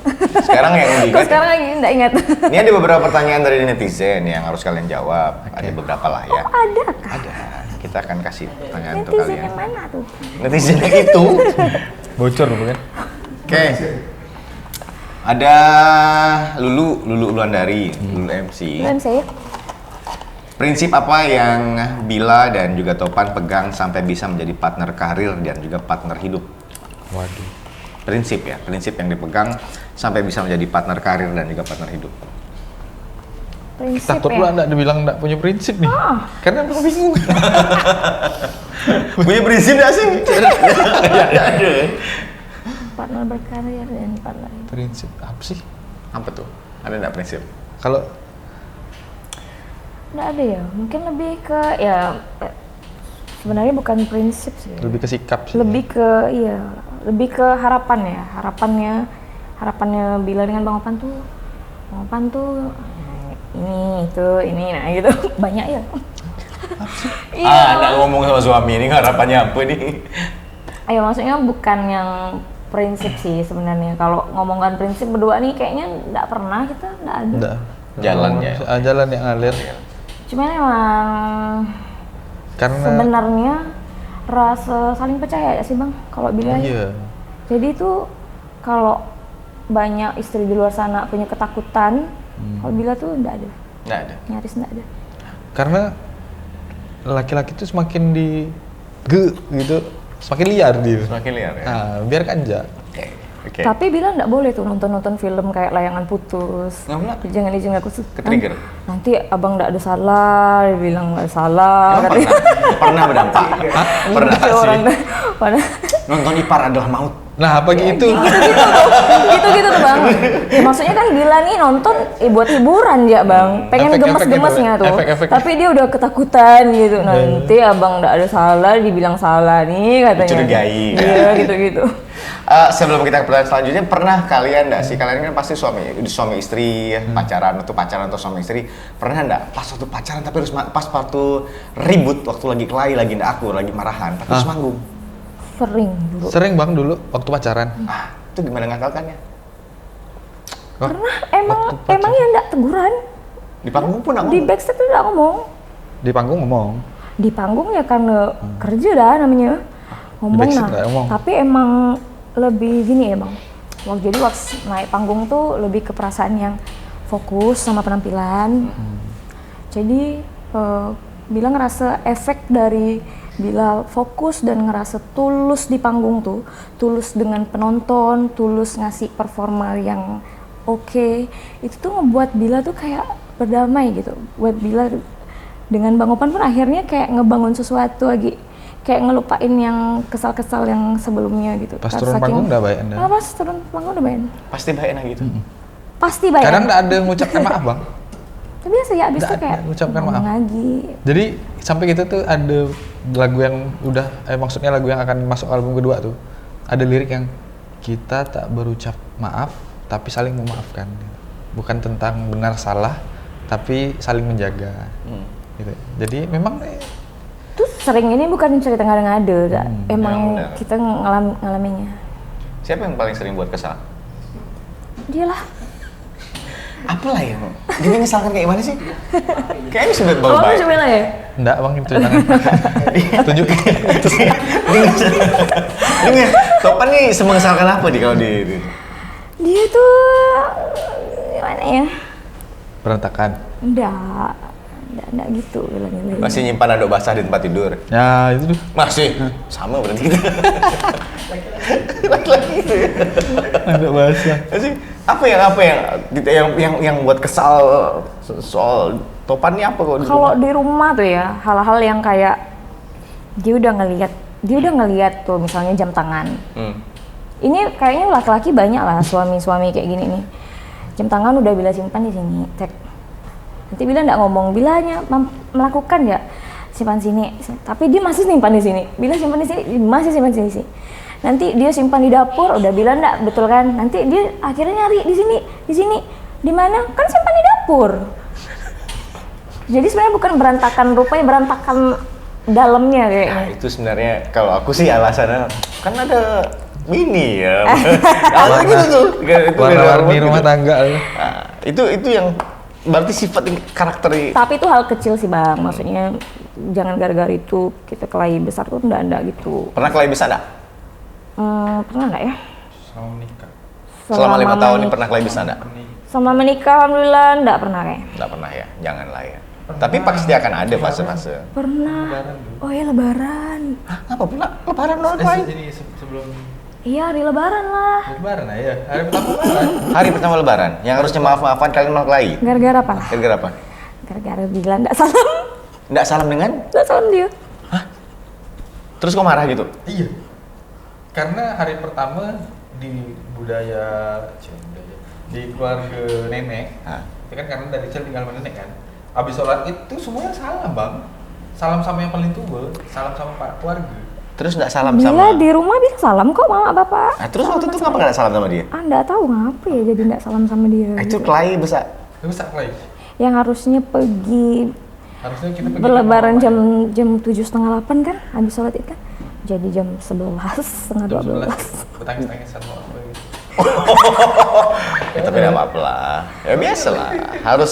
[SPEAKER 1] Sekarang yang
[SPEAKER 3] Kok
[SPEAKER 1] diingat.
[SPEAKER 3] sekarang lagi nggak ingat.
[SPEAKER 1] Ini ada beberapa pertanyaan dari netizen yang harus kalian jawab. Ada beberapa lah ya.
[SPEAKER 3] Ada kah?
[SPEAKER 1] Ada. Kita akan kasih pertanyaan untuk
[SPEAKER 3] Netizen
[SPEAKER 1] kalian.
[SPEAKER 3] yang mana tuh?
[SPEAKER 1] Netizen yang itu.
[SPEAKER 2] Bocor bukan?
[SPEAKER 1] Oke. Ada Lulu Luandari, Lulu MC.
[SPEAKER 3] Belum saya.
[SPEAKER 1] Prinsip apa yang Bila dan juga Topan pegang sampai bisa menjadi partner karir dan juga partner hidup?
[SPEAKER 2] Waduh.
[SPEAKER 1] Prinsip ya, prinsip yang dipegang sampai bisa menjadi partner karir dan juga partner hidup.
[SPEAKER 3] Prinsip
[SPEAKER 2] Takut
[SPEAKER 3] ya.
[SPEAKER 2] pula nggak dibilang nggak punya prinsip nih. Karena aku bingung.
[SPEAKER 1] Punya prinsip nggak sih? Ada.
[SPEAKER 3] Partner berkarya dan partner.
[SPEAKER 2] Prinsip apa sih?
[SPEAKER 1] Apa tuh? Ada nggak prinsip?
[SPEAKER 2] Kalau
[SPEAKER 3] Nggak ada ya. Mungkin lebih ke ya sebenarnya bukan prinsip sih.
[SPEAKER 2] lebih ke sikap sih.
[SPEAKER 3] Lebih ke iya, lebih ke harapan ya. Harapannya Bila dengan Bang Opan tuh ini nah gitu. Banyak ya.
[SPEAKER 1] Nggak ngomong sama suami ini harapannya apa nih?
[SPEAKER 3] Ayo maksudnya bukan yang prinsip sih sebenarnya. Kalau ngomongkan prinsip berdua nih kayaknya nggak pernah kita nggak ada.
[SPEAKER 2] Nggak.
[SPEAKER 1] Jalannya.
[SPEAKER 2] Jalan yang ngalir.
[SPEAKER 3] Cuman emang
[SPEAKER 2] Karena
[SPEAKER 3] sebenarnya rasa saling percaya ya sih Bang kalau Bila.
[SPEAKER 2] iya.
[SPEAKER 3] Jadi itu kalau banyak istri di luar sana punya ketakutan, kalau Bila tuh nggak ada,
[SPEAKER 1] Nggak ada.
[SPEAKER 3] nyaris nggak ada.
[SPEAKER 2] Karena laki-laki tuh semakin gitu, semakin liar dia.
[SPEAKER 1] Semakin liar ya.
[SPEAKER 2] Nah, biarkan aja.
[SPEAKER 1] Oke.
[SPEAKER 3] Tapi Bila nggak boleh tuh nonton film kayak Layangan Putus.
[SPEAKER 1] Nggak boleh?
[SPEAKER 3] Jangan aku
[SPEAKER 1] Ke-trigger?
[SPEAKER 3] Nanti abang nggak ada salah, dia bilang nggak ada salah.
[SPEAKER 1] Emang
[SPEAKER 3] katanya.
[SPEAKER 1] pernah berdampak? Pernah
[SPEAKER 3] Gitu
[SPEAKER 1] sih?
[SPEAKER 3] orang pada
[SPEAKER 1] Nonton Ipar Adalah Maut.
[SPEAKER 2] Nah, apa gitu?
[SPEAKER 3] gitu tuh Bang. Ya, maksudnya kan Bila nih nonton buat hiburan ya Bang. Pengen
[SPEAKER 2] Efek-efek
[SPEAKER 3] gemes-gemesnya
[SPEAKER 2] gitu,
[SPEAKER 3] tuh.
[SPEAKER 2] efek-efek.
[SPEAKER 3] Tapi dia udah ketakutan gitu. Nanti abang nggak ada salah, dibilang salah nih katanya.
[SPEAKER 1] Dicurigai.
[SPEAKER 3] Iya gitu-gitu.
[SPEAKER 1] Sebelum kita ke pertanyaan selanjutnya, pernah kalian nggak sih, kalian kan pasti suami istri ya, pacaran atau suami istri, pernah nggak pas waktu pacaran tapi harus pas waktu ribut, waktu lagi kelahi, lagi nggak akur, lagi marahan, tapi harus manggung?
[SPEAKER 3] Sering dulu.
[SPEAKER 2] Sering Bang dulu waktu pacaran.
[SPEAKER 1] Itu gimana ngakalkannya?
[SPEAKER 2] Wah,
[SPEAKER 3] Karena
[SPEAKER 2] waktu pacaran.
[SPEAKER 3] emang ya nggak teguran.
[SPEAKER 1] Di panggung pun nggak
[SPEAKER 3] Di
[SPEAKER 1] ngomong?
[SPEAKER 3] backstage tuh nggak ngomong.
[SPEAKER 2] Di panggung ngomong.
[SPEAKER 3] Di panggung ya karena kerja dah namanya. Ngomong
[SPEAKER 2] backstage
[SPEAKER 3] nah.
[SPEAKER 2] nggak ngomong.
[SPEAKER 3] Tapi emang lebih gini ya Bang. Jadi waktu naik panggung tuh lebih ke perasaan yang fokus sama penampilan. Jadi Bila ngerasa efek dari Bila fokus dan ngerasa tulus di panggung tuh, tulus dengan penonton, tulus ngasih performa yang oke, itu tuh ngebuat Bila tuh kayak berdamai gitu. Buat Bila dengan Bang Opan pun akhirnya kayak ngebangun sesuatu lagi. kayak ngelupain yang kesal-kesal yang sebelumnya gitu.
[SPEAKER 2] Pas
[SPEAKER 3] Karena
[SPEAKER 2] turun panggung udah baik Anda?
[SPEAKER 3] Pas turun panggung udah baik.
[SPEAKER 1] Pasti baik nah gitu.
[SPEAKER 3] Pasti baik.
[SPEAKER 2] Kadang nggak ada mengucapkan maaf bang.
[SPEAKER 3] Tapi biasa ya abis itu
[SPEAKER 2] Nggak
[SPEAKER 3] kayak
[SPEAKER 2] ada mengucapkan
[SPEAKER 3] ngomong
[SPEAKER 2] maaf.
[SPEAKER 3] lagi.
[SPEAKER 2] Jadi sampai gitu tuh ada lagu yang udah, maksudnya lagu yang akan masuk album kedua tuh. Ada lirik yang kita tak berucap maaf, tapi saling memaafkan. Bukan tentang benar salah, tapi saling menjaga. Gitu. Jadi memang
[SPEAKER 3] Tuh sering ini bukan cerita ngada-ngada, Kak. Emang
[SPEAKER 1] benar.
[SPEAKER 3] kita ngalaminnya.
[SPEAKER 1] Siapa yang paling sering buat kesal?
[SPEAKER 3] Dialah.
[SPEAKER 1] Apalah yang jadi misalkan kayak gimana sih? Kayaknya sudah
[SPEAKER 3] Oh,
[SPEAKER 1] baik.
[SPEAKER 3] coba lah ya?
[SPEAKER 2] enggak bang, itu tangan. Tunjuk.
[SPEAKER 1] Ini Topan nih semengesalkan apa nih kalau di
[SPEAKER 3] Dia tuh gimana ya?
[SPEAKER 2] Berantakan.
[SPEAKER 3] Enggak gitu bilangnya.
[SPEAKER 1] masih nyimpan anduk basah di tempat tidur?
[SPEAKER 2] Ya itu tuh.
[SPEAKER 1] Masih. Sama berarti kita. Lagi gitu ya.
[SPEAKER 2] Ada bahasa.
[SPEAKER 1] Masih apa yang buat kesal soal Topan nih apa kok?
[SPEAKER 3] Kalau di rumah tuh ya, hal-hal yang kayak dia udah ngelihat tuh misalnya jam tangan. Ini kayaknya laki-laki banyak lah suami-suami kayak gini nih. Jam tangan udah Bila simpan di sini, cek. Nanti Bila nggak ngomong, Bilanya melakukan ya simpan sini. Tapi dia masih simpan di sini. Bila simpan di sini, masih simpan di sini. Nanti dia simpan di dapur, udah Bila nggak, betul kan? Nanti dia akhirnya nyari di sini, di mana? Kan simpan di dapur. Jadi sebenarnya bukan berantakan rupanya, berantakan dalamnya kayaknya.
[SPEAKER 1] Nah, itu sebenarnya kalau aku sih alasannya kan ada ini ya. Kalau gitu tuh, itu
[SPEAKER 2] Warna-warni rumah
[SPEAKER 1] gitu.
[SPEAKER 2] tangga.
[SPEAKER 1] Nah, itu yang berarti sifat karakter.
[SPEAKER 3] Tapi itu hal kecil sih bang, maksudnya jangan gara-gara itu kita kelahi besar tuh enggak gitu.
[SPEAKER 1] Pernah kelahi besar enggak?
[SPEAKER 3] Pernah nggak ya?
[SPEAKER 2] Sama menikah.
[SPEAKER 1] Selama 5 tahun ini pernah kelahi besar enggak?
[SPEAKER 3] Sama menikah alhamdulillah enggak pernah kayak.
[SPEAKER 1] Enggak pernah ya, janganlah ya. Tapi pasti akan ada fase-fase.
[SPEAKER 3] Pernah. Oh ya lebaran.
[SPEAKER 1] Hah, apa pula? Lebaran doang kelahi?
[SPEAKER 2] Jadi sebelum
[SPEAKER 3] Iya hari lebaran lah.
[SPEAKER 2] lebaran ya, hari pertama lebaran.
[SPEAKER 1] Hari pertama lebaran, yang harusnya maaf-maafan kalian malah kelahi.
[SPEAKER 3] Gara-gara apa lah?
[SPEAKER 1] Gara-gara apa?
[SPEAKER 3] Gara-gara bilang enggak salam.
[SPEAKER 1] Enggak salam dengan?
[SPEAKER 3] Enggak salam dia.
[SPEAKER 1] Terus kok marah gitu?
[SPEAKER 2] Iya. Karena hari pertama di budaya di keluarga nenek,
[SPEAKER 1] Hah?
[SPEAKER 2] itu kan karena dari kecil tinggal sama nenek kan. Habis sholat itu semuanya salam bang, salam sama yang paling tua, salam sama pak keluarga.
[SPEAKER 1] Terus enggak salam
[SPEAKER 3] Bila
[SPEAKER 1] sama?
[SPEAKER 3] di rumah bisa salam kok mama bapak.
[SPEAKER 1] Nah, terus waktu itu kenapa enggak salam sama dia?
[SPEAKER 3] Enggak tahu ngapa ya jadi enggak salam sama dia.
[SPEAKER 1] Itu
[SPEAKER 3] gitu.
[SPEAKER 1] kelahi besar.
[SPEAKER 2] Itu bisa play.
[SPEAKER 3] Yang harusnya pergi
[SPEAKER 2] Harusnya kita pergi
[SPEAKER 3] berlebaran
[SPEAKER 2] ke
[SPEAKER 3] jam
[SPEAKER 2] mama,
[SPEAKER 3] jam 7:30 kan habis sholat id kan. Jadi jam 11, setengah
[SPEAKER 2] jam
[SPEAKER 3] 12.
[SPEAKER 2] 11, bertangis-tangisan mau apa gitu.
[SPEAKER 1] Ya, tapi enggak apa-apa lah. Ya biasa lah. Harus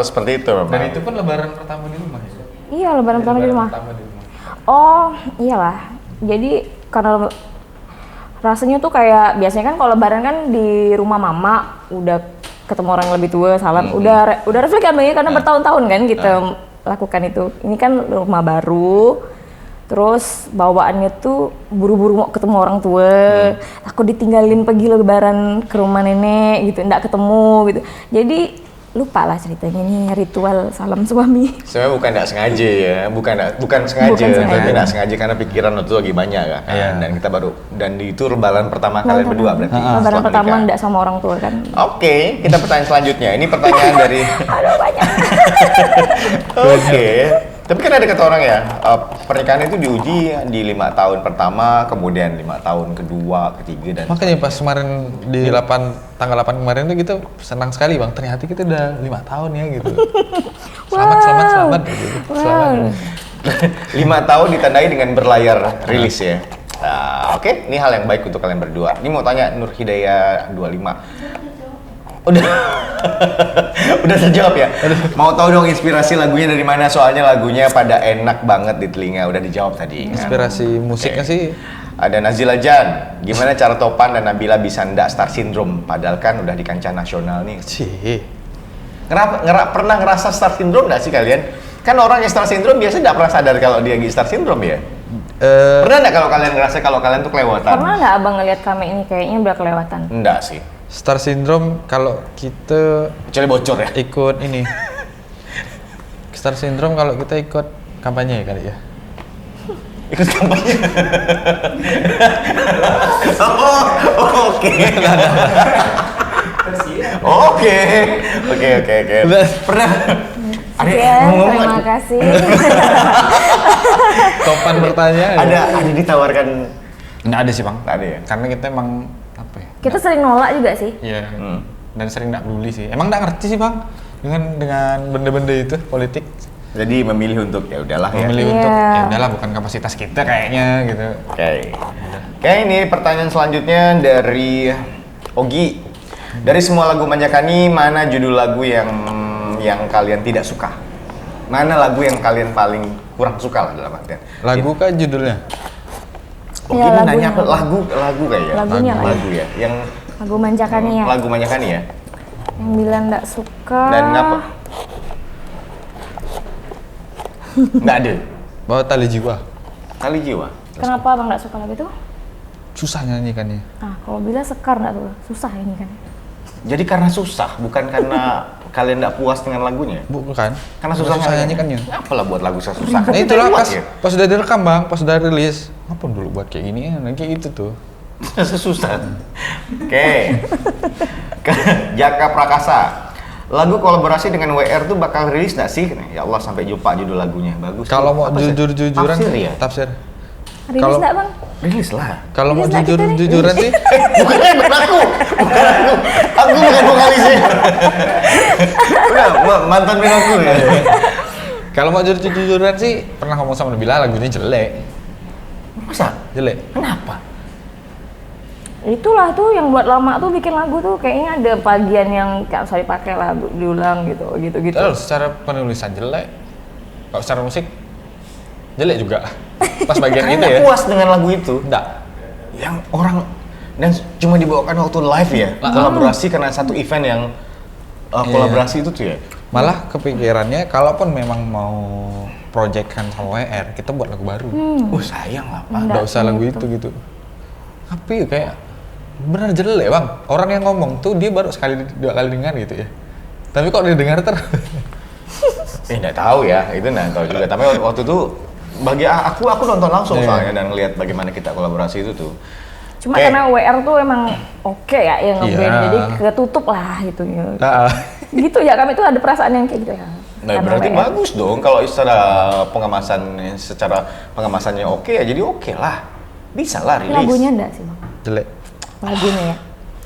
[SPEAKER 1] seperti itu memang.
[SPEAKER 2] Dan itu pun lebaran pertama di rumah ya.
[SPEAKER 3] Iya lebaran pertama di rumah.
[SPEAKER 2] Pertama di rumah.
[SPEAKER 3] Oh iyalah. Jadi karena rasanya tuh kayak biasanya kan kalau lebaran kan di rumah mama udah ketemu orang lebih tua salam udah refleks kan Bang, ya karena bertahun-tahun kan kita lakukan itu. Ini kan rumah baru. Terus bawaannya tuh buru-buru mau ketemu orang tua, aku ditinggalin pergi lebaran ke rumah nenek gitu, nggak ketemu gitu. Jadi lupa lah ceritanya ini ritual salam suami.
[SPEAKER 1] Sebenarnya bukan enggak sengaja ya, bukan sengaja, tapi enggak sengaja karena pikiran waktu itu lagi banyak kan.
[SPEAKER 2] Iya.
[SPEAKER 1] Dan kita dan itu lebaran pertama kalian berdua berarti.
[SPEAKER 3] Lebaran
[SPEAKER 1] setelah
[SPEAKER 3] pertama
[SPEAKER 1] menikah.
[SPEAKER 3] nggak sama orang tua kan.
[SPEAKER 1] Oke, kita pertanyaan selanjutnya. Ini pertanyaan dari
[SPEAKER 3] Aduh banyak.
[SPEAKER 1] Oke. Tapi kan ada kata orang ya, pernikahan itu diuji di 5 tahun pertama, kemudian 5 tahun kedua, ketiga dan
[SPEAKER 2] Makanya pas kemarin di tanggal 8 kemarin tuh gitu senang sekali bang. Ternyata kita udah 5 tahun ya gitu. Selamat gitu. Selamat.
[SPEAKER 1] 5 tahun ditandai dengan berlayar rilis ya. Nah, oke, ini hal yang baik untuk kalian berdua. Ini mau tanya Nur Hidayah 25. Udah terjawab ya. Mau tahu dong inspirasi lagunya dari mana? Soalnya lagunya pada enak banget di telinga. Udah dijawab tadi. kan?
[SPEAKER 2] Inspirasi musiknya
[SPEAKER 1] Oke.
[SPEAKER 2] sih
[SPEAKER 1] Ada Nazila Jan. Gimana cara Topan dan Nabila bisa ndak star syndrome? Padahal kan udah di kancah nasional nih.
[SPEAKER 2] sih.
[SPEAKER 1] Pernah ngerasa star syndrome nggak sih kalian? Kan orang yang star syndrome biasanya nggak pernah sadar kalau dia lagi star syndrome ya. Pernah nggak kalau kalian ngerasa kalau kalian tuh kelewatan?
[SPEAKER 3] Pernah nggak abang ngeliat kami ini kayaknya udah kelewatan?
[SPEAKER 1] Enggak sih.
[SPEAKER 2] Star syndrome kalau kita
[SPEAKER 1] Kecuali bocor ya.
[SPEAKER 2] ikut ini. Star syndrome kalau kita ikut kampanye kali ya.
[SPEAKER 1] Ikut kampanye. Oke. Oke. Pernah ada
[SPEAKER 3] Terima kasih.
[SPEAKER 2] Topan pertanyaan.
[SPEAKER 1] ada ditawarkan.
[SPEAKER 2] Nggak ada sih bang.
[SPEAKER 1] Nggak ada ya?
[SPEAKER 2] Karena kita emang apa ya?
[SPEAKER 3] Kita sering nolak juga sih.
[SPEAKER 2] Iya. Dan sering nggak peduli sih. Emang nggak ngerti sih bang dengan benda-benda itu politik.
[SPEAKER 1] Jadi memilih untuk ya udahlah ya.
[SPEAKER 2] Memilih
[SPEAKER 3] Iya.
[SPEAKER 2] untuk ya udahlah bukan kapasitas kita kayaknya gitu.
[SPEAKER 1] Oke, ini pertanyaan selanjutnya dari Ogi. Dari semua lagu Manjakani, mana judul lagu yang kalian tidak suka? Mana lagu yang kalian paling kurang suka lah dalam artian?
[SPEAKER 2] Lagu kah judulnya?
[SPEAKER 1] Ogi
[SPEAKER 3] Ya,
[SPEAKER 1] ini
[SPEAKER 3] lagunya.
[SPEAKER 1] nanya apa? Lagu kayak ya?
[SPEAKER 3] Lagunya lah ya.
[SPEAKER 1] Lagu ya? Yang
[SPEAKER 3] Lagu Manjakani ya.
[SPEAKER 1] lagu Manjakani ya?
[SPEAKER 3] Yang bilang nggak suka.
[SPEAKER 1] Dan apa? Nggak ada.
[SPEAKER 2] Bawa Tali Jiwa.
[SPEAKER 1] Tali Jiwa.
[SPEAKER 3] Kenapa abang nggak suka lagu itu?
[SPEAKER 2] Susah nyanyikannya.
[SPEAKER 3] Nah, kalau bila Sekar nggak tuh susah ini kan.
[SPEAKER 1] Jadi karena susah, bukan karena kalian nggak puas dengan lagunya.
[SPEAKER 2] Bukan.
[SPEAKER 1] Karena susah
[SPEAKER 2] nyanyikannya.
[SPEAKER 1] Apalah buat lagu susah.
[SPEAKER 2] Nah itulah pas sudah direkam bang, pas sudah rilis. Apa dulu buat kayak gini ya? Kayak gitu tuh.
[SPEAKER 1] Susah. Oke. Jaka Prakasa. Lagu kolaborasi dengan WR tuh bakal rilis nggak sih? Ya Allah, sampai lupa judul lagunya. Bagus.
[SPEAKER 2] Kalau mau
[SPEAKER 1] Apa sih?
[SPEAKER 2] jujur-jujuran,
[SPEAKER 1] Tafsir ya?
[SPEAKER 2] tafsir.
[SPEAKER 3] Rilis
[SPEAKER 2] Kalau-
[SPEAKER 3] nggak bang?
[SPEAKER 1] Rilis lah.
[SPEAKER 2] Kalau mau
[SPEAKER 3] Rilis nggak kita nih?
[SPEAKER 2] jujur-jujuran sih,
[SPEAKER 1] Bukan aku. Aku bukan vokalisnya. Udah, mantan band aku ya.
[SPEAKER 2] kalau mau jujur-jujuran sih pernah ngomong sama Nabila lagunya jelek,
[SPEAKER 1] Masa?
[SPEAKER 2] jelek.
[SPEAKER 1] Kenapa?
[SPEAKER 3] Itulah tuh yang buat lama tuh bikin lagu tuh kayaknya ada bagian yang nggak usah dipakai lah diulang gitu.
[SPEAKER 2] Terus secara penulisan jelek, kalau secara musik jelek juga. Pas bagian itu ya.
[SPEAKER 1] puas dengan lagu itu.
[SPEAKER 2] Enggak.
[SPEAKER 1] Yang orang dan cuma dibawakan waktu live ya. Kolaborasi karena satu event yang kolaborasi itu tuh ya.
[SPEAKER 2] Malah kepikirannya, kalaupun memang mau projectkan sama WR, kita buat lagu baru.
[SPEAKER 1] Sayang lah Pak.
[SPEAKER 3] Enggak
[SPEAKER 2] Nggak usah lagu
[SPEAKER 3] gitu.
[SPEAKER 2] itu gitu. Tapi kayak bener jelek bang. Orang yang ngomong tuh dia baru sekali dua kali dengar gitu ya. Tapi kok dia dengar terus.
[SPEAKER 1] Nggak tahu ya, itu nggak tahu juga. Tapi waktu itu bagi aku nonton langsung
[SPEAKER 2] Iya.
[SPEAKER 1] soalnya dan ngeliat bagaimana kita kolaborasi itu tuh.
[SPEAKER 3] Cuma
[SPEAKER 1] Oke.
[SPEAKER 3] karena WR tuh emang oke ya yang ngeband,
[SPEAKER 2] Iya.
[SPEAKER 3] jadi ketutup lah gitu ya.
[SPEAKER 2] Nah,
[SPEAKER 3] Gitu ya, kami tuh ada perasaan yang kayak gitu ya.
[SPEAKER 1] Nah,
[SPEAKER 3] Karena
[SPEAKER 1] berarti
[SPEAKER 3] WR.
[SPEAKER 1] bagus dong kalau secara pengemasannya oke ya, jadi oke lah. Bisa lah rilis.
[SPEAKER 3] Lagunya enggak sih bang?
[SPEAKER 2] jelek.
[SPEAKER 3] Lagunya ya,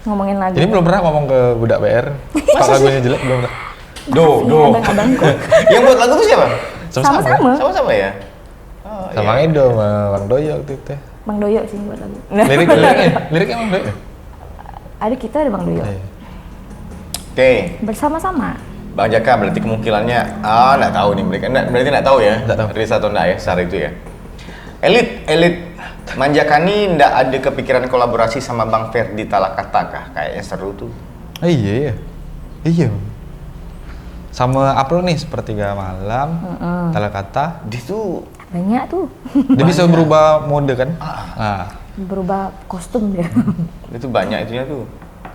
[SPEAKER 3] ngomongin lagu.
[SPEAKER 2] Jadi belum pernah ngomong ke budak WR. Kalau lagunya jelek belum pernah.
[SPEAKER 3] Abang-abangku.
[SPEAKER 1] Yang buat lagu tuh siapa?
[SPEAKER 3] Sama-sama.
[SPEAKER 1] Sama-sama ya? Oh,
[SPEAKER 2] Sama
[SPEAKER 1] iya.
[SPEAKER 2] Edo, sama Bang Doyo waktu itu.
[SPEAKER 3] Bang Doyo sih buat lagu.
[SPEAKER 2] Liriknya Bang Doyo.
[SPEAKER 3] Ada kita ada Bang Doyo.
[SPEAKER 2] Iya.
[SPEAKER 1] Oke,
[SPEAKER 3] Bersama-sama.
[SPEAKER 1] Bang Jaka berarti kemungkinannya, nggak tahu nih mereka, berarti nggak tahu ya?
[SPEAKER 2] Nggak tahu.
[SPEAKER 1] Rilis atau nggak ya, secara itu ya? Elit Manjakani nggak ada kepikiran kolaborasi sama Bang Ferdi Talakata kah? Kayaknya seru tuh.
[SPEAKER 2] Iya. Iya. Sama upload nih Sepertiga Malam, Talakata.
[SPEAKER 1] Dia tuh
[SPEAKER 3] Banyak tuh.
[SPEAKER 2] Dia bisa berubah mode kan? Nah,
[SPEAKER 3] Berubah kostum dia.
[SPEAKER 1] itu banyak itunya tuh.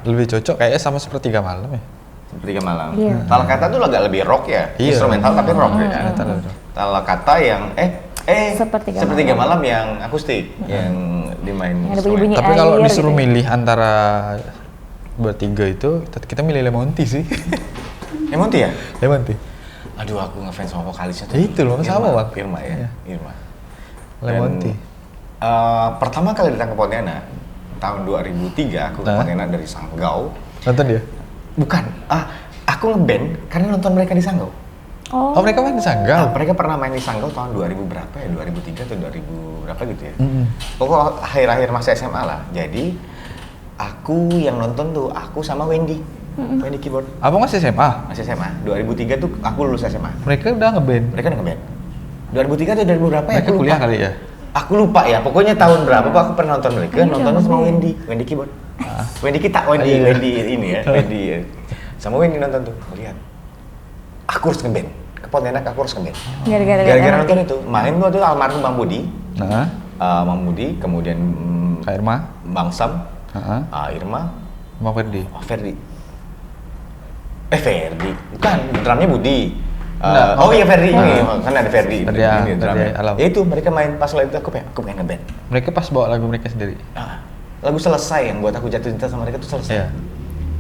[SPEAKER 2] lebih cocok kayaknya sama Sepertiga Malam ya.
[SPEAKER 1] Sepertiga Malam.
[SPEAKER 3] Iya.
[SPEAKER 1] Talakata tuh agak lebih rock ya,
[SPEAKER 2] Iya.
[SPEAKER 1] instrumental tapi rock ya.
[SPEAKER 2] Instrumental rock.
[SPEAKER 1] Talakata yang
[SPEAKER 3] Sepertiga
[SPEAKER 1] Malam yang akustik, yang dimain
[SPEAKER 3] Yang ada
[SPEAKER 1] instrumen.
[SPEAKER 3] bunyi-bunyi
[SPEAKER 2] Tapi kalau
[SPEAKER 3] air
[SPEAKER 2] disuruh
[SPEAKER 3] gitu.
[SPEAKER 2] milih antara bertiga itu, kita milih Lemonti sih.
[SPEAKER 1] Emonti ya?
[SPEAKER 2] Lemonti.
[SPEAKER 1] Aduh, aku ngefans sama vokalisnya tuh.
[SPEAKER 2] Ya itu loh, sama, Bang.
[SPEAKER 1] Irma ya,
[SPEAKER 2] Iya.
[SPEAKER 1] Irma.
[SPEAKER 2] Lemonti.
[SPEAKER 1] Dan, pertama kali datang ke Pontianak tahun 2003 aku ke
[SPEAKER 2] Hah?
[SPEAKER 1] Pontianak dari Sanggau.
[SPEAKER 2] Nonton dia?
[SPEAKER 1] Bukan, aku ngeband karena nonton mereka di Sanggau.
[SPEAKER 2] Oh, mereka main di Sanggau.
[SPEAKER 1] Mereka pernah main di Sanggau tahun 2000 berapa ya? 2003 atau 2000 berapa gitu ya.
[SPEAKER 2] Mm-mm.
[SPEAKER 1] Pokoknya akhir-akhir masa SMA lah. Jadi aku yang nonton tuh aku sama Wendy. Wendy keyboard.
[SPEAKER 2] Abang masih SMA?
[SPEAKER 1] Masih SMA. 2003 tuh aku lulus SMA.
[SPEAKER 2] Mereka udah ngeband.
[SPEAKER 1] Mereka udah ngeband. 2003 atau 2000 berapa ya?
[SPEAKER 2] Mereka
[SPEAKER 1] Aku
[SPEAKER 2] kuliah
[SPEAKER 1] lupa.
[SPEAKER 2] kali ya?
[SPEAKER 1] Aku lupa ya. Pokoknya tahun berapa aku pernah nonton mereka.
[SPEAKER 3] Iya,
[SPEAKER 1] Nontonnya sama
[SPEAKER 3] ngeband.
[SPEAKER 1] Wendy keyboard. Wendy kita, Wendy ini ya. Wendy. Sama Wendy nonton tuh. Lihat. Aku harus ngeband. Ke Pontianak aku harus ngeband. Gara-gara nonton itu, main gua tuh almarhum Bang Budi,
[SPEAKER 2] Nah,
[SPEAKER 1] Bang Budi, kemudian
[SPEAKER 2] Kak Irma,
[SPEAKER 1] Bang Sam,
[SPEAKER 2] Heeh.
[SPEAKER 1] Irma,
[SPEAKER 2] Bang Ferdi.
[SPEAKER 1] Ferdi. Ferdi, bukan, drumnya Budi. Oh iya Ferdi ini, kan ada Ferdi.
[SPEAKER 2] Ferdi,
[SPEAKER 1] ini,
[SPEAKER 2] Ferdi
[SPEAKER 1] drummer.
[SPEAKER 2] Alam.
[SPEAKER 1] Ya itu mereka main pas live itu aku pengen ngeband.
[SPEAKER 2] Mereka pas bawa lagu mereka sendiri.
[SPEAKER 1] Lagu selesai yang buat aku jatuh cinta sama mereka itu selesai.
[SPEAKER 2] Iya.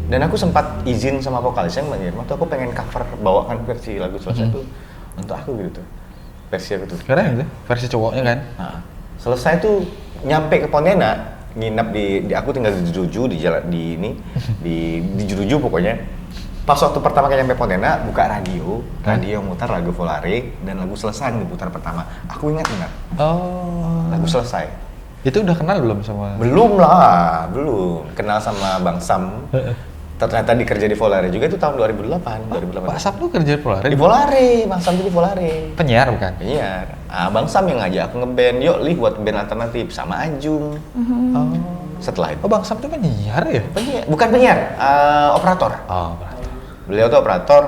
[SPEAKER 1] Dan aku sempat izin sama vokalisnya waktu aku pengen cover bawakan versi lagu selesai itu untuk aku gitu tuh. Versi aku tuh.
[SPEAKER 2] Keren itu, versi cowoknya kan.
[SPEAKER 1] Nah, selesai tuh nyampe ke Pontianak, nginap di aku tinggal di Jeruju di jalan di ini di Jeruju pokoknya. Pas waktu pertama kali nyampe Pontianak, buka radio mutar lagu Volare dan lagu selesai diputar pertama. Aku ingat.
[SPEAKER 2] Oh.
[SPEAKER 1] Lagu selesai.
[SPEAKER 2] Itu udah kenal belum sama?
[SPEAKER 1] Belum lah, belum. Kenal sama Bang Sam. Ternyata dikerja di Volare juga itu tahun 2008.
[SPEAKER 2] Pak Sam lu kerja di Polare?
[SPEAKER 1] Di Volare, Bang Sam tuh di Volare.
[SPEAKER 2] Penyiar bukan?
[SPEAKER 1] Penyiar. Bang Sam yang ngajak aku ngeband, yuk Li buat band alternatif sama Ajung.
[SPEAKER 2] Oh.
[SPEAKER 1] Setelah itu.
[SPEAKER 2] Oh Bang Sam tuh penyiar ya?
[SPEAKER 1] Penyiar, bukan penyiar, operator.
[SPEAKER 2] Oh, berarti.
[SPEAKER 1] Beliau tuh operator,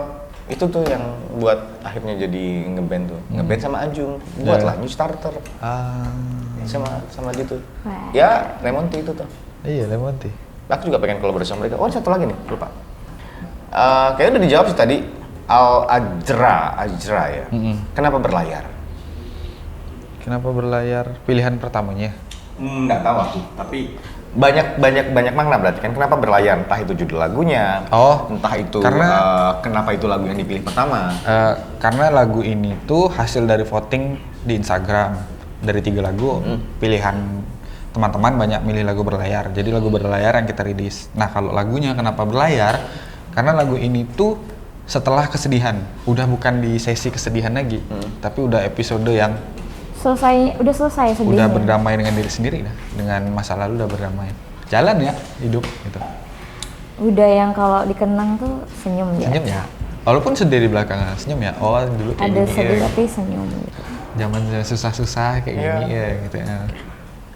[SPEAKER 1] itu tuh yang buat akhirnya jadi ngeband tuh. Ngeband sama Ajung, buat lah New Starter. Sama gitu.
[SPEAKER 3] Wah.
[SPEAKER 1] Ya, Lemon Tea itu tuh.
[SPEAKER 2] Iya, Lemon Tea.
[SPEAKER 1] Aku juga pengen kolaborasi sama mereka. Oh, satu lagi nih, lupa. Kayaknya udah dijawab sih tadi. Ajra ya. Kenapa berlayar?
[SPEAKER 2] Kenapa berlayar? Pilihan pertamanya.
[SPEAKER 1] Nggak tahu aku, tapi banyak makna berarti kan. Kenapa berlayar? Entah itu judul lagunya, entah itu kenapa itu lagu yang dipilih pertama.
[SPEAKER 2] Karena lagu ini tuh hasil dari voting di Instagram. Dari 3 lagu, pilihan teman-teman banyak milih lagu berlayar. Jadi lagu berlayar yang kita rilis. Nah kalau lagunya kenapa berlayar? Karena lagu ini tuh setelah kesedihan, udah bukan di sesi kesedihan lagi, tapi udah episode yang
[SPEAKER 3] udah selesai sedihnya.
[SPEAKER 2] udah berdamai dengan diri sendiri dah, dengan masa lalu udah berdamai. Jalan ya hidup gitu.
[SPEAKER 3] Udah yang kalau dikenang tuh senyum
[SPEAKER 2] ya. Walaupun sedih di belakang senyum ya. Oh dulu kayak
[SPEAKER 3] ada
[SPEAKER 2] gini
[SPEAKER 3] sedih
[SPEAKER 2] ya.
[SPEAKER 3] tapi senyum gitu.
[SPEAKER 2] Zaman susah-susah kayak gini ya gitu ya.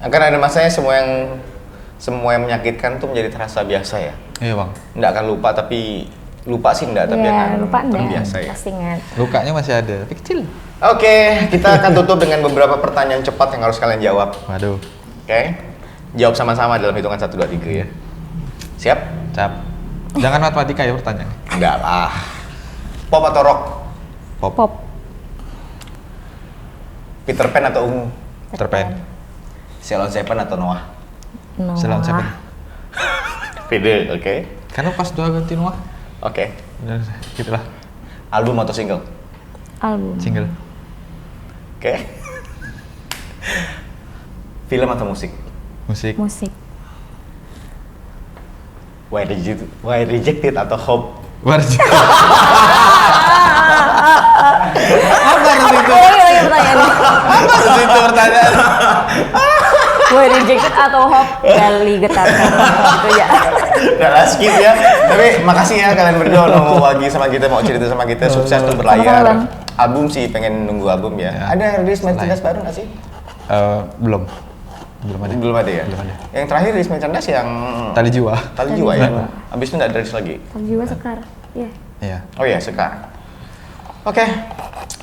[SPEAKER 1] Akan ada masanya semua yang menyakitkan tuh menjadi terasa biasa ya.
[SPEAKER 2] Iya bang.
[SPEAKER 1] Nggak akan lupa tapi lupa sih enggak, tapi akan
[SPEAKER 3] lupa enggak,
[SPEAKER 1] terbiasa ya.
[SPEAKER 3] pasti ingat.
[SPEAKER 2] Lukanya masih ada, tapi kecil.
[SPEAKER 1] Oke, kita akan tutup dengan beberapa pertanyaan cepat yang harus kalian jawab.
[SPEAKER 2] Waduh.
[SPEAKER 1] Oke, jawab sama-sama dalam hitungan 1, 2, 3 ya. Siap?
[SPEAKER 2] Cap. Jangan matematika ya pertanyaannya.
[SPEAKER 1] Enggak lah. Pop atau rock?
[SPEAKER 3] Pop.
[SPEAKER 1] Peter Pan atau Ungu?
[SPEAKER 2] Peter Pan.
[SPEAKER 1] Ceylon Seven atau Noah?
[SPEAKER 3] Noah.
[SPEAKER 2] Ceylon Seven.
[SPEAKER 1] Pede, oke.
[SPEAKER 2] Karena pas dua ganti Noah.
[SPEAKER 1] Oke.
[SPEAKER 2] Udah, gitulah.
[SPEAKER 1] Album atau single?
[SPEAKER 3] Album.
[SPEAKER 2] Single.
[SPEAKER 1] Oke. Film atau musik?
[SPEAKER 2] Musik.
[SPEAKER 3] Musik.
[SPEAKER 1] Why Rejected atau Hope?
[SPEAKER 2] Warji.
[SPEAKER 3] Oh iya pertanyaannya.
[SPEAKER 2] Itu pertanyaan.
[SPEAKER 3] Gue rejected atau Hope kali getarkan gitu ya.
[SPEAKER 1] Udah lah, skip ya. Tapi makasih ya kalian berdua udah mau bagi sama kita, mau cerita sama kita. Sukses tuh
[SPEAKER 3] Sama-sama,
[SPEAKER 1] berlayar.
[SPEAKER 3] Bang.
[SPEAKER 1] Album sih pengen nunggu album ya.
[SPEAKER 2] Ya.
[SPEAKER 1] Ada rilis merchandise baru nggak sih?
[SPEAKER 2] Belum. Belum ada.
[SPEAKER 1] Belum ada ya?
[SPEAKER 2] Belum ada.
[SPEAKER 1] Yang terakhir rilis merchandise yang
[SPEAKER 2] Tali jiwa.
[SPEAKER 1] Tali Jiwa ya? Abis itu nggak ada rilis lagi?
[SPEAKER 3] Jiwa Sekar. Iya.
[SPEAKER 2] Iya.
[SPEAKER 1] Oh iya, sekarang. Oke,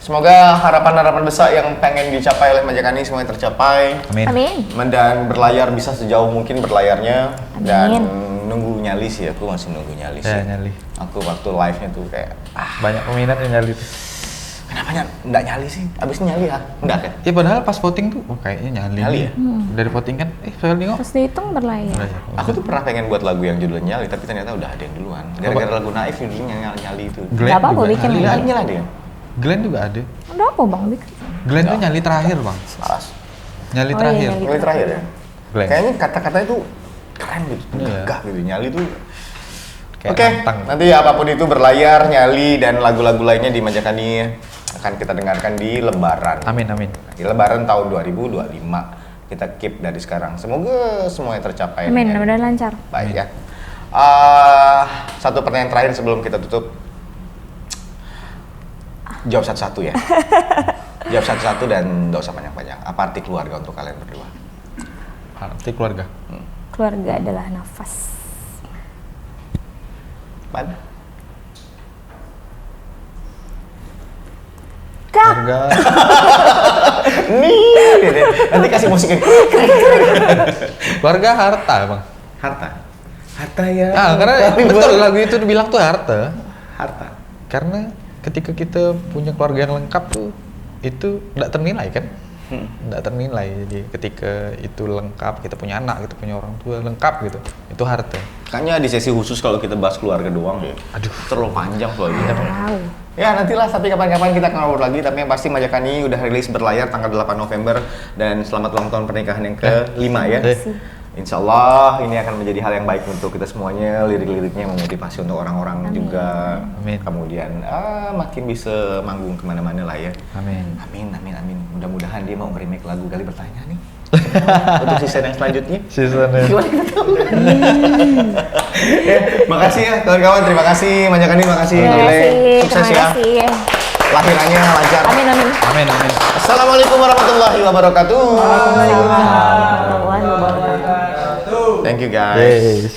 [SPEAKER 1] semoga harapan-harapan besar yang pengen dicapai oleh Majakani semuanya tercapai.
[SPEAKER 2] Amin.
[SPEAKER 3] Amin.
[SPEAKER 1] Dan berlayar bisa sejauh mungkin berlayarnya. Dan
[SPEAKER 3] Amin.
[SPEAKER 1] nunggu nyali sih, aku masih nunggu nyali sih.
[SPEAKER 2] Ya, nyali.
[SPEAKER 1] Aku waktu live-nya tuh kayak,
[SPEAKER 2] Banyak peminat yang nyali tuh.
[SPEAKER 1] kenapa nggak nyali sih? Abis nyali ya? Enggak kan?
[SPEAKER 2] Ya padahal pas voting tuh, kayaknya nyali.
[SPEAKER 1] Nyali ya?
[SPEAKER 2] Dari voting kan, saya nengok.
[SPEAKER 3] Terus dihitung berlayar.
[SPEAKER 1] Aku tuh pernah pengen buat lagu yang judulnya nyali, tapi ternyata udah ada yang duluan. Gara-gara lagu Naif judulnya nyali itu.
[SPEAKER 2] Glenn
[SPEAKER 3] Gak apa-apa
[SPEAKER 2] juga
[SPEAKER 3] bikin
[SPEAKER 2] nyali.
[SPEAKER 3] lagi.
[SPEAKER 1] Nyali dia.
[SPEAKER 2] Glenn juga ada.
[SPEAKER 3] Udah apa bang bikin?
[SPEAKER 2] Glenn tuh nyali terakhir bang.
[SPEAKER 1] Malas.
[SPEAKER 2] Nyali
[SPEAKER 3] Oh, iya,
[SPEAKER 2] terakhir.
[SPEAKER 3] nyali.
[SPEAKER 1] Nyali terakhir ya?
[SPEAKER 2] Glenn.
[SPEAKER 1] Kayaknya kata-katanya tuh keren gitu,
[SPEAKER 2] Iya.
[SPEAKER 1] gagah gitu. Nyali tuh
[SPEAKER 2] Kayak
[SPEAKER 1] Oke,
[SPEAKER 2] nantang.
[SPEAKER 1] nanti apapun itu berlayar, nyali, dan lagu-lagu lainnya di Majakani akan kita dengarkan di Lebaran.
[SPEAKER 2] Amin amin.
[SPEAKER 1] Di Lebaran tahun 2025. Kita keep dari sekarang. Semoga semuanya tercapai.
[SPEAKER 3] Amin,
[SPEAKER 1] dengan
[SPEAKER 3] mudah-mudahan lancar.
[SPEAKER 1] baik ya. Satu pertanyaan terakhir sebelum kita tutup. Jawab satu-satu ya. Jawab satu-satu dan nggak usah panjang-panjang. Apa arti keluarga untuk kalian berdua?
[SPEAKER 2] Arti keluarga.
[SPEAKER 3] Keluarga adalah nafas.
[SPEAKER 1] Mana?
[SPEAKER 2] Keluarga.
[SPEAKER 1] Nih, nanti kasih musiknya.
[SPEAKER 2] Keluarga harta bang.
[SPEAKER 1] Harta. Harta ya.
[SPEAKER 2] Karena betul lagu itu dibilang tuh harta.
[SPEAKER 1] Harta.
[SPEAKER 2] Karena ketika kita punya keluarga yang lengkap tuh itu tidak ternilai kan? Tidak ternilai. Jadi ketika itu lengkap, kita punya anak, kita punya orang tua lengkap gitu, itu harta.
[SPEAKER 1] Kayaknya di sesi khusus kalau kita bahas keluarga doang ya.
[SPEAKER 2] Aduh,
[SPEAKER 1] Terlalu panjang soalnya.
[SPEAKER 3] Wow.
[SPEAKER 1] Ya nantilah, tapi kapan-kapan kita akan ngobrol lagi. Tapi yang pasti Majakani udah rilis berlayar tanggal 8 November. Dan selamat ulang tahun pernikahan yang ke-5 ya. Insya Allah ini akan menjadi hal yang baik untuk kita semuanya. Lirik-liriknya memotivasi untuk orang-orang juga.
[SPEAKER 2] Amin.
[SPEAKER 1] Kemudian makin bisa manggung kemana-mana lah ya.
[SPEAKER 2] Amin.
[SPEAKER 1] Amin, amin, amin. Mudah-mudahan dia mau nge-remake lagu Gali Bertanya nih. Untuk season yang selanjutnya.
[SPEAKER 2] Seasonnya.
[SPEAKER 1] Gimana kita tahu? Ya, makasih ya kawan-kawan, terima kasih Majakani, makasih
[SPEAKER 3] Terima
[SPEAKER 1] Lile.
[SPEAKER 3] kasih.
[SPEAKER 1] Sukses
[SPEAKER 3] Terima
[SPEAKER 1] ya.
[SPEAKER 3] kasih.
[SPEAKER 1] Lahirannya lancar.
[SPEAKER 3] Amin amin.
[SPEAKER 2] Amin, amin.
[SPEAKER 1] Assalamualaikum warahmatullahi wabarakatuh.
[SPEAKER 3] Waalaikumsalam warahmatullahi wabarakatuh.
[SPEAKER 1] Thank you guys.
[SPEAKER 2] Yes.